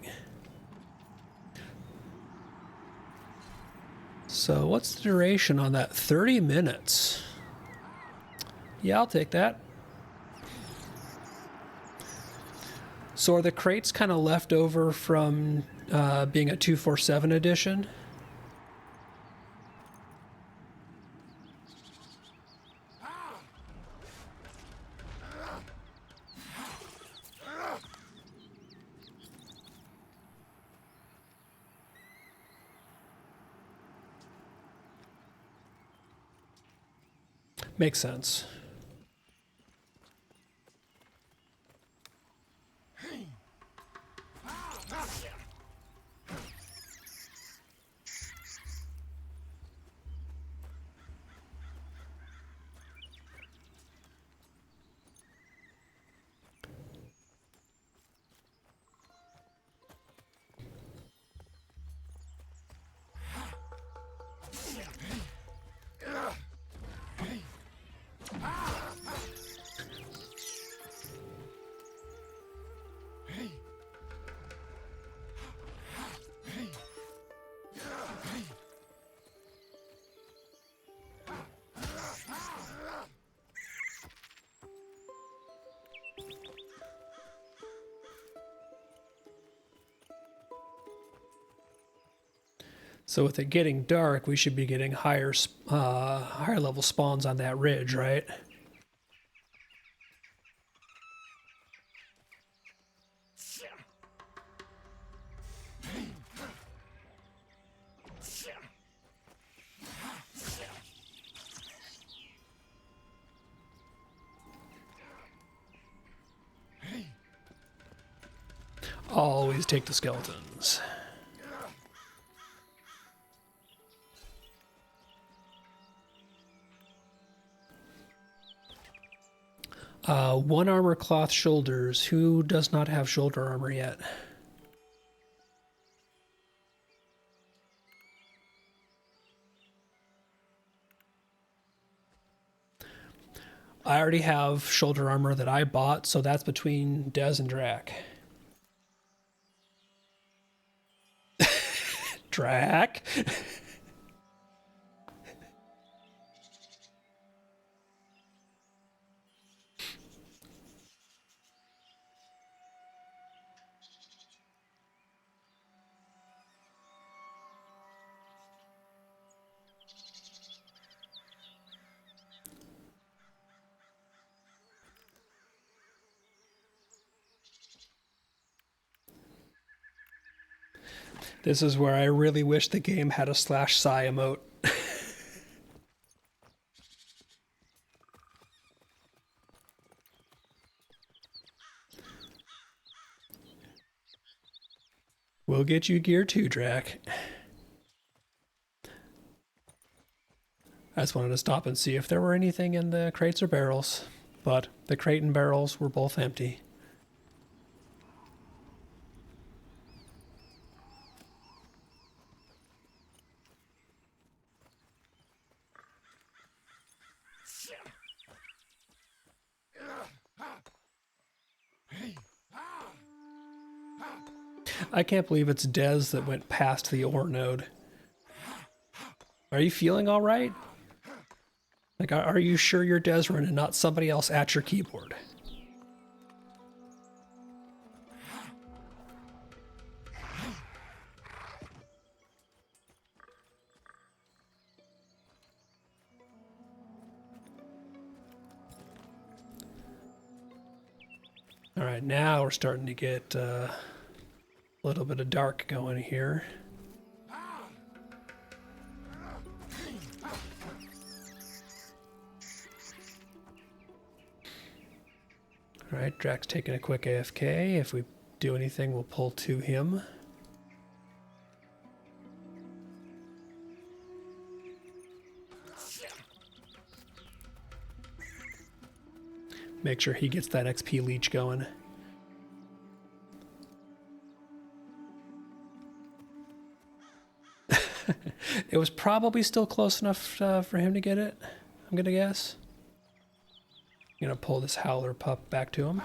So what's the duration on that? 30 minutes. Yeah, I'll take that. So are the crates kind of left over from being a 247 edition? Makes sense. So with it getting dark, we should be getting higher level spawns on that ridge, right? Always take the skeletons. One armor cloth shoulders. Who does not have shoulder armor yet? I already have shoulder armor that I bought, so that's between Dez and Drac. Drac? This is where I really wish the game had a /psi emote. We'll get you gear too, Drac. I just wanted to stop and see if there were anything in the crates or barrels, but the crate and barrels were both empty. I can't believe it's Dez that went past the ore node. Are you feeling all right? Like, are you sure you're Desrin and not somebody else at your keyboard? All right, now we're starting to get a little bit of dark going here. All right, Drac's taking a quick AFK. If we do anything, we'll pull to him. Make sure he gets that XP leech going. It was probably still close enough for him to get it, I'm gonna guess. I'm gonna pull this howler pup back to him.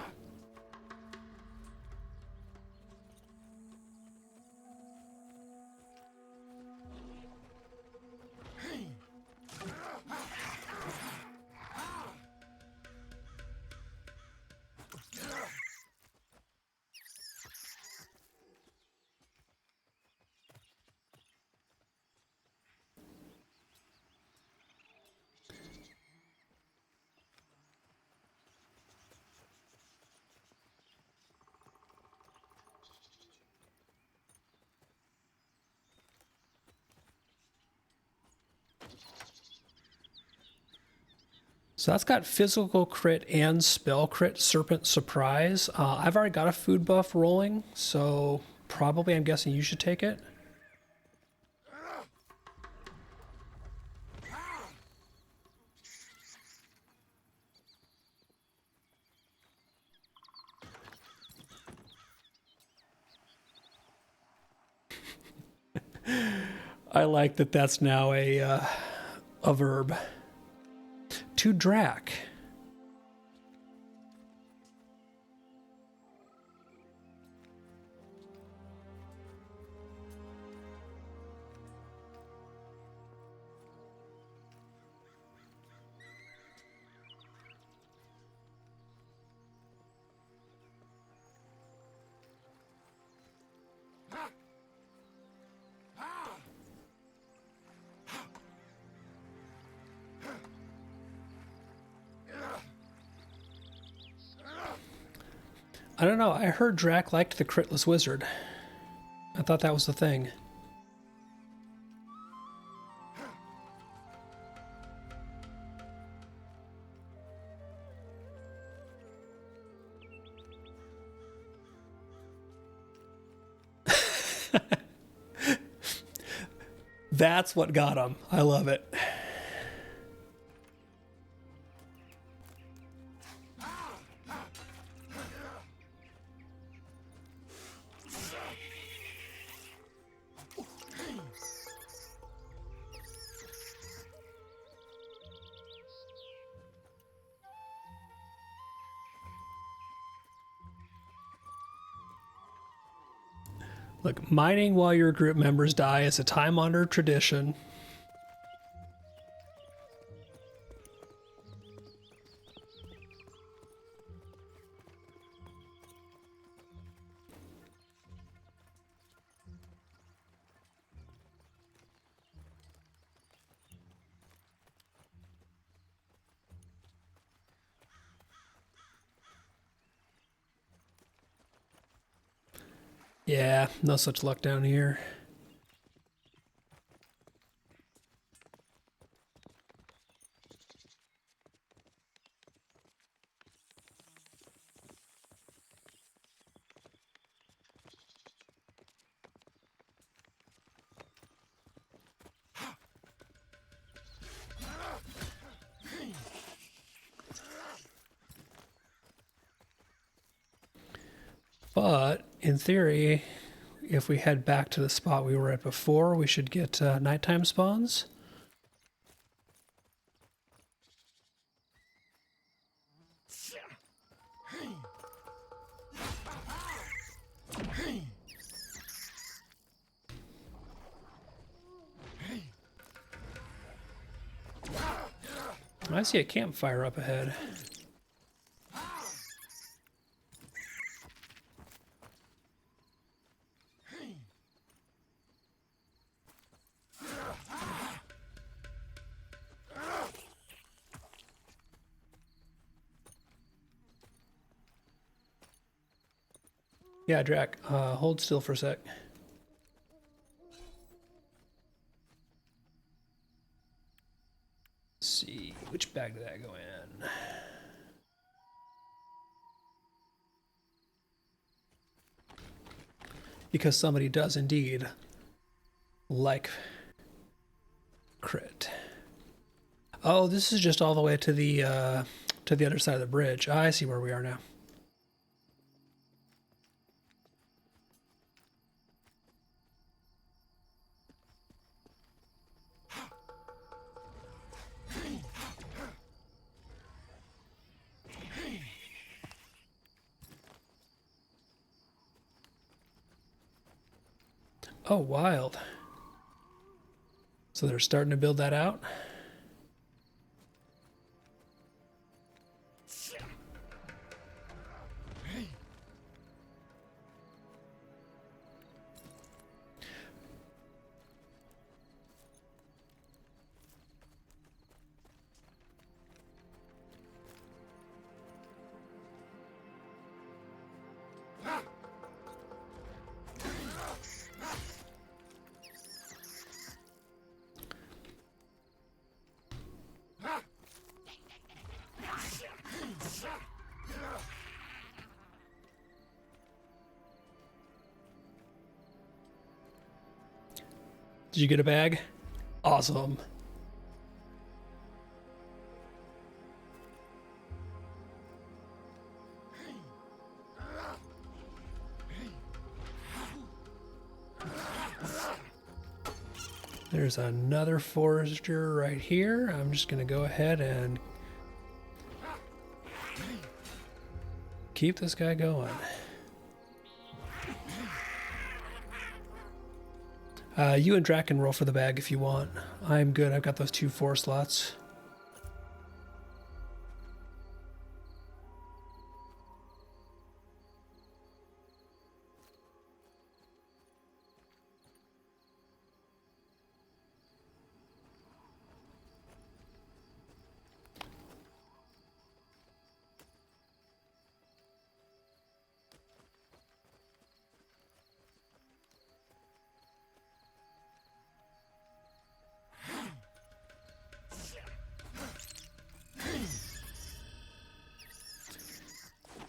So that's got physical crit and spell crit, Serpent Surprise. I've already got a food buff rolling, so probably I'm guessing you should take it. I like that that's now a verb. To Drac. I don't know. I heard Drac liked the critless wizard. I thought that was the thing. That's what got him. I love it. Look, mining while your group members die is a time-honored tradition. Yeah, no such luck down here. But in theory, if we head back to the spot we were at before, we should get nighttime spawns. I see a campfire up ahead. Yeah, Drac, hold still for a sec. Let's see, which bag did that go in? Because somebody does indeed like crit. Oh, this is just all the way to the other side of the bridge. I see where we are now. Oh, wild. So they're starting to build that out? Did you get a bag? Awesome. There's another forester right here. I'm just going to go ahead and keep this guy going. You and Drac can roll for the bag if you want. I'm good. I've got those 2 4 slots.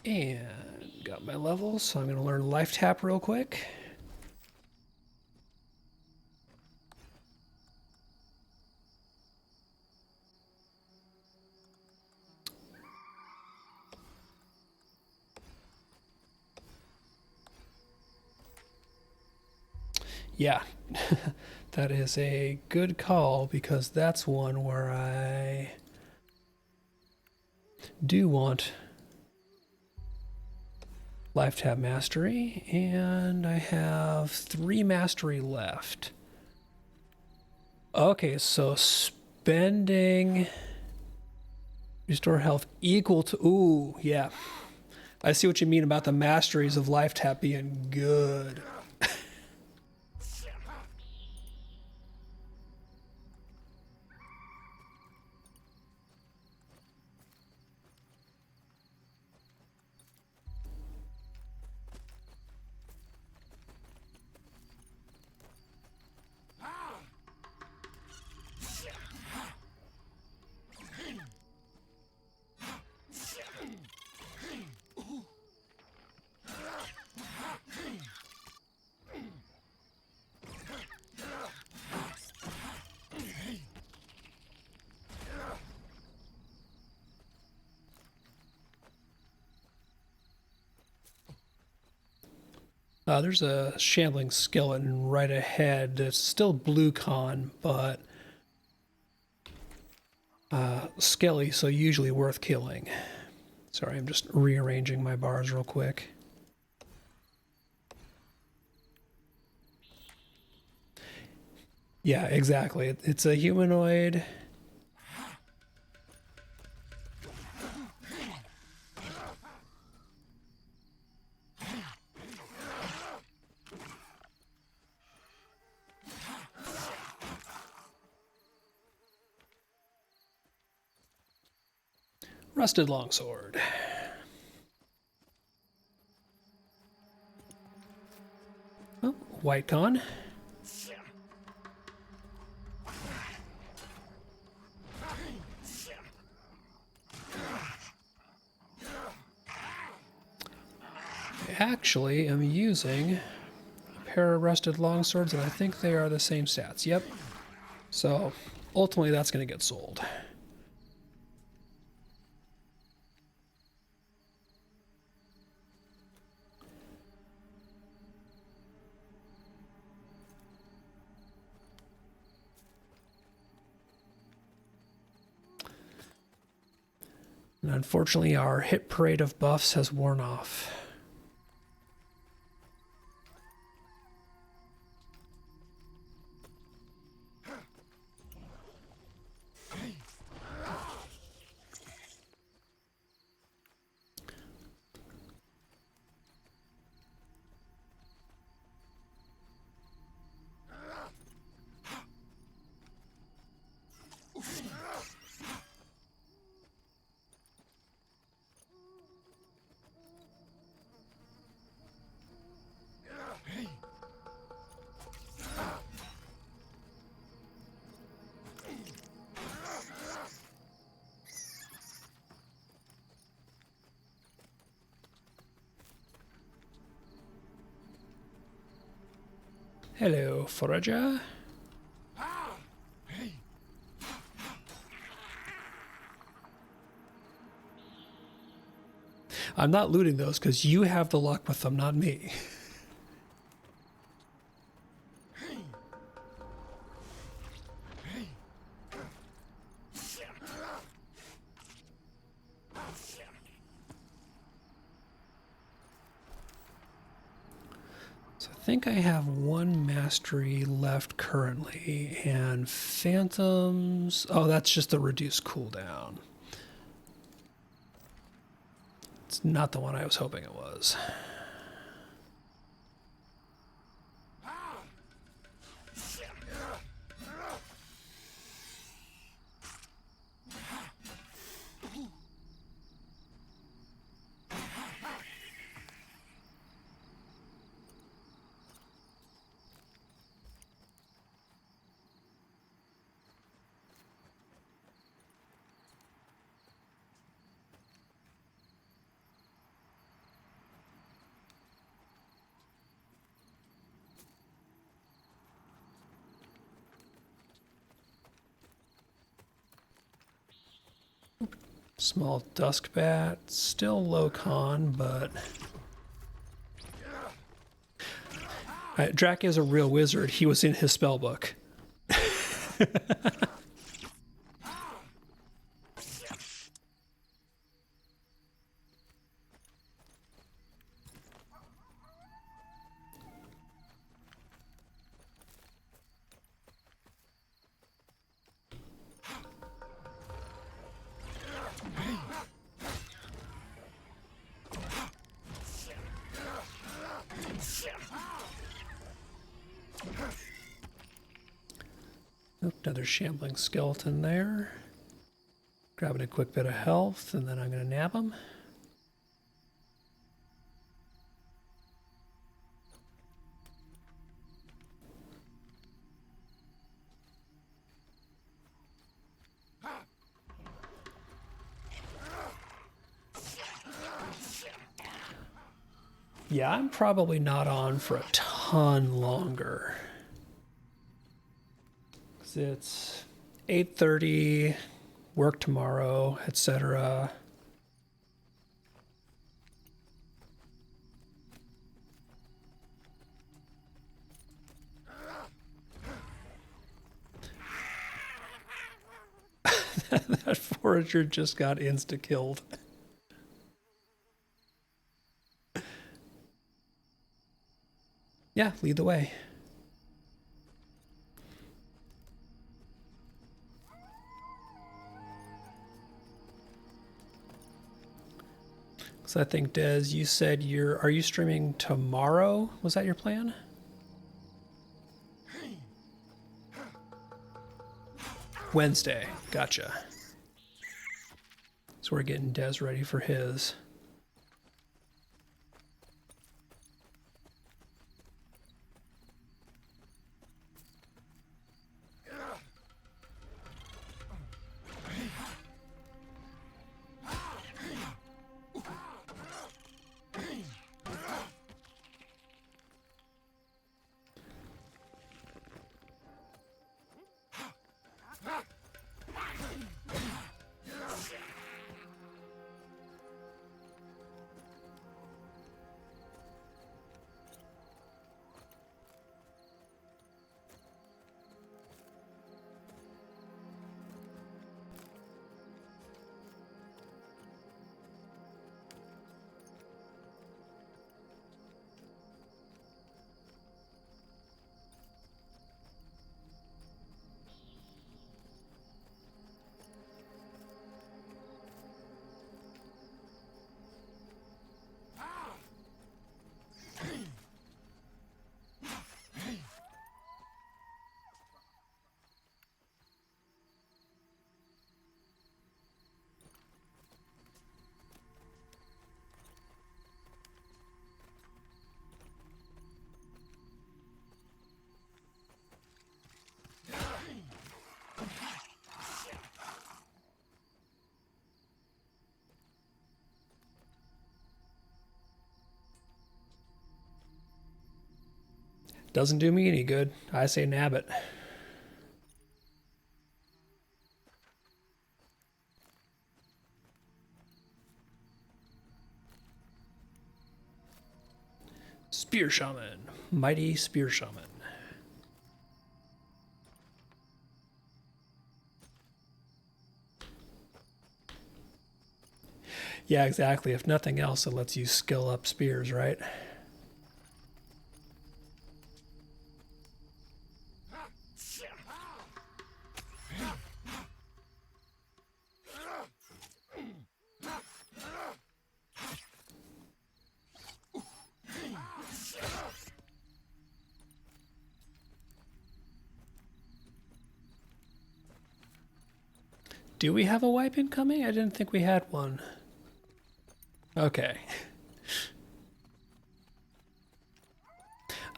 And got my levels, so I'm going to learn Life Tap real quick. Yeah, that is a good call because that's one where I do want Life tab mastery, and I have 3 mastery left. Okay, so spending restore health equal to, ooh, yeah. I see what you mean about the masteries of life tap being good. There's a shambling skeleton right ahead. It's still blue con, but skelly, so usually worth killing. Sorry, I'm just rearranging my bars real quick. Yeah, exactly. It's a humanoid. Rusted longsword. Oh, white con. I actually am using a pair of rusted longswords, and I think they are the same stats. Yep. So ultimately, that's going to get sold. And unfortunately, our hit parade of buffs has worn off. Hello, forager. I'm not looting those because you have the luck with them, not me. So I think I have 1 mastery left currently, and phantoms. Oh, that's just a reduced cooldown. It's not the one I was hoping it was. Small dusk bat, still low con, but Drac is a real wizard. He was in his spell book. Oop, another shambling skeleton there. Grabbing a quick bit of health, and then I'm going to nab him. Yeah, I'm probably not on for a ton longer. 'Cause it's 8:30, work tomorrow, etc. That forager just got insta-killed. Yeah, lead the way. So I think, Des, you said are you streaming tomorrow? Was that your plan? Wednesday, gotcha. So we're getting Des ready for his. Doesn't do me any good. I say nab it. Spear Shaman. Mighty Spear Shaman. Yeah, exactly. If nothing else, it lets you skill up spears, right? Do we have a wipe incoming? I didn't think we had one. Okay.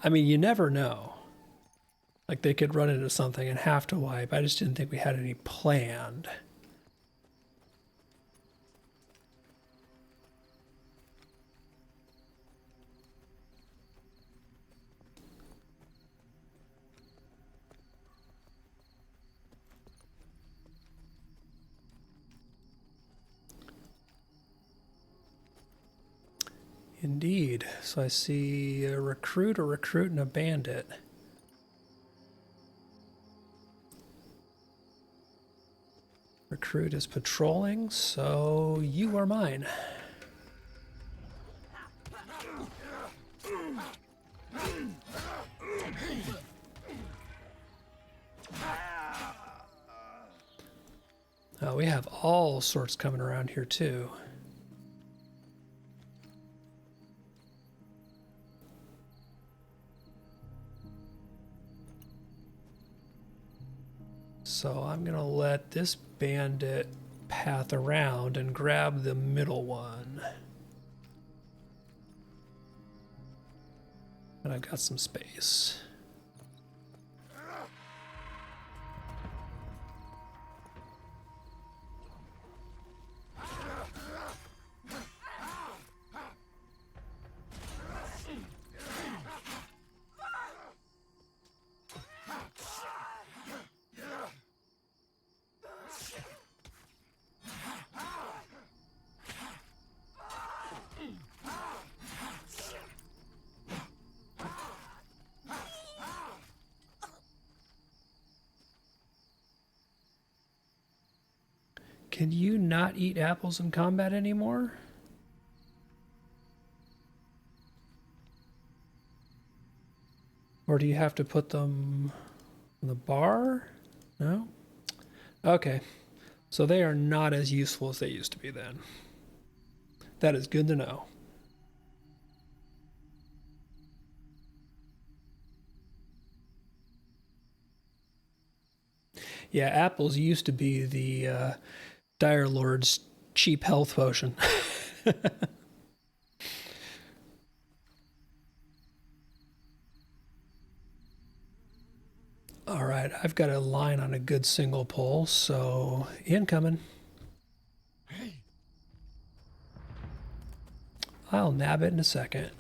I mean, you never know. Like, they could run into something and have to wipe. I just didn't think we had any planned. Indeed. So I see a recruit, and a bandit. Recruit is patrolling, so you are mine. We have all sorts coming around here too. So I'm going to let this bandit path around and grab the middle one. And I've got some space. Can you not eat apples in combat anymore? Or do you have to put them on the bar? No? Okay. So they are not as useful as they used to be then. That is good to know. Yeah, apples used to be the Dire Lord's cheap health potion. All right, I've got a line on a good single pull, so incoming. I'll nab it in a second.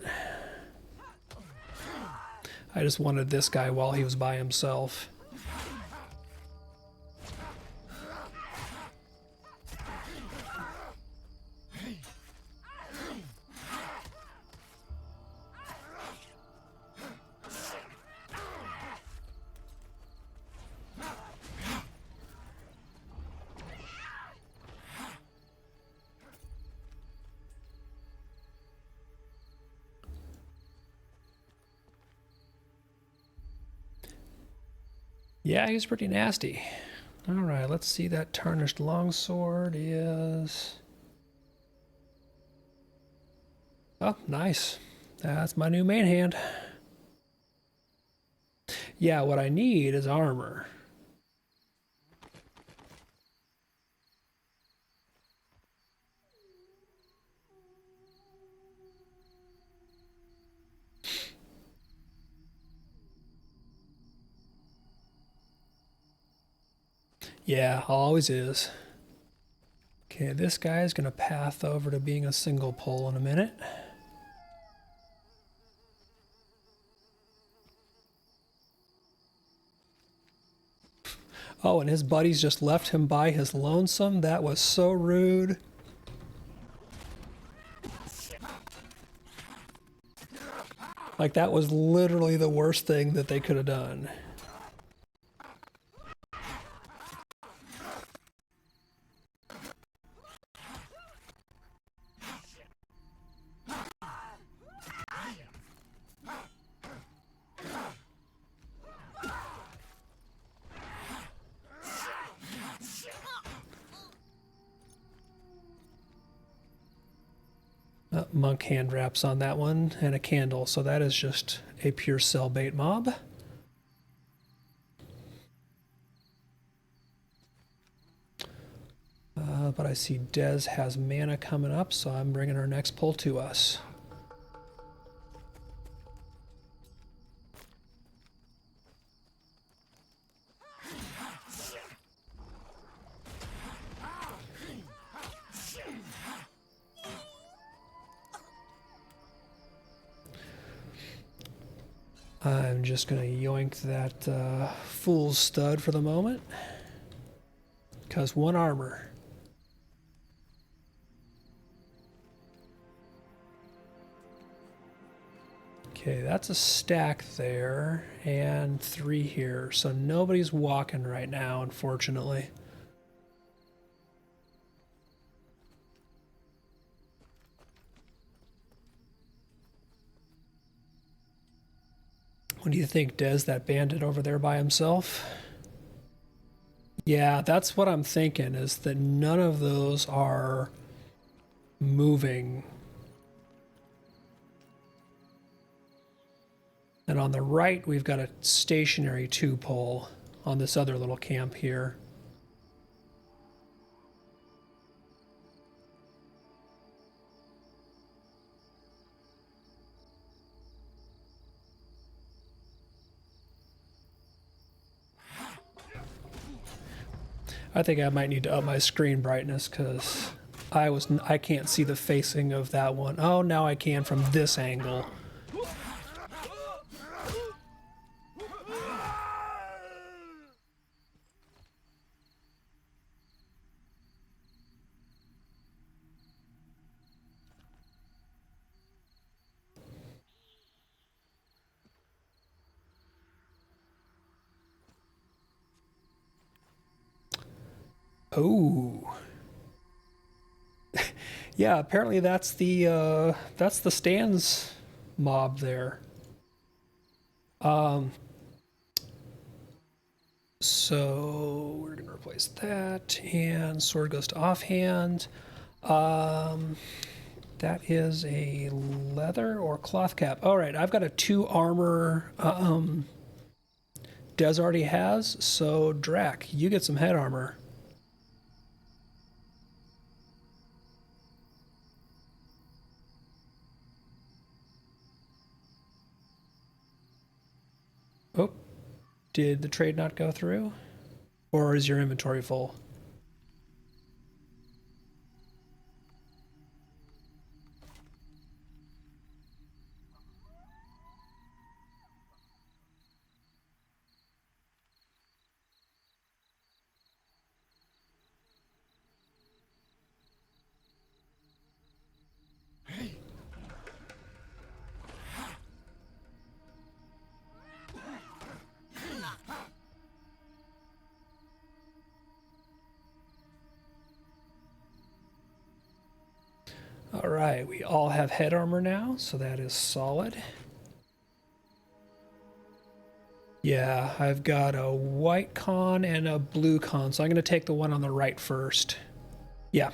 I just wanted this guy while he was by himself. Yeah, he's pretty nasty. All right, let's see. That tarnished longsword is... Oh, nice. That's my new main hand. Yeah, what I need is armor. Yeah, always is. Okay, this guy is going to path over to being a single pull in a minute. Oh, and his buddies just left him by his lonesome? That was so rude. Like, that was literally the worst thing that they could have done. Monk hand wraps on that one and a candle, so that is just a pure cell bait mob. But I see Dez has mana coming up, so I'm bringing our next pull to us. I'm just going to yoink that fool's stud for the moment, because one armor. Okay, that's a stack there, and 3 here, so nobody's walking right now, unfortunately. What do you think, Dez, that bandit over there by himself? Yeah, that's what I'm thinking, is that none of those are moving. And on the right, we've got a stationary 2-pole. on this other little camp here. I think I might need to up my screen brightness because I can't see the facing of that one. Oh, now I can from this angle. Oh. Yeah, apparently that's the stands mob there. So we're gonna replace that, and sword goes to offhand. That is a leather or cloth cap. All right, I've got a 2 armor. Des already has, so Drac, you get some head armor. Oh, did the trade not go through? Or is your inventory full? All right, we all have head armor now, so that is solid. Yeah, I've got a white con and a blue con, so I'm going to take the one on the right first. Yeah.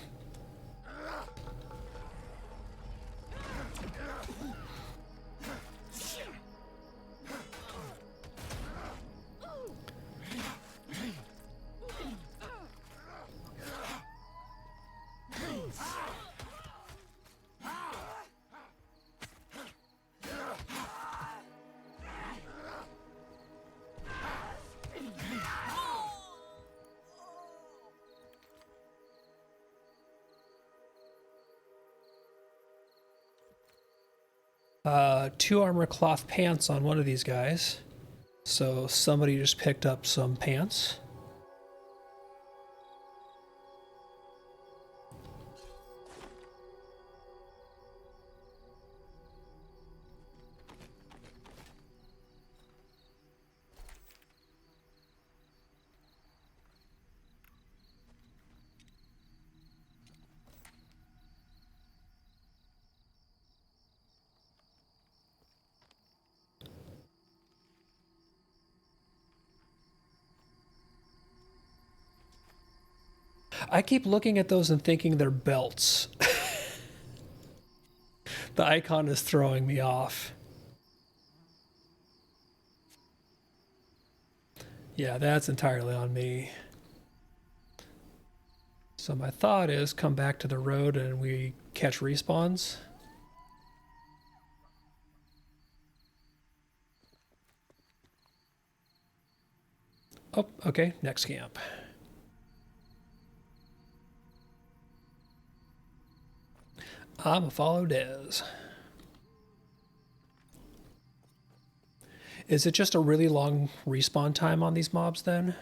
Two armor cloth pants on one of these guys. So somebody just picked up some pants. I keep looking at those and thinking they're belts. The icon is throwing me off. Yeah, that's entirely on me. So my thought is come back to the road and we catch respawns. Oh, okay, next camp. I'ma follow Des. Is it just a really long respawn time on these mobs then?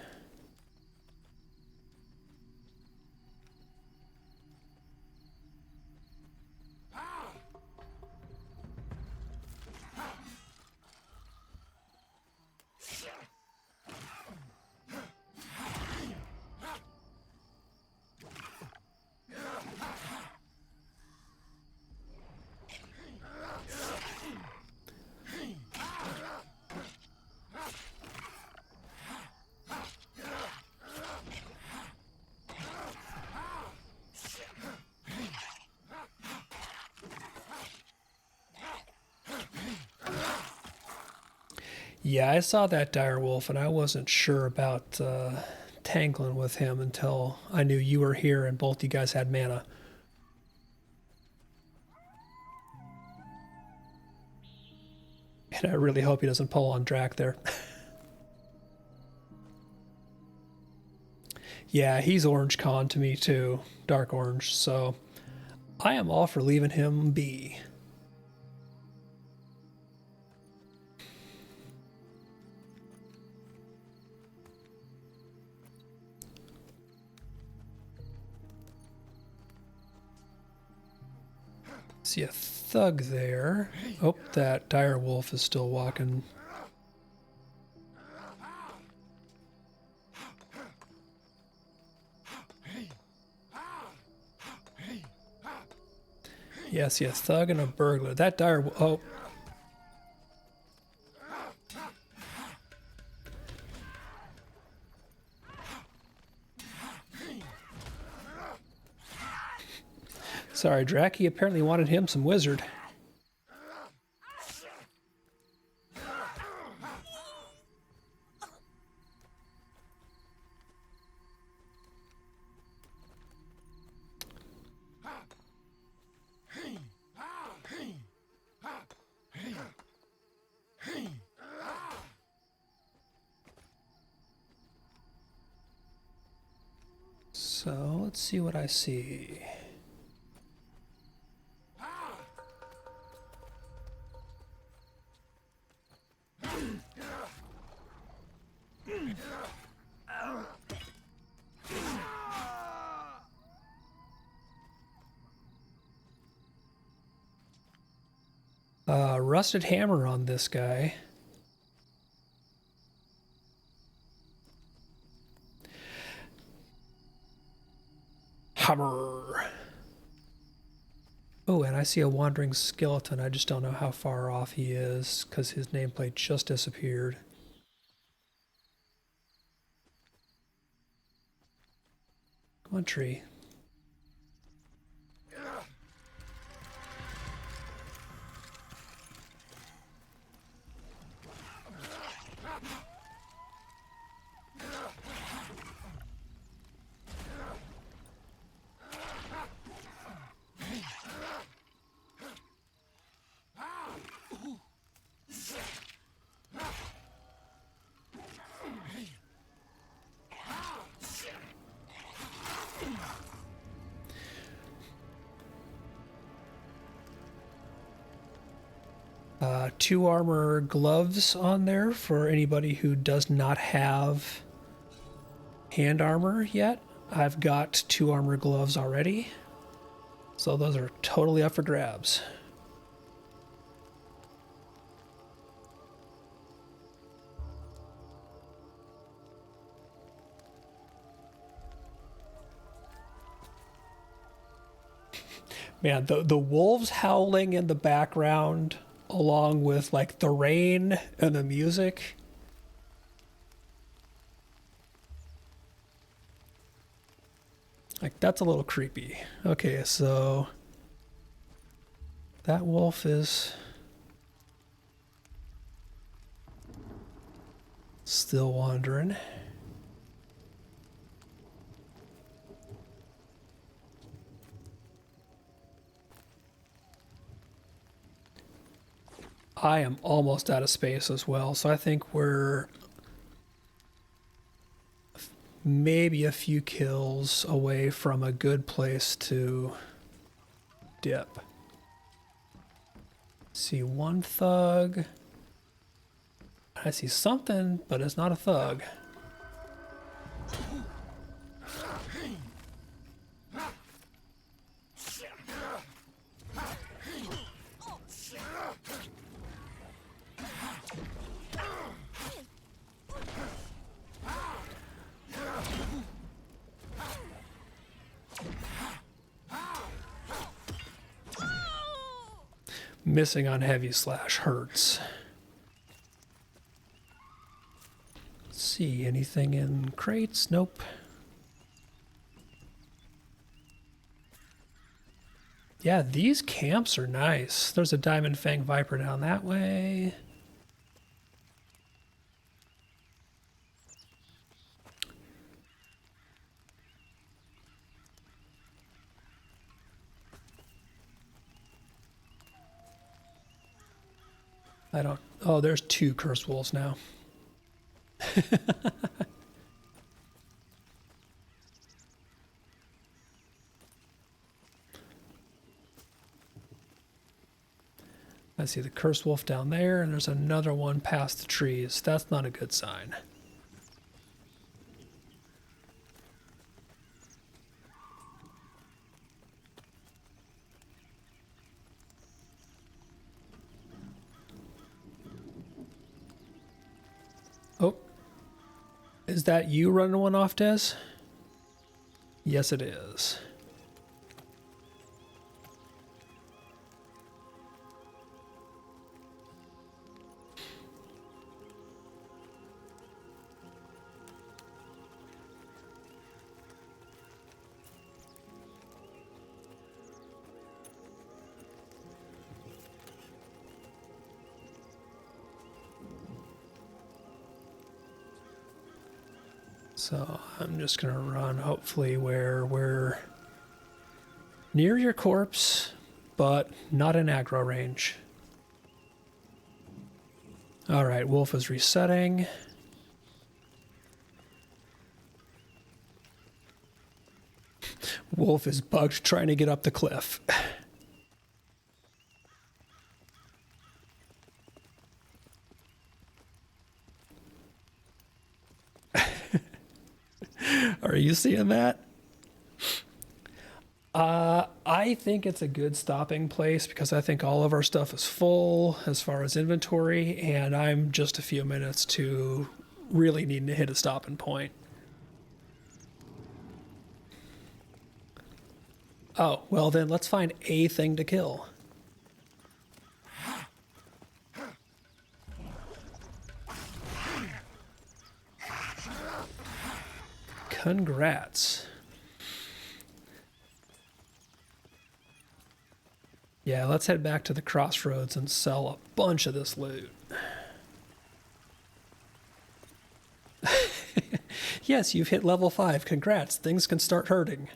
Yeah, I saw that dire wolf, and I wasn't sure about tangling with him until I knew you were here and both you guys had mana. And I really hope he doesn't pull on Drac there. Yeah, he's orange con to me too, dark orange, so I am all for leaving him be. See a thug there. Oh, that dire wolf is still walking. Yeah, see a thug and a burglar. That dire wolf. Oh. Sorry, Drac. He apparently wanted him some wizard. So let's see what I see. Rusted hammer on this guy. Hammer. Oh, and I see a wandering skeleton. I just don't know how far off he is because his nameplate just disappeared. Come on, tree. Two armor gloves on there for anybody who does not have hand armor yet. I've got 2 armor gloves already, so those are totally up for grabs. Man, the wolves howling in the background along with like the rain and the music. Like, that's a little creepy. Okay, so that wolf is still wandering. I am almost out of space as well, so I think we're maybe a few kills away from a good place to dip. See one thug. I see something, but it's not a thug. Missing on heavy slash hurts. Let's see, anything in crates? Nope. Yeah, these camps are nice. There's a Diamond Fang Viper down that way. I don't... Oh, there's 2 cursed wolves now. I see the cursed wolf down there, and there's another one past the trees. That's not a good sign. Oh, is that you running one off, Des? Yes, it is. So I'm just going to run, hopefully, where we're near your corpse, but not in aggro range. All right, wolf is resetting. Wolf is bugged trying to get up the cliff. Are you seeing that? I think it's a good stopping place because I think all of our stuff is full as far as inventory, and I'm just a few minutes to really needing to hit a stopping point. Oh, well then let's find a thing to kill. Congrats. Yeah, let's head back to the crossroads and sell a bunch of this loot. Yes, you've hit level 5. Congrats. Things can start hurting.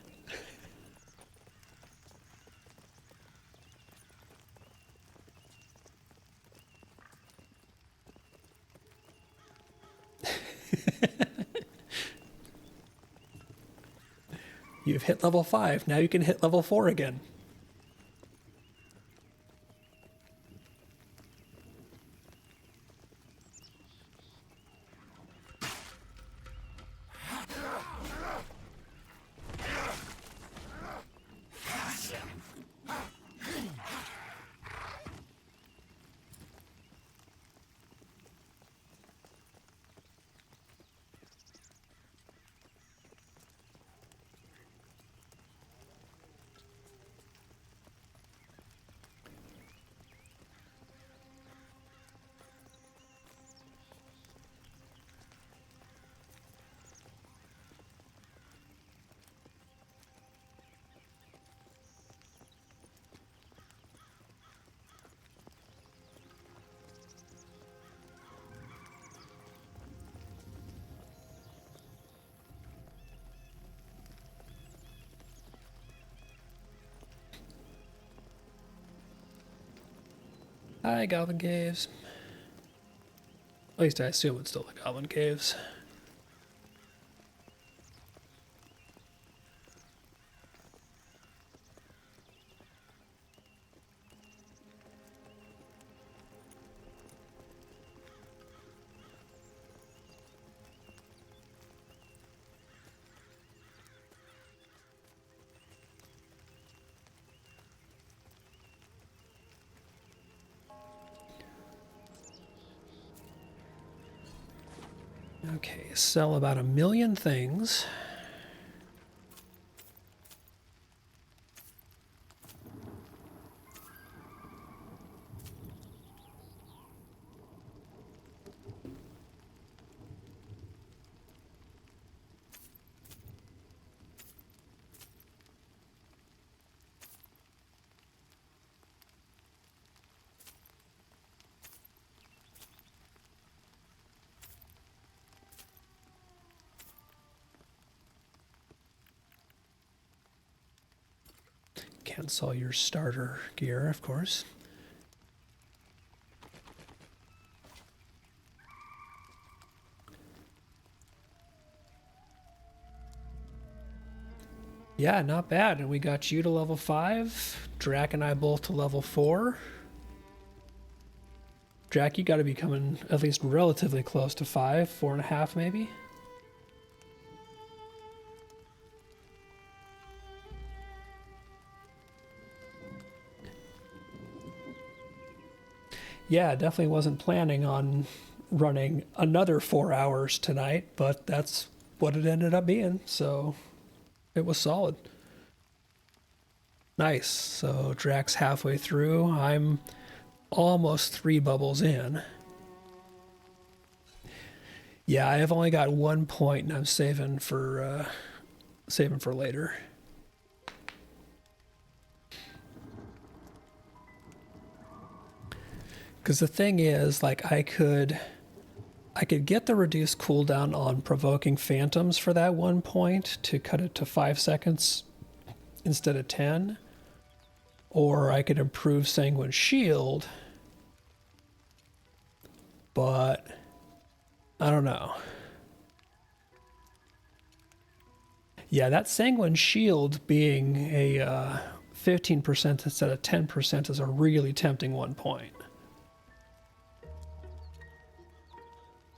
You've hit level 5. Now you can hit level 4 again. Hi, Goblin Caves. At least I assume it's still the Goblin Caves. Okay, sell about 1 million things. Can't sell your starter gear, of course. Yeah, not bad. And we got you to level 5. Drac and I both to level 4. Drac, you got to be coming at least relatively close to 5, 4.5 maybe. Yeah, definitely wasn't planning on running another 4 hours tonight, but that's what it ended up being, so it was solid. Nice. So Drac's halfway through. I'm almost 3 bubbles in. Yeah, I have only got 1 point, and I'm saving for later. Because the thing is, like, I could get the reduced cooldown on provoking phantoms for that 1 point to cut it to 5 seconds instead of 10, or I could improve Sanguine Shield, but I don't know. Yeah, that Sanguine Shield being a 15% instead of 10% is a really tempting 1 point.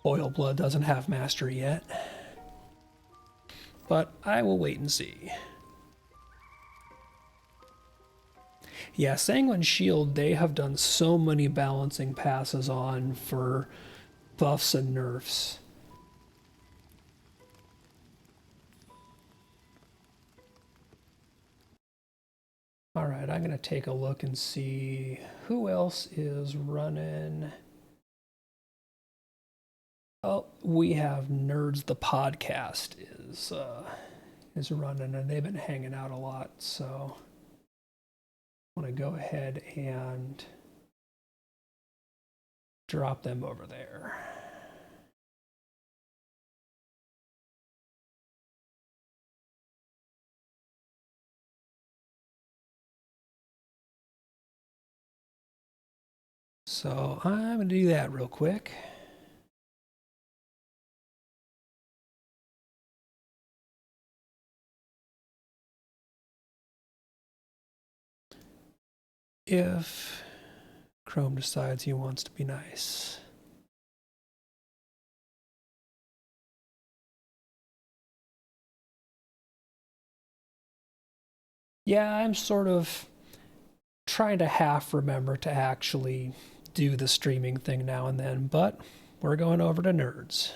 Oil Blood doesn't have mastery yet, but I will wait and see. Yeah, Sanguine Shield, they have done so many balancing passes on for buffs and nerfs. All right, I'm going to take a look and see who else is running. Oh, we have Nerds the Podcast is running, and they've been hanging out a lot, so I want to go ahead and drop them over there. So I'm going to do that real quick. If Chrome decides he wants to be nice. Yeah, I'm sort of trying to half remember to actually do the streaming thing now and then, but we're going over to Nerds.